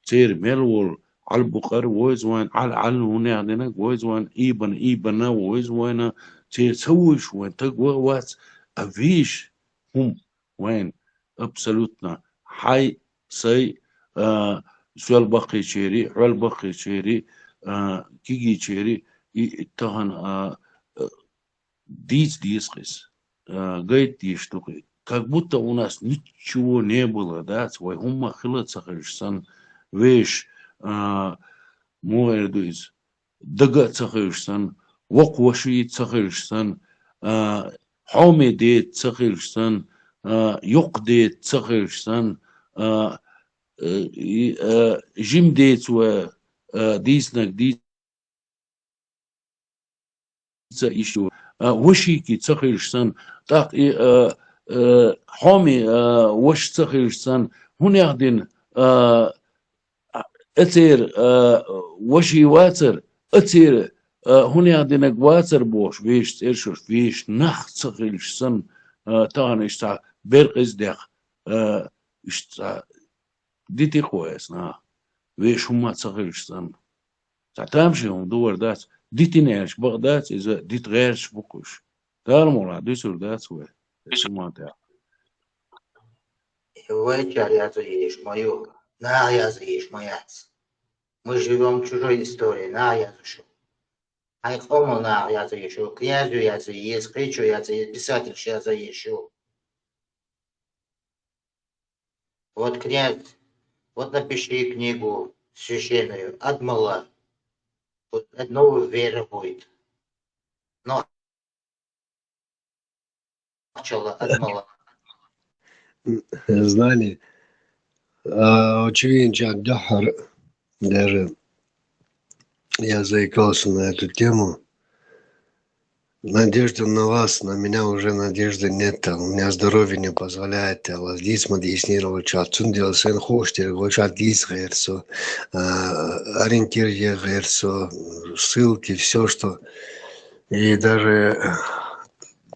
[SPEAKER 8] تير ملول على البقر ويز وين على هنا عندنا ويز وين ايبن ويز وين تير سويش وين تقوى وات افيش هم وين ابسولوتنا حي سي سوال بقي شيري حول بقي شيري كيجي شيري اتهن ديس قيس قيد يشتوقي как будто у нас ничего не было, да, свой хумма хилаться хиршсан веш موردوز دقة تخيرشسن وقوشي تخيرشسن حومي ديت تخيرشسن يق ديت تخيرشسن جيم ديت و ديسنك ديت إيشو وشيكي تخيرشسن تاق حومي وش تخيرشسن هون يخدين أتير وشي واتر أتير هوني عندنا واتر بوش فيش تيرشوش فيش نخ تخيلش سن تاغن اشتا برقز ديخ اشتا ديتي كويس نا فيش هما تخيلش سن تعتامشي هم دور دات ديتي نيرش بغدات إذا ديت غيرش بقوش دار مرا ديسور دات وي اسمه تاع
[SPEAKER 1] Вечер я заешь мою, на я заешь мояц. Мы живем в чужой истории, на я зашу. Ай кому на я заешу, князю я заешь, кричу я заешь, писатель я заешу. Вот князь, вот напиши книгу священную, Адмала. Вот новая вера будет. Но начало Адмала.
[SPEAKER 10] Знали. Очень Джагдахар, даже я заикался на эту тему. Надежда на вас, на меня уже надежды нет. У меня здоровье не позволяет. Здесь мы диснировали чатун делал сын хоштер, гочат дис герсо, ориентир герсо, ссылки, все что. И даже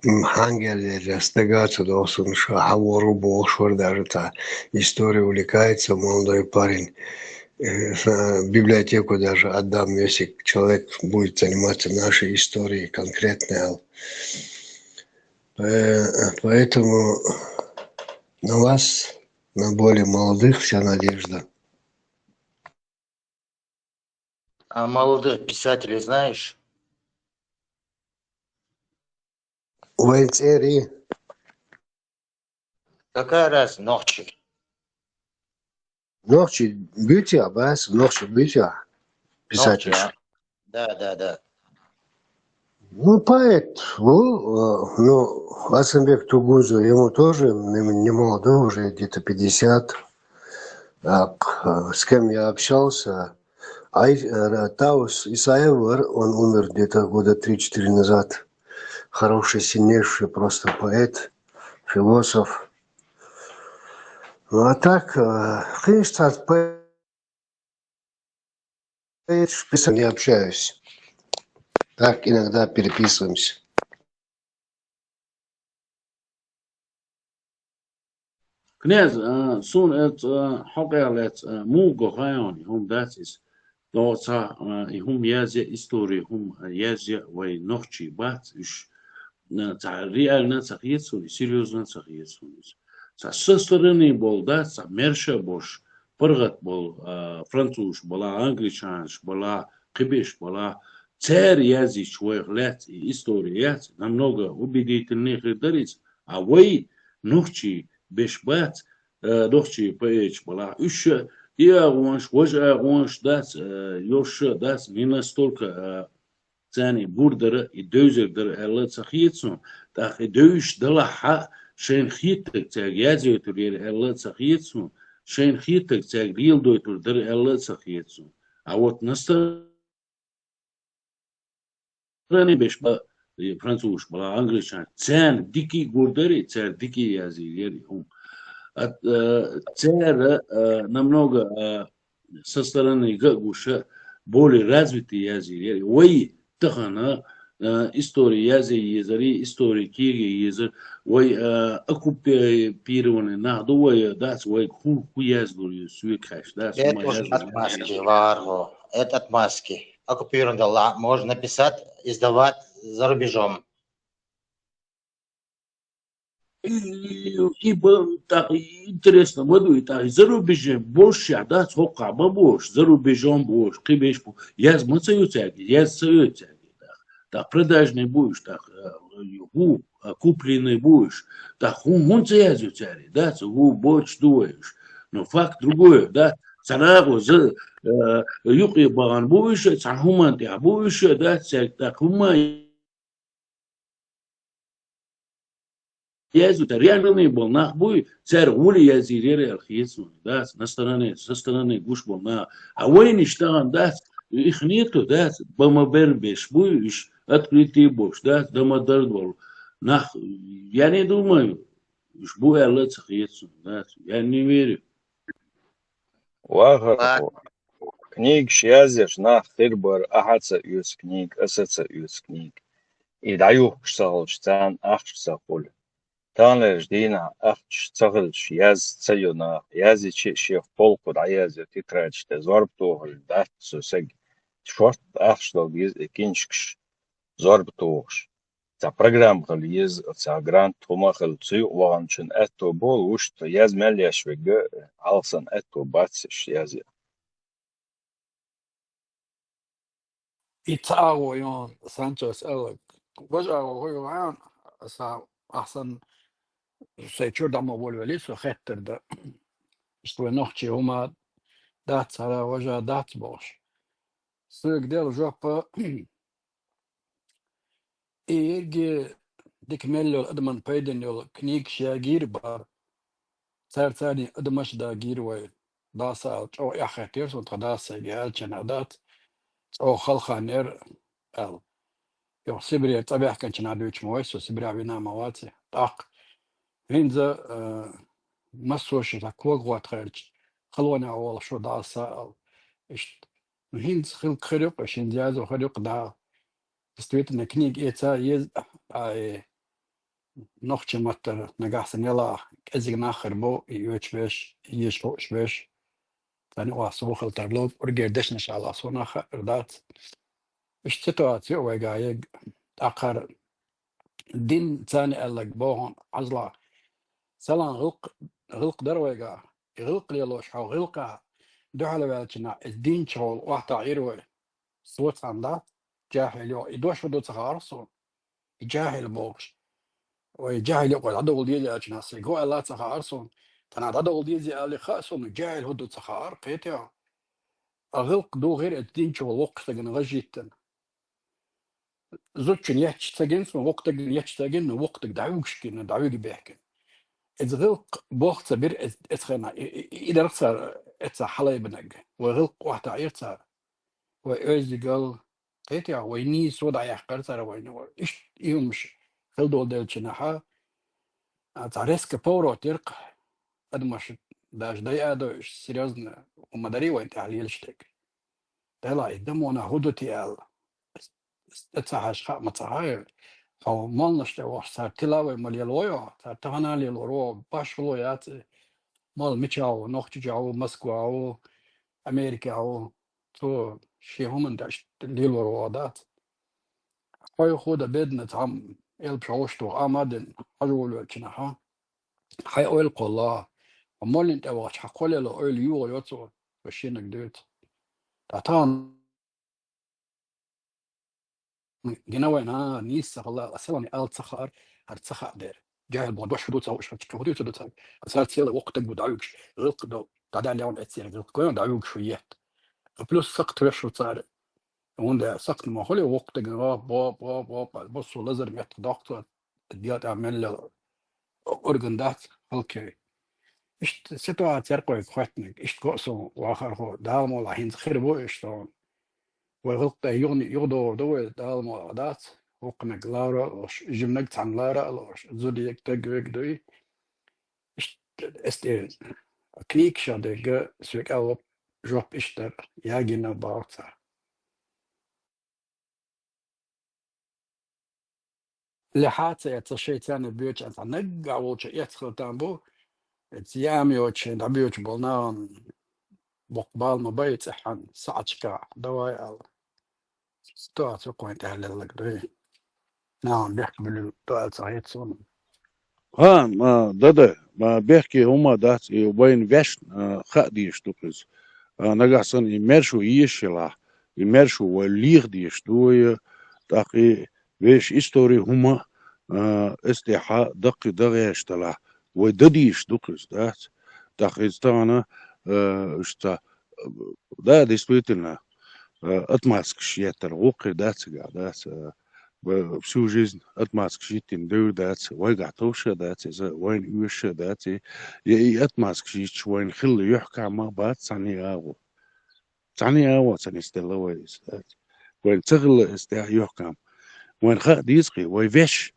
[SPEAKER 10] ангел растягаться должен, что Хавору Бошвар даже та история увлекается, молодой парень. В библиотеку даже отдам, если человек будет заниматься нашей историей конкретной. Поэтому на вас, на более молодых, вся надежда.
[SPEAKER 1] А молодых писателей знаешь?
[SPEAKER 10] Уэльцери.
[SPEAKER 1] Какая раз ночи?
[SPEAKER 10] Ночи бытия, бас, ночи бытия. Писатель.
[SPEAKER 1] Ночи, а? Да.
[SPEAKER 10] Ну, поэт, ну, Асанбек Тугузу, ему тоже не молодой, уже где-то 50. С кем я общался, Таус Исаевар, он умер где-то года 3-4 назад. Хороший, сильнейший просто поэт, философ. Ну, а так, конечно, поэт, не общаюсь. Так, иногда переписываемся.
[SPEAKER 8] كناز سون حقيقة موجو خياني هم داتس لو صا هم يازي استوري هم يازي وي نوخشي بات إيش تاع ريال نسخيتسون سيريوز نسخيتسون تاع سسترني بول دا تاع ميرشا بوش برغت بول فرنسوش بلا انجليشانش بلا قبيش بلا تار يازي شوي غلات историят намного убедительных дарит а вы нухчи бешбат нухчи печ бала еще я ваш дас ёш дас не настолько ثاني بوردر يدوزر الله تخيتسون تاخ دوش دلها شين خيتك تاع يازو ترير الله تخيتسون شين خيتك تاع ريل دوتر در الله تخيتسون اوت نستر راني باش با فرنسوش بلا انجليشان تان ديكي بوردري تان ديكي يازي يري هم تان намного со стороны гуша более развитый язык وي تخنا история язык языри история киги язык وي اكو بيرون نهض وي داس وي ху язык سويكاش داس
[SPEAKER 1] Это уже отмазки, Варго. Это отмазки. Оккупированный можно написать, издавать за рубежом.
[SPEAKER 8] так интересно, воду так за рубежом больше, да, сколько больше, за рубежом больше, кибеш, я смысл тяги, я свою тяги, так продажный будешь, так купленный будешь, так он тяги тяги, да, больше дуешь, но факт другой, да, сразу за юки баган будешь, сахуман ты будешь, да, так ума يازو реально был нахуй царь ули язирere алхиесу да со стороны гуш был на а войны штан да их нету да бомбер беш будешь открытый бош да домодар был нах я не думаю что было алхиесу да я не верю
[SPEAKER 15] Вага книг шязеш на хирбар ахаца юс книг асаца юс книг и даю шсал штан ахшсахул تانر دينا أخش تغلش ياز تسيونا يازي شيخ بولقود عيازي تتراج تزاربتو الدات سوسج شورت أخش لو بيز إكينشكش زاربتوش تا برنامج غليز تا جرانت هما خلصي وانشن أتو بول وشت ياز ملياش وجه علصن أتو باتش يازي
[SPEAKER 16] يتعاو يون سانشوس ألك وجعه هو عن أحسن سيتشور دم وليس خطر ده استوى نوختي هما دات على وجه دات باش سوق ديال جوبا إيجي ديك ميلو أدمن بيدن يول كنيك شاجير بار صار ثاني أدمش دا جير وي داسا أو يخطير سو داسا جال جنادات أو خلخا نير ال يو سيبري طبيعة كان جنادوش مويسو سيبري بينا مواتي طاق هينزا مسوش تاكوغ واتخرج خلونا أول شو داسا إيش هينز خلق إيش إنجاز خلق دا استويت نكنيك إيتا يز نوختي متر نجاحسن يلا كأزيك ناخر بو يوش بيش ثاني واسو خلطر لوب ورجردش إن شاء الله صونا خردات إيش تتواتي ويجايق آخر دين ثاني قالك بوهن عزلا سلام غلق درويجا غلق ليلوش أو غلقة دعالة بالجنا الدين شغل واحد عيروي صوت عندها جاهل يدوش بدو تخارصون جاهل بوش وجاهل يقول عدو ديالي أجناس يقول الله تخارصون تنا عدو ديالي اللي خاصون جاهل هدو تخار قيتها أغلق دو غير الدين شغل وقت غجيتن زوجين يحكي تجنس وقت يحكي وقت دعوش كنا دعوي بيحكي إذا غلق بوقت سبير إتخنا إذا رخص إتسا حلاي بنج وغلق واحد عيرتها وإيش قال قيتها ويني سودا يحقرتها ويني إيش يومش خلدو ديل جناحا تعريسك بورو ترق أدمش داش داي أدو سيريوزنا ومداري وين تحليل شتك دلا يدمونا هدو تيال إتساحش خا متساحي أو مالنش ده وح صار تلاوي مليلويا صار تهنا ليلورو باش لويات مال ميتشاو نوختجاو مسكواو أمريكاو تو شي هم داش ديلور وادات هاي خودا بدنا تعم بشوشتو آمادن حلول كنها هاي أويل قلا أمال أنت وقت حقول له أويل يو يوتو بشينك دوت تعطان جنوين نيس الله أسلامي آل سخر هرتسخر دير جاهل بود وش حدود سوش حدود حدود سوي أسال سيلا وقتك بدعوكش غلق دو تعدى اليوم أتسير غلق كون دعوك شويات بلوس سقط وش صار وند سقط ما هو وقتك با بص لازر ميت دكتور ديات أعمل له أورجن دات أوكي إشت سيتوات يرقوا يخوتنك إشت قصو وآخر هو دام ولا هين خربو إشتون وغلط يغدو دول دال مولادات وقنق لارا جمنك عن لارا زوديك تقويك دوي استير كنيك شادق سويك ألب جوب إشتر ياجينا باوتا لحاتة يتشي تاني بيوش أنت نقع ووش يدخل تانبو تيامي وش دعبيوش بولنان بقبال مبايت إحان ساعتشكا دواي أل ستوات وقوين تهلل لك دوي نعم بيحكي بالدوال صحيح صون
[SPEAKER 8] ما دادا ما بيحكي هما دات وين فيش خادي شتوكز نجحسن يمرشوا يشلا يمرشوا وليغ دي شتوي تاقي فيش إستوري هما استيحاء دقي دغي اشتلا وددي شتوكز دات تاقي استانا اشتا دا действительно отмазка шьетер وقي دات قاعدات всю жизнь отмазка шьетин дыр дат وين قعتوشة دات وين يوشة دات отмазка شيت وين خل يحكى ما بات ثاني أو ثاني استلويس وين تغل استيح يحكم وين خا ديسقي وين فيش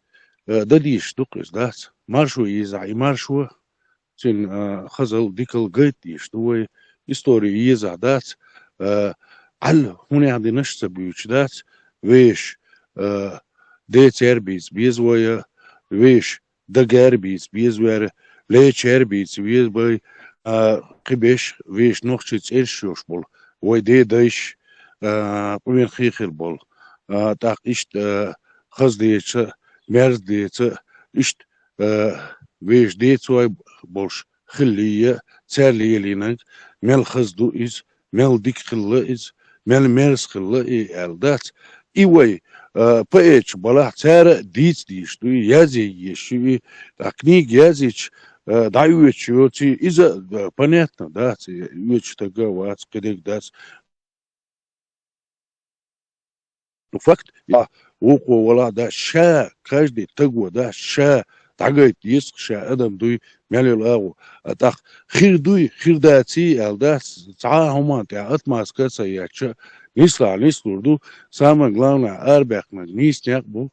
[SPEAKER 8] دديش دقيس دات مارشو يزعي مارشو تين خزل ديكل جيت يشتوي истории يزع دات على هنا عندي نشت بيوش دات ويش ديت اربيز بيزويا ويش دغاربيز بيزوير ليش اربيز بيزوي قبيش ويش نوختش إيرشوش بول ويدي دايش بمين خيخل بول تاق إشت خز ديتش مرز ديتش إشت ويش ديتوي بولش خلية تالي لينك مل خزدو إز مل ديك خلا إز مل مرز خلا إي ألدات إيوي بأيش بلا تارة ديش دوي يازي يشوي تكنيك يازيش دعويتش يوتي إذا понятно دات يوتش تقوات قديك دات فقط وقو ولا دا شا каждый تقوى دا شا تعقيد يسق شا أدم دوي مالي الأغو أتاق خير دوي خير داتي ألدات تعاهما تعات ماسكاسا ياتشا نيسلوردو ساما غلاونا أربعنا نيسنيقبو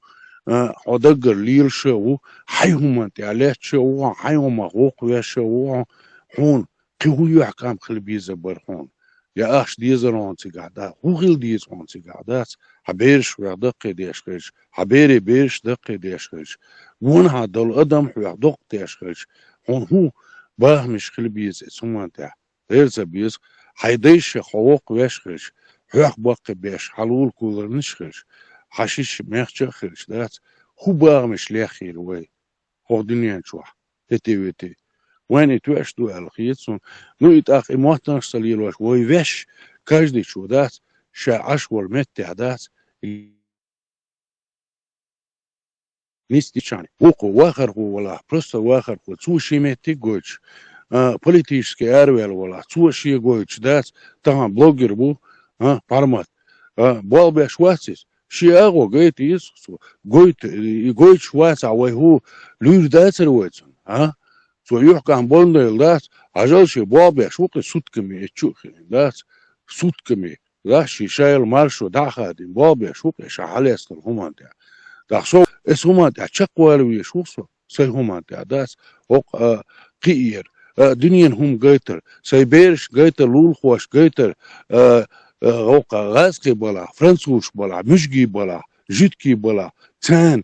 [SPEAKER 8] حدقر ليرشو حيهما تعلاتشو حيهما غوقواشو حون قهو يحكام خلبيزة برحون يا أخش ديزرون تقعدا هو غيل ديزرون تقعدات حبيرش ويعدق ديشخيش حبيري بيرش دق ديشخيش وونها دل أدم ويعدق ديشخيش هون هو باهمش خلبيزة سمان تاع غير زبيز حيديش خوق ويشخيش حيق باقي بيش حلول كولر نشخيش حشيش ميخشخيش دات هو باهمش ليخير وي هو دنيا شوح تتي وين توش دو الخيتسون نو يتاخ امواتنش سليلوش وي ويش каждый чудат ша ашвор متعدات نيستيشان وقو واخر هو ولا просто واخر هو تسوشي متي гоч политический арвел ولا تسوشي гоч дат там блогер бу формат болбе швацис شياغو جيت يسخسو جويت شواس عوي هو لور داتر ويتسون سو يحكى عن بولنا دات عجل شي بوابي شوقي سوت كمي اتشوخي دات سوت كمي داشي شايل مارشو داخادين بوابي شوقي شحالي استر همان تاع داخسو اس همان تاع تشقوالوي شوصو سي همان تاع دات وق قير دنيا هم جيتر سيبيرش جيتر لول خوش جيتر وق غاسقي بلا فرنسوش بلا مشجي بلا جيتكي بلا تان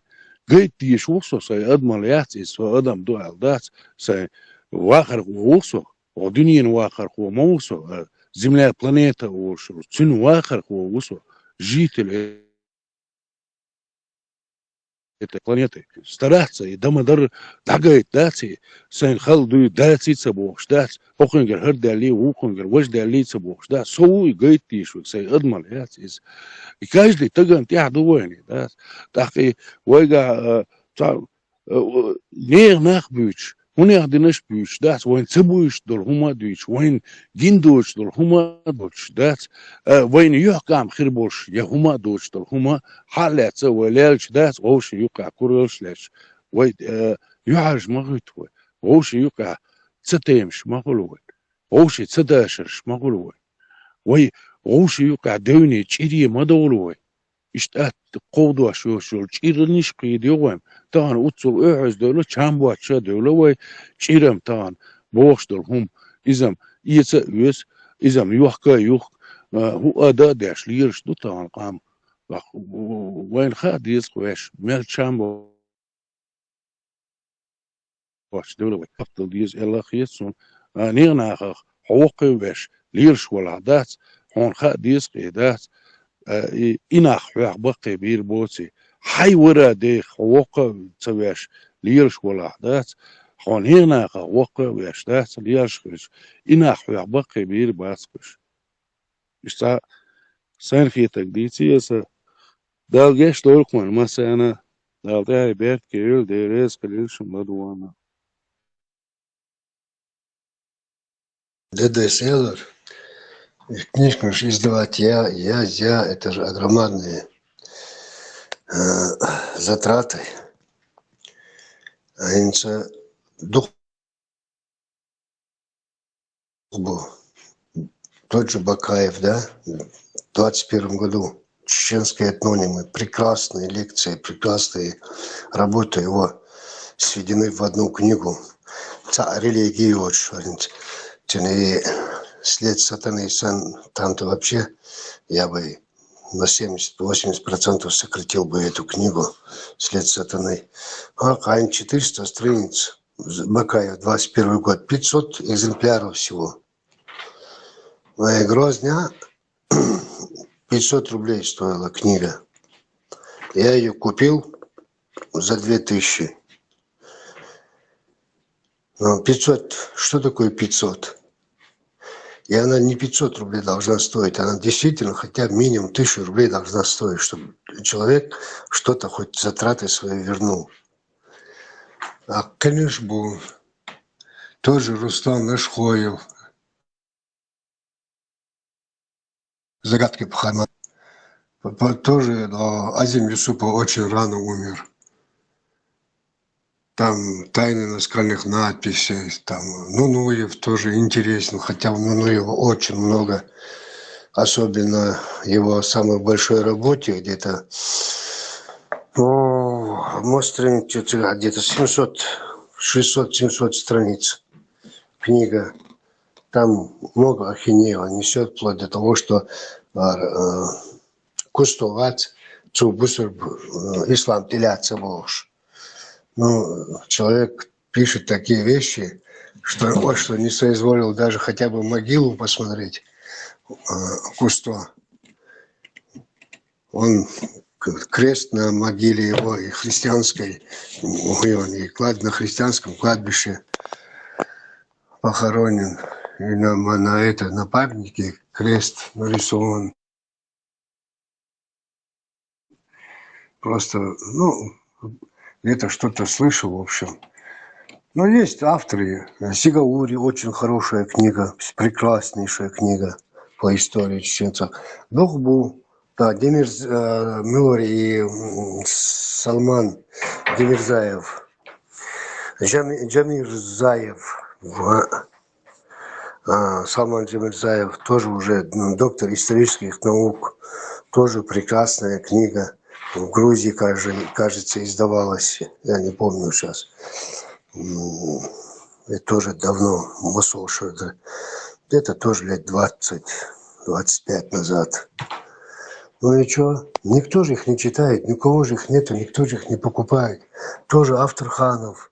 [SPEAKER 8] جيت يشوصو سي ادمال ياتي سو ادم دو الدات سي вахар уусо, дуньин вахар уусо, Земля, планета уусо, цин вахар уусо, жители этой планеты стараться и дамадар тагает дати, сан халду дати цабуш дати, охунгер хардали, охунгер вождали цабуш дати, соу и гайт тишу, сай адмал из. И каждый таган тяхду войны, да, так и войга нех нахбюч, унех динеш бюч, да, войн цабуш дол хума дюч, войн гиндуч дол хума дуч, да, войн юхкам хирбош, я хума дуч дол хума, халец валелч, да, вош юка курылш леш, вой юхаж магутвой, вош юка цатемш магулвой, вош цадашш магулвой, вой вош юка дövni чири мадолвой. İşte kovdu aşıyor çiriniş kıydıyorum. Tağın uçul öğüz dövle çambu açı dövle ve çirem tağın boğuştur hum izem iyisi üyes izem yuhka yuh hu ada deşliyir du tağın qam bak وين خاد يسقوش مال çambu baş dövle ve kaptıl diyiz Allah khiyetsun nirna حقوقي وش ليرش ولا دات هون خاد يسقي دات إناخ بقي بير بوتي حي ورا دي خوقة تسويش ليرش ولا أحداث هون هنا خوقة ويشتاث ليرش خش إناخ بقي بير باسكش إشتا سين في تقديتي يسا دال جيش دولكم مثلا دال تاي بيت كيل ديريس كليل شمدوانا
[SPEAKER 10] ДД Селлер. Книжку издавать я, это же огромные затраты. А инца дух был тот же Бакаев, да, в 21 году. Чеченские этнонимы, прекрасные лекции, прекрасные работы его сведены в одну книгу. Религии очень. И след сатаны там-то вообще я бы на 70-80% сократил бы эту книгу «След сатаны». А 400 страниц, Бакаев, 21 год, 500 экземпляров всего. Моя Грозня, 500 рублей стоила книга. Я ее купил за 2000. 500, что такое 500? И она не 500 рублей должна стоить, она действительно хотя бы минимум 1000 рублей должна стоить, чтобы человек что-то хоть затраты свои вернул. А конечно, был тоже Рустам Нашхоев, загадки Пахана. Тоже Азим Юсупов очень рано умер. Там тайны наскальных надписей, там Нунуев тоже интересен, хотя у Нунуева очень много, особенно его самой большой работе, где-то где-то 600-700 страниц книга. Там много ахинеева несет, вплоть до того, что кустовать цубусур ислам теляться бож. Ну, человек пишет такие вещи, что не соизволил даже хотя бы могилу посмотреть Кусто. Он крест на могиле его и христианской, и на христианском кладбище похоронен. И на памятнике крест нарисован. Просто, где-то что-то слышал, в общем. Но есть авторы. Сигаури, очень хорошая книга, прекраснейшая книга по истории чеченцев. Духбу, да, Мюр и Салман Демирзаев. Джамирзаев. Салман Джамирзаев, тоже уже доктор исторических наук. Тоже прекрасная книга. В Грузии, кажется, издавалась, я не помню сейчас. Это тоже давно, где-то тоже лет 20-25 назад. Ну и что? Никто же их не читает, никого же их нету, никто же их не покупает. Тоже автор Ханов.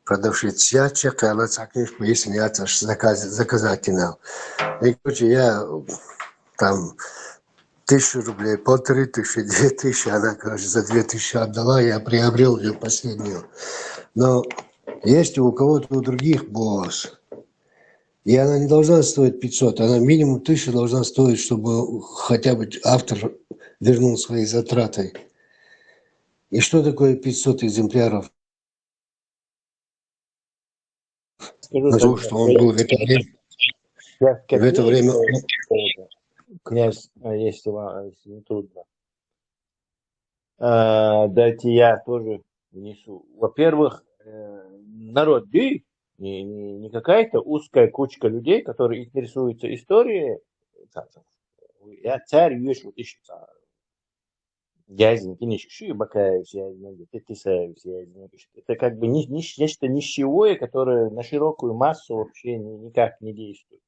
[SPEAKER 10] продавщица чек, она цакнешь, поясняться, что заказать кинул. И, короче, я там 1000 рублей, 1500, 2000, она, короче, за 2000 отдала, я приобрел ее последнюю. Но есть у кого-то у других босс, и она не должна стоить 500, она минимум 1000 должна стоить, чтобы хотя бы автор вернул свои затраты. И что такое 500 экземпляров?
[SPEAKER 2] Скажу
[SPEAKER 10] Потому
[SPEAKER 2] так,
[SPEAKER 10] что он был в это время...
[SPEAKER 2] Князь, если не трудно. Дайте я тоже внесу. Во-первых, народ бей, не какая-то узкая кучка людей, которые интересуются историей. Я царь, вещь, вот ищет. Я из них бакаюсь, я писаюсь, это как бы нечто нищевое, которое на широкую массу вообще никак не действует.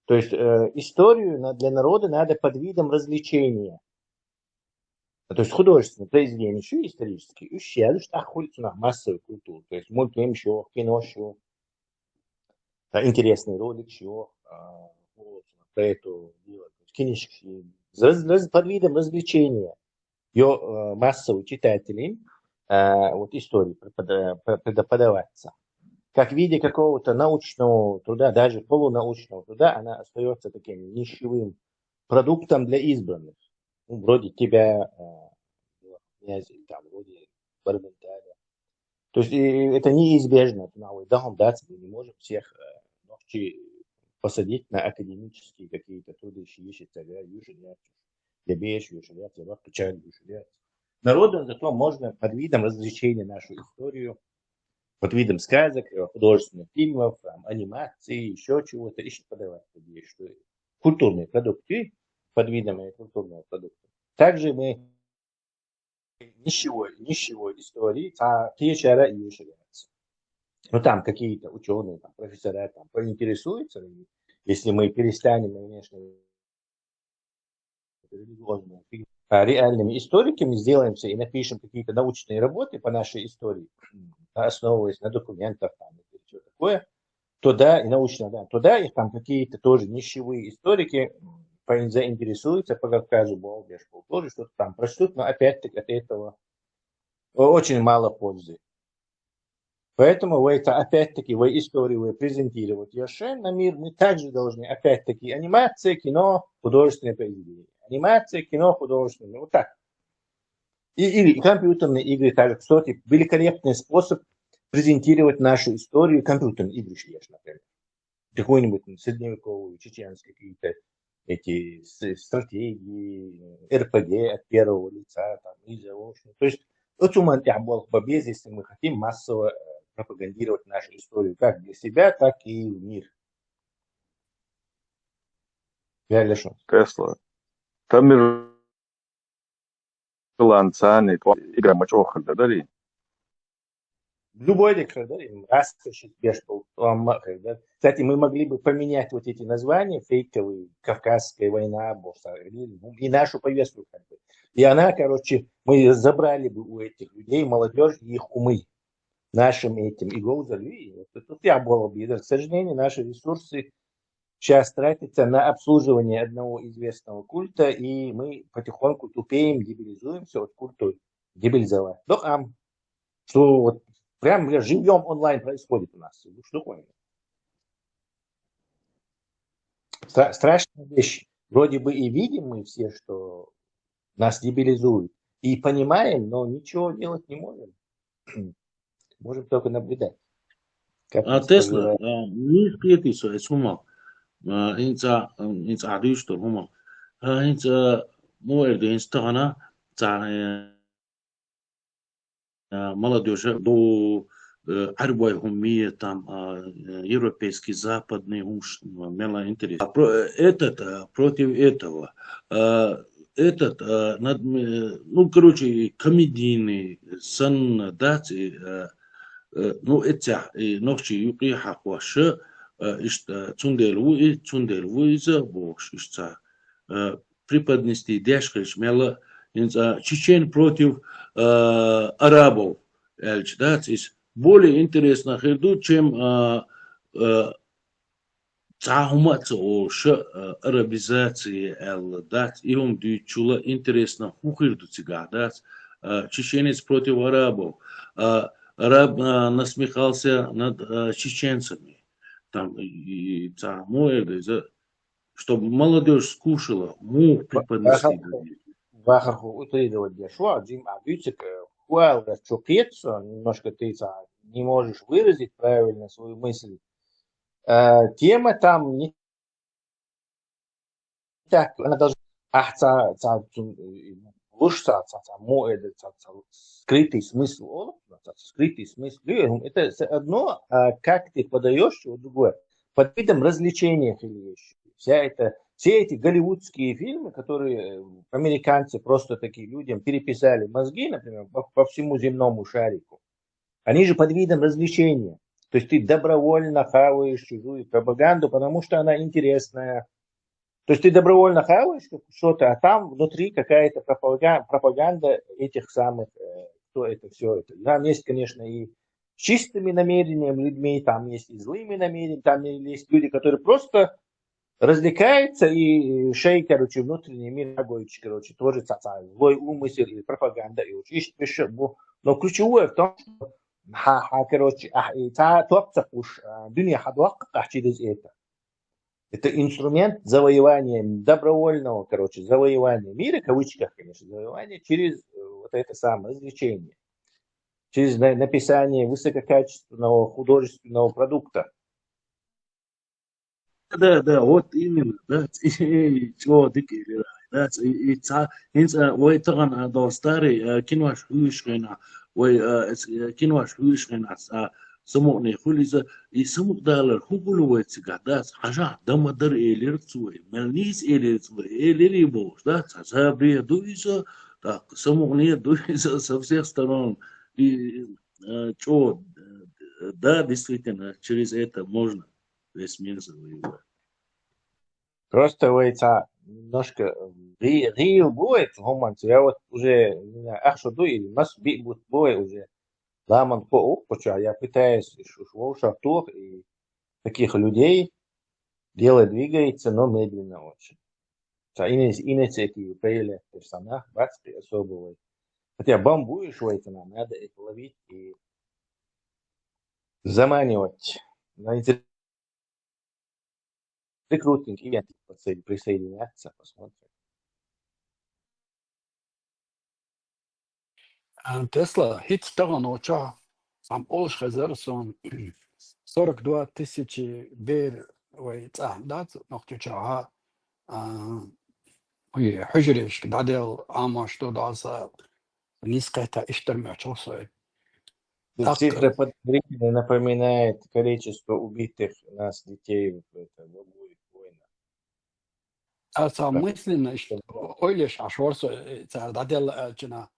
[SPEAKER 2] То есть историю для народа надо под видом развлечения. То есть художественное произведение, еще исторические, еще охотятся на массовую культуру. То есть мультфильм, еще, кино, еще, интересный ролик, еще, про это дело. Книжки, под видом развлечения. Ее массовым читателям вот истории преподаваться. Как в виде какого-то научного труда, даже полунаучного труда, она остается таким нишевым продуктом для избранных. Ну, вроде тебя, там, вроде Барбенталя. То есть это неизбежно. Мы не можем всех посадить на академические какие-то труды, народу зато можно под видом развлечения нашу историю, под видом сказок, художественных фильмов, анимации, еще чего-то, еще подавать. Что культурные продукты под видом культурного продукта. Также мы нищевой истории, течера и ушиваются. Но там какие-то ученые, там, профессора там, поинтересуются, если мы перестанем, конечно, реальными историками сделаемся и напишем какие-то научные работы по нашей истории, основываясь на документах там, и все такое, то да, и научно, да, то да, их там какие-то тоже нищевые историки заинтересуются по Кавказу, Болбешку, тоже что-то там прочтут, но опять-таки от этого очень мало пользы. Поэтому опять-таки в историю презентировать Яшен на мир мы также должны, опять-таки, анимация, кино, художественное произведение. Анимация, кино, художественное, вот так. Или компьютерные игры, также, кстати, великолепный способ презентировать нашу историю, компьютерные игры, например. Какую-нибудь средневековую, чеченские какие-то эти стратегии, РПГ от первого лица, там, и заочно. То есть, если мы хотим массово пропагандировать нашу историю как для себя, так и в мир.
[SPEAKER 15] Тесла. Тамир Ланцани, игра мачоха, да, дали?
[SPEAKER 2] Любой декор, да, кстати, мы могли бы поменять вот эти названия, фейковые, Кавказская война, и нашу повестку. И она, короче, мы забрали бы у этих людей, молодежь, их умы нашим этим. И голзали. Тут я был бы, к сожалению, наши ресурсы сейчас тратятся на обслуживание одного известного культа, и мы потихоньку тупеем, дебилизуемся от культа дебилизовать. Что вот прям живьем онлайн происходит у нас. Что такое? Страшная вещь. Вроде бы и видим мы все, что нас дебилизуют. И понимаем, но ничего делать не можем. Можем только наблюдать.
[SPEAKER 8] Тесла, не скрытися, это инца адишто, инца моерде инстагана, молодежь до арбой хумия там европейский западный уж мела интерес. Этот против этого. Этот, ну, короче, комедийный сан, да, ну, это, ночи юки хакваша, что цундервуи за бокс, что преподнести дешкрич мела, чечен против арабов, да, более интересно херду, чем цахумаца о арабизации дать, и он чула интересно хухирду цига дать, чеченец против арабов, араб насмехался над чеченцами, там и чтобы молодежь скушала, му преподнести.
[SPEAKER 2] Вахарху утрировать дешево, Джим Абютик, хуал чокетса, немножко ты не можешь выразить правильно свою мысль. Тема там не так, она должна скрытый смысл, скрытый смысл. Это одно, а как ты подаешь, его другое. Под видом развлечения все эти голливудские фильмы, которые американцы просто такие людям переписали мозги, например, по всему земному шарику, они же под видом развлечения. То есть ты добровольно хаваешь чужую пропаганду, потому что она интересная. То есть ты добровольно хаваешь что-то, а там внутри какая-то пропаганда этих самых, кто это, все это. Там есть, конечно, и с чистыми намерениями людьми, там есть и злыми намерениями, там есть люди, которые просто развлекаются, и шей, короче, внутренний мир, короче, тоже злой умысел и пропаганда. И но ключевое в том, что, короче, через это. Это инструмент завоевания, добровольного, короче, завоевания мира, в кавычках, конечно, завоевания через вот это самое развлечение, через написание высококачественного художественного продукта.
[SPEAKER 8] Да, вот именно, да, чего ты говоришь, да, ой, тогда до старый кинош хуишкина, ой, кинош хуишкина, самотный хулиза, и самот далер хубулует да, хажа, дамадар элер цуй, мелнис элер цуй, элери бош, да, забрия дуйса, так, самотный дуйса со всех сторон, и что, да, действительно, через это можно весь мир завоевать.
[SPEAKER 2] Просто немножко риил будет в момент, я вот уже, не знаю, что дует, нас будет уже. Ламан я пытаюсь шахтур и таких людей, дело двигается, но медленно очень. Инициативы появляются в персонах, бацкой особого. Хотя бамбуешь в это нам, надо это ловить и заманивать. На рекрутинг ивент присоединяться, посмотрим.
[SPEAKER 16] Тесла, хит того ноча, сам Олш Хазерсон, 42 тысячи бер, да, ноча, حجرش بعدين عام что дался низкая истермячился.
[SPEAKER 2] Цифра подозрительно напоминает количество убитых нас детей в обоих войнах.
[SPEAKER 16] А мысленно, ойлиш ашворсо, дадел чина,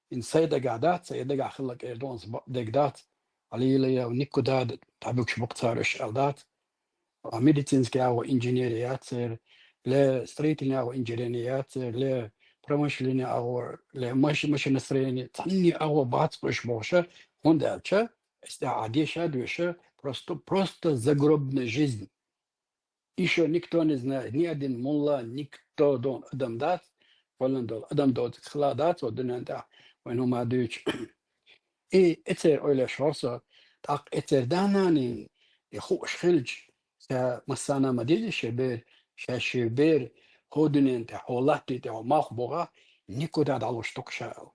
[SPEAKER 16] инсайда гадат, сайда гахлак эрдонс дегдат, алилия никуда табук шмукцарыш элдат, медицинская инженерия, ля строительная инженерия, ля промышленная, ля машиностроение, ценни бацкуш моша, он дальше, одеша, душа, просто загробная жизнь. Еще никто не знает, ни один мулла, никто дон адам дат, адам дот хладат, вот дунанда, он мадуч. И это оля шорса, так это данани, и хуш хилж, مسانا مديد شبير شاشبير هودن انت حولاتي те махбуга никуда дало штукшал.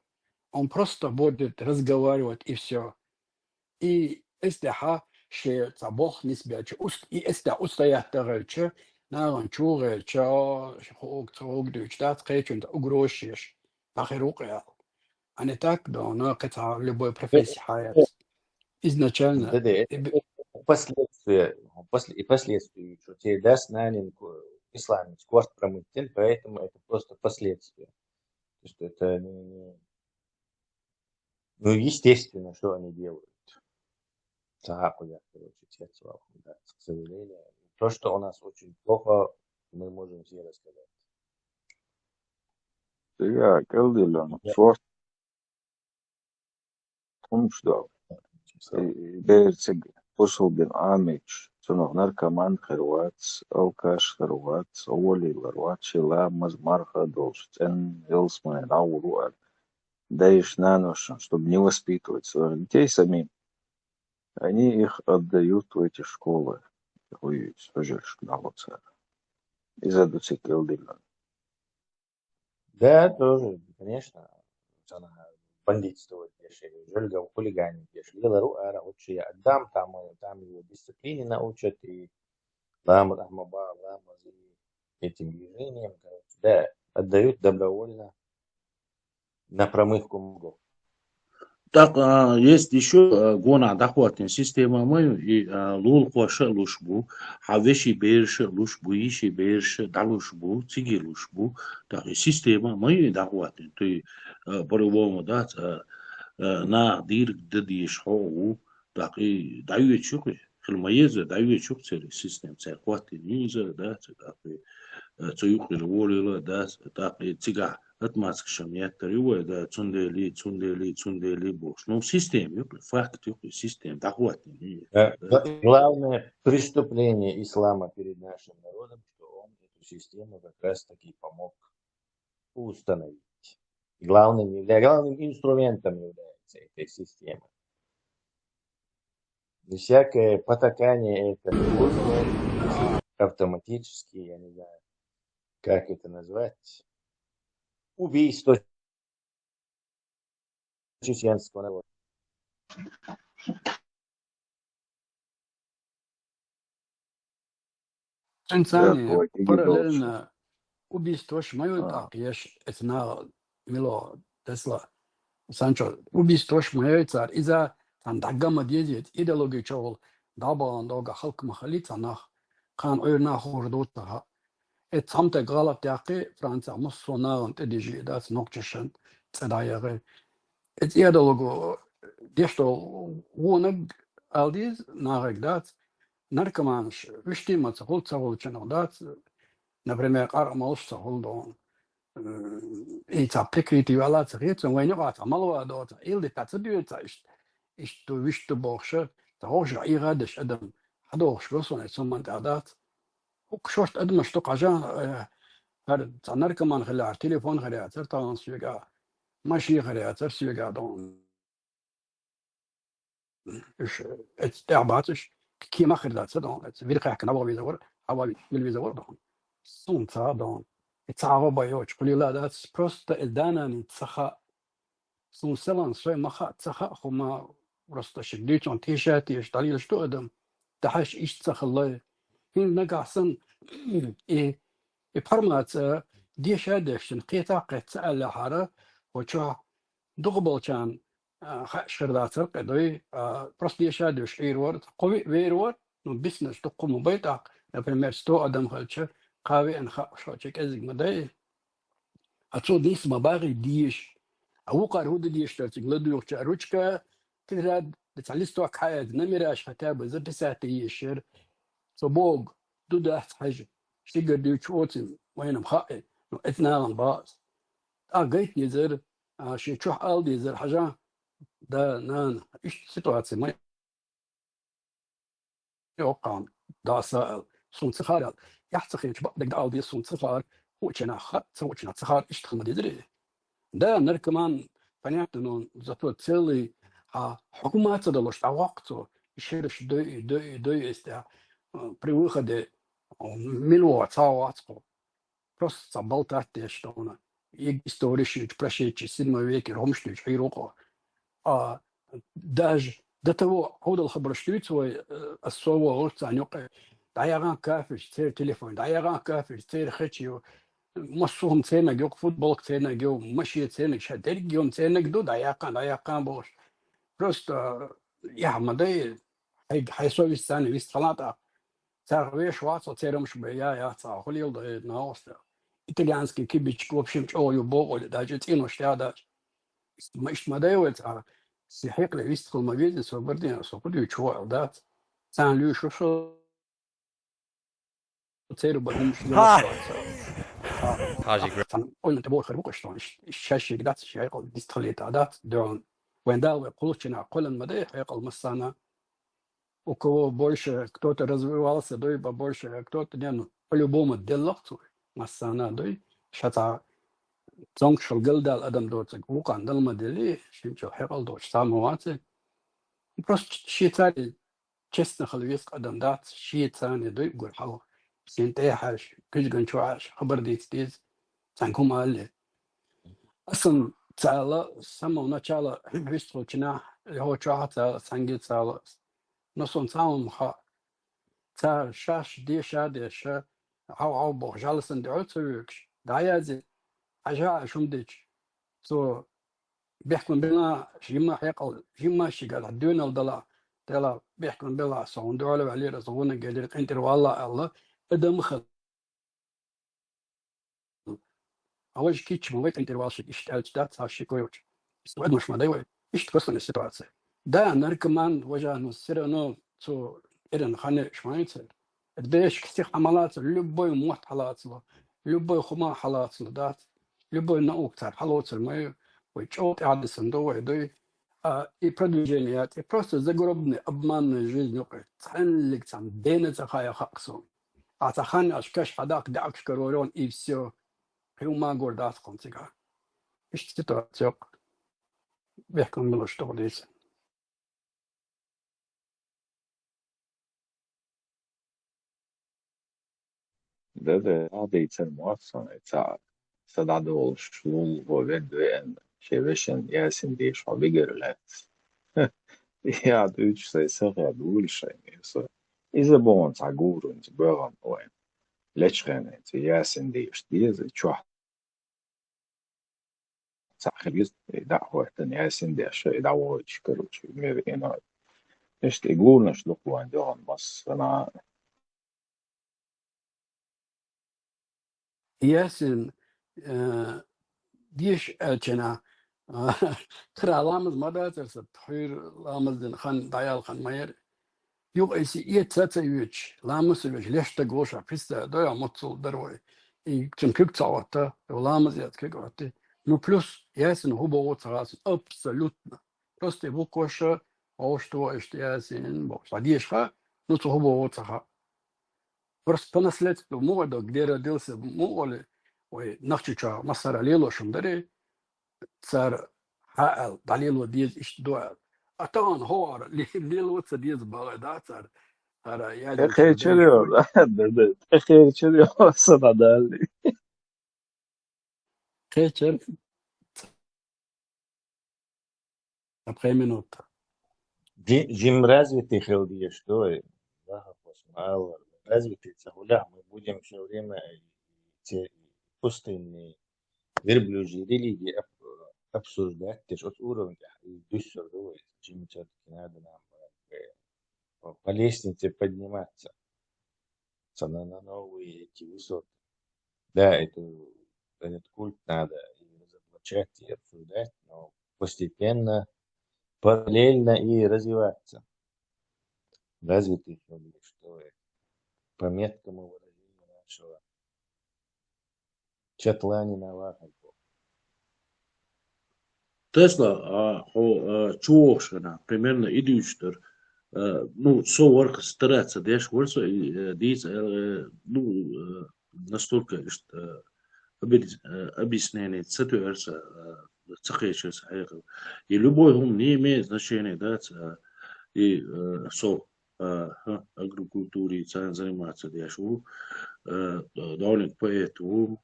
[SPEAKER 16] Он просто будет разговаривать и все. И если что забох не спячь, и если устоять дальше, на он чуре, ча, хог дучь, да, скречен, угрожаешь, ахирукая. А не так, да, но это любой профессии хаят. Изначально.
[SPEAKER 2] Последствия, что тебе даст нанин исламе, сквозь промытен, поэтому это просто последствия. То есть это естественно, что они делают. К сожалению. То, что у нас очень плохо, мы можем все рассказать.
[SPEAKER 15] Я кэлдэлэн, шорт, тумшдал. بيرتج وصل بين عامج سنو نركمان خروات أو كاش خروات أولي الأروات شلا مزمارخة دوش تن يلسمان العورو دايش наношен, чтобы не воспитывать своих детей самим. Они их отдают в эти школы. Ой, сожалеешь, нахуй. Из-за дуцикелдина.
[SPEAKER 2] Да, тоже, конечно. Она бандитствует, если жильга хулиганит, если лару ара учи отдам, там его дисциплине научат и лама рахмаба, лама этим движением, короче, да, отдают добровольно на промывку мозгов.
[SPEAKER 8] Так, есть еще гона дохватная система мою, и лул коша лушбу, хавеши берши лушбу, иши берши далушбу, циги лушбу, так и система мою дохватная, то есть по-любому, да, на дир дадиш хоу, так и дают чукы, хилмаеза дают чук цели систем, церкваты низа, да, так и цуюк волила, да, так и цига. Atmask шамиятар юэ да цундели бош. Ну систем, факт, систем, дохватный.
[SPEAKER 2] Главное преступление ислама перед нашим народом, что он эту систему как раз таки помог установить. Главным инструментом является этой система. И всякое потакание это автоматически, я не знаю, как это назвать, убийство чеченского народа.
[SPEAKER 16] Цинцане параллельно убийство шмаю так еш этна мило Тесла Санчо убийство шмаю цар из-за тандагама дезет идеология чол дабан дога халк махалица нах кан ойна хордота et samte galap yaqi Fransa mussona und ediji das nokchschen tsadayare et ideologo desto wonag aldiz narigdat наркоманш виштимац холцаволчно дат например армалш холдон и цапекрити валац рец войнова малова дот илди тацбиуца ist du wischte borsche da hoch iradеш adam hador shloson etsuman dat وكشوشت أدم اشتق عجان هذا تنار كمان خلاه تليفون خلاه ترتان سويقا ماشي خلاه ترسويقا دون إيش تعباتش كي ما خلاه تدون فيلقى كنا بقى بيزور هوا بالبيزور دون صون تا دون تعب بايوش قولي لا ده بروست الدانا نتسخا صون سلان سوي مخا تسخا خما رست شديتون تيشاتي إيش دليل شتو أدم تحش إيش تسخ الله هين نقاسن إيه بحرمات دي شادشن قيتا قيت على حارة وشو دغبل كان شرداتر قدوي بس دي شادش إيرورد قوي ويرورد بيسنس تقوم بيتا نبرمير ستو أدم خلش قاوي أنخا شو تشيك أزيك مداي أتصو ديس مباغي ديش أو قارود ديش ترتيق لدو يوكش أروشكا تلراد تتعليستو حياة نميراش حتى زر ساعتي يشير صبوغ دودا حاجة شتيجر ديو تشوتين وين مخائي اثنان باز قيت يزر شي تشوح ألدي يزر حاجة دا نان إيش سيتواتسي ما يوقع دا سائل صون سخار يحتقي تبقى دك دا ألدي صون سخار وشنا خط وشنا سخار إيش تخمد يدري دا نركمان понятно зато целый حكومات دلوش تعوقته يشيرش دو يستع при выходе мило цауацко просто забалтать что она и исторически прошедший 7 веке ромштич ироко даже до того ходил хабарштует свой особо орцанёк даяган кафеш цер телефон даяган кафеш цер хачио массум цена гёк футбол цена гё маши цена шадер гём цена гдо даякан бош просто я мадай хай совестан вистлата царве шваца цером шбея я цахолил да наоста итальянский кибичк в общем чою боголь даже цину штада мышь мадевец сихек левистского маведи свободен свободу чуал да сан лю шо церу бадим шваца он это бог хрбуко что шаши гдат шайко дистролета да дон وين дал получена колен мадей хекал массана. У кого больше кто-то развивался, да и побольше, кто-то не, ну, по-любому делал массана, да и шата цонг шалгал дал адам доцик, вукан дал модели, шинчо хекал доч самуатse. Просто Швейцария честно халвес адам дат Швейцария, да и гурхал. سنتي حاش كجن شواش خبر ديتيز سانكم عليه اصلا تعالى سمو начало вистрочина его чата санги цала نصون سام خا تا شاش دي شاده ش او بوجالسن دعوتوكش دايازي اجا شومديش سو بيحكم بنا جيما حيقل جيما شي قال دون الدلا دلا بيحكم بلا سون دولة عليه رزقنا قال انت والله الله ادم خل أول شيء كيتش مويت أنت الواشك إشتغلت دات هالشيء كويوش استوعب مش مداوي إيش تقصن السيتواسية ده نركمان وجه نصير إنه تو إيرن خانة شوينتر الديش كثير عملات لبوي موت حالات له لبوي خما حالات له دات لبوي نوك تار حالات الماء ويشوت عاد الصندوق يدوي يبرودوجينيات يبروست زجربني أبمان جيل نقطة تحن تام بين تخايا خاقصون أتخان أشكاش حداك دعك كرورون إيفسيو هما قردات قنصيقا إيش تتوقع بيحكم بلوش تغليس
[SPEAKER 15] ده هذا المواصن تاع صدادول شلون وين وين شيفشن ياسين ديش وبيجر لات يا دوش سي سغا دول شيء إذا بون تعقور انت بغم وين ليش غنى انت ياسين ديش ديز تشوح تخليص دعوة ياسين ديش دعوة تشكرو شو ميرينا ايش تقول نشلق وين دون بس انا
[SPEAKER 16] ياسين ديش أجنا ترى لامز مدى ترسل تحير لامز دين خان دايال خان ماير يو ايسي ايه تاتا يوش لامز يوش ليش تقوشا فيستا دايا متصل دروي يكتن كيك تعوتا ولامز يات كيك عوتي نو بلوس ياسين هو بوت راس ابسولوتنا بلوس تبو كوشا اوشتو اشت ياسين بوش ديش خا نو تو هو بوت خا برس بنسلت مو دو где родился مو ой нахчича масара лелошум даре цар хаал далило диз ишдуа атан хор лело цадиз багада цар ара яли
[SPEAKER 15] خير çeliyor. خير çeliyor sana da.
[SPEAKER 16] كيتشر après minute
[SPEAKER 2] Джим развитый халдия, что да, посмотрел, развитый цахуля, мы будем все время эти пустынные верблюжьи религии обсуждать, ты ж от уровня, и душер, Джим все-таки надо нам по лестнице подниматься на новые эти высоты. Да, этот культ надо и разоблачать, и обсуждать, но постепенно, параллельно и развиваться. Развитый человек, что по меткому выражению нашего Чатланина Вахалько.
[SPEAKER 8] Тесла, чувашина, примерно идущер, ну, соварк стараться, дешь ворсо, диз, ну, настолько, что объяснение, цитуэрса, цахечес, и любой ум не имеет значения, да, и агрокультуре, заниматься, дешу, довольно поэту,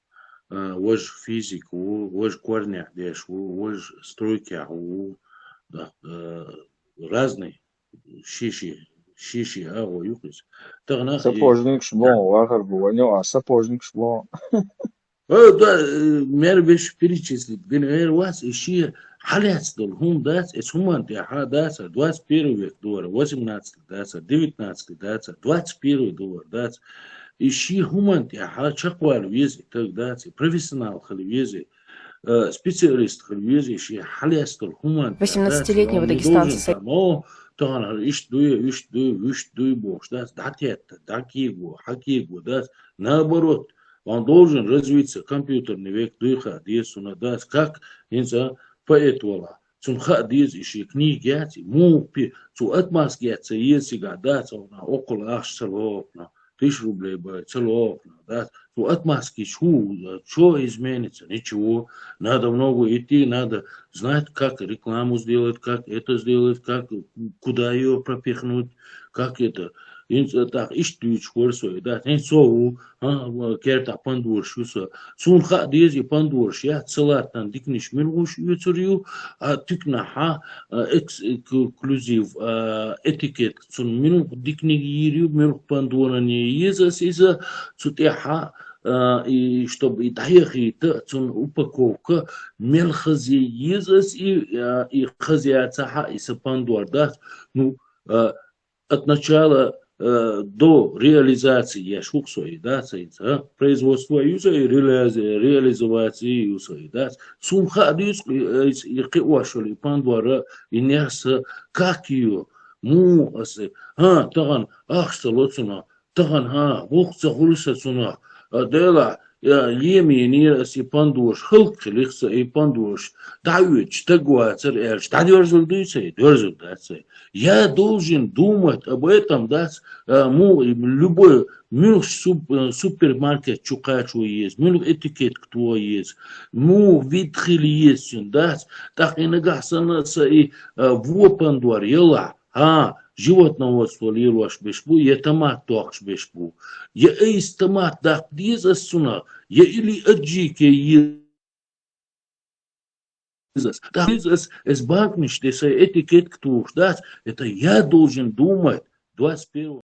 [SPEAKER 8] وجه فيزيك وجه корня ديش وجه стройки да разные шиши аго юкис тагна
[SPEAKER 15] Сапожник шмо вахар буванё, а сапожник шмо.
[SPEAKER 8] да мер беш перечислить бинер вас ищи халят дол хум дас эсуман те хадас 21 век дор 18 дас 19 дас 21 дор дас ищи хуман те хачаквал вези тогда профессионал хлевези специалист хлевези ищи халят дол хуман
[SPEAKER 18] 18-летнего дагестанца.
[SPEAKER 8] Тагана иш дуй бог дас датет дакигу хакигу дас наоборот. Он должен развиться компьютерный век духа, десуна, да, как инца поэтвола. цун хадиз иши книги яти, мупи, цу отмазки яти, если гадаться, около ахшалов, 1000 рублей будет, целов, да, то отмазки, что изменится, ничего, надо много идти, надо знать, как рекламу сделать, как это сделать, как, куда ее пропихнуть, как это, так, иштуч хорсой, да, не сову, керта пандурш, сунха дези пандурш, я целатан дикниш миргуш юцурю, тикнаха эксклюзив этикет, сун мину дикнигирю, мирг пандурани, езас иза цутеха, и чтобы и доехать, цун упаковка, мелхази езас и хазиацаха и сапандуар, да, ну, от начала до реализации я шуксой, да, производство юза и реализации юза, да, сумха дис и киошли пандвара и нерса как ее му асе, таган ахсталоцуна, таган вухца хулисацуна, дела Yemini si panduş, halk kılıksa panduş, давить, тагуацер, что дёрзулдуйся, я должен думать об этом, да, любой супермаркет чукачу есть, этикет кто есть, видхили есть, да, так и нагасанаться и во пандуар, ела, животноводство лилуаш бешбу, я томат тохш бешбу. Я эйс томат дах диза суна, я или аджике езас. Да езас эс банкниш, это этикет ктуш, да, это я должен думать 21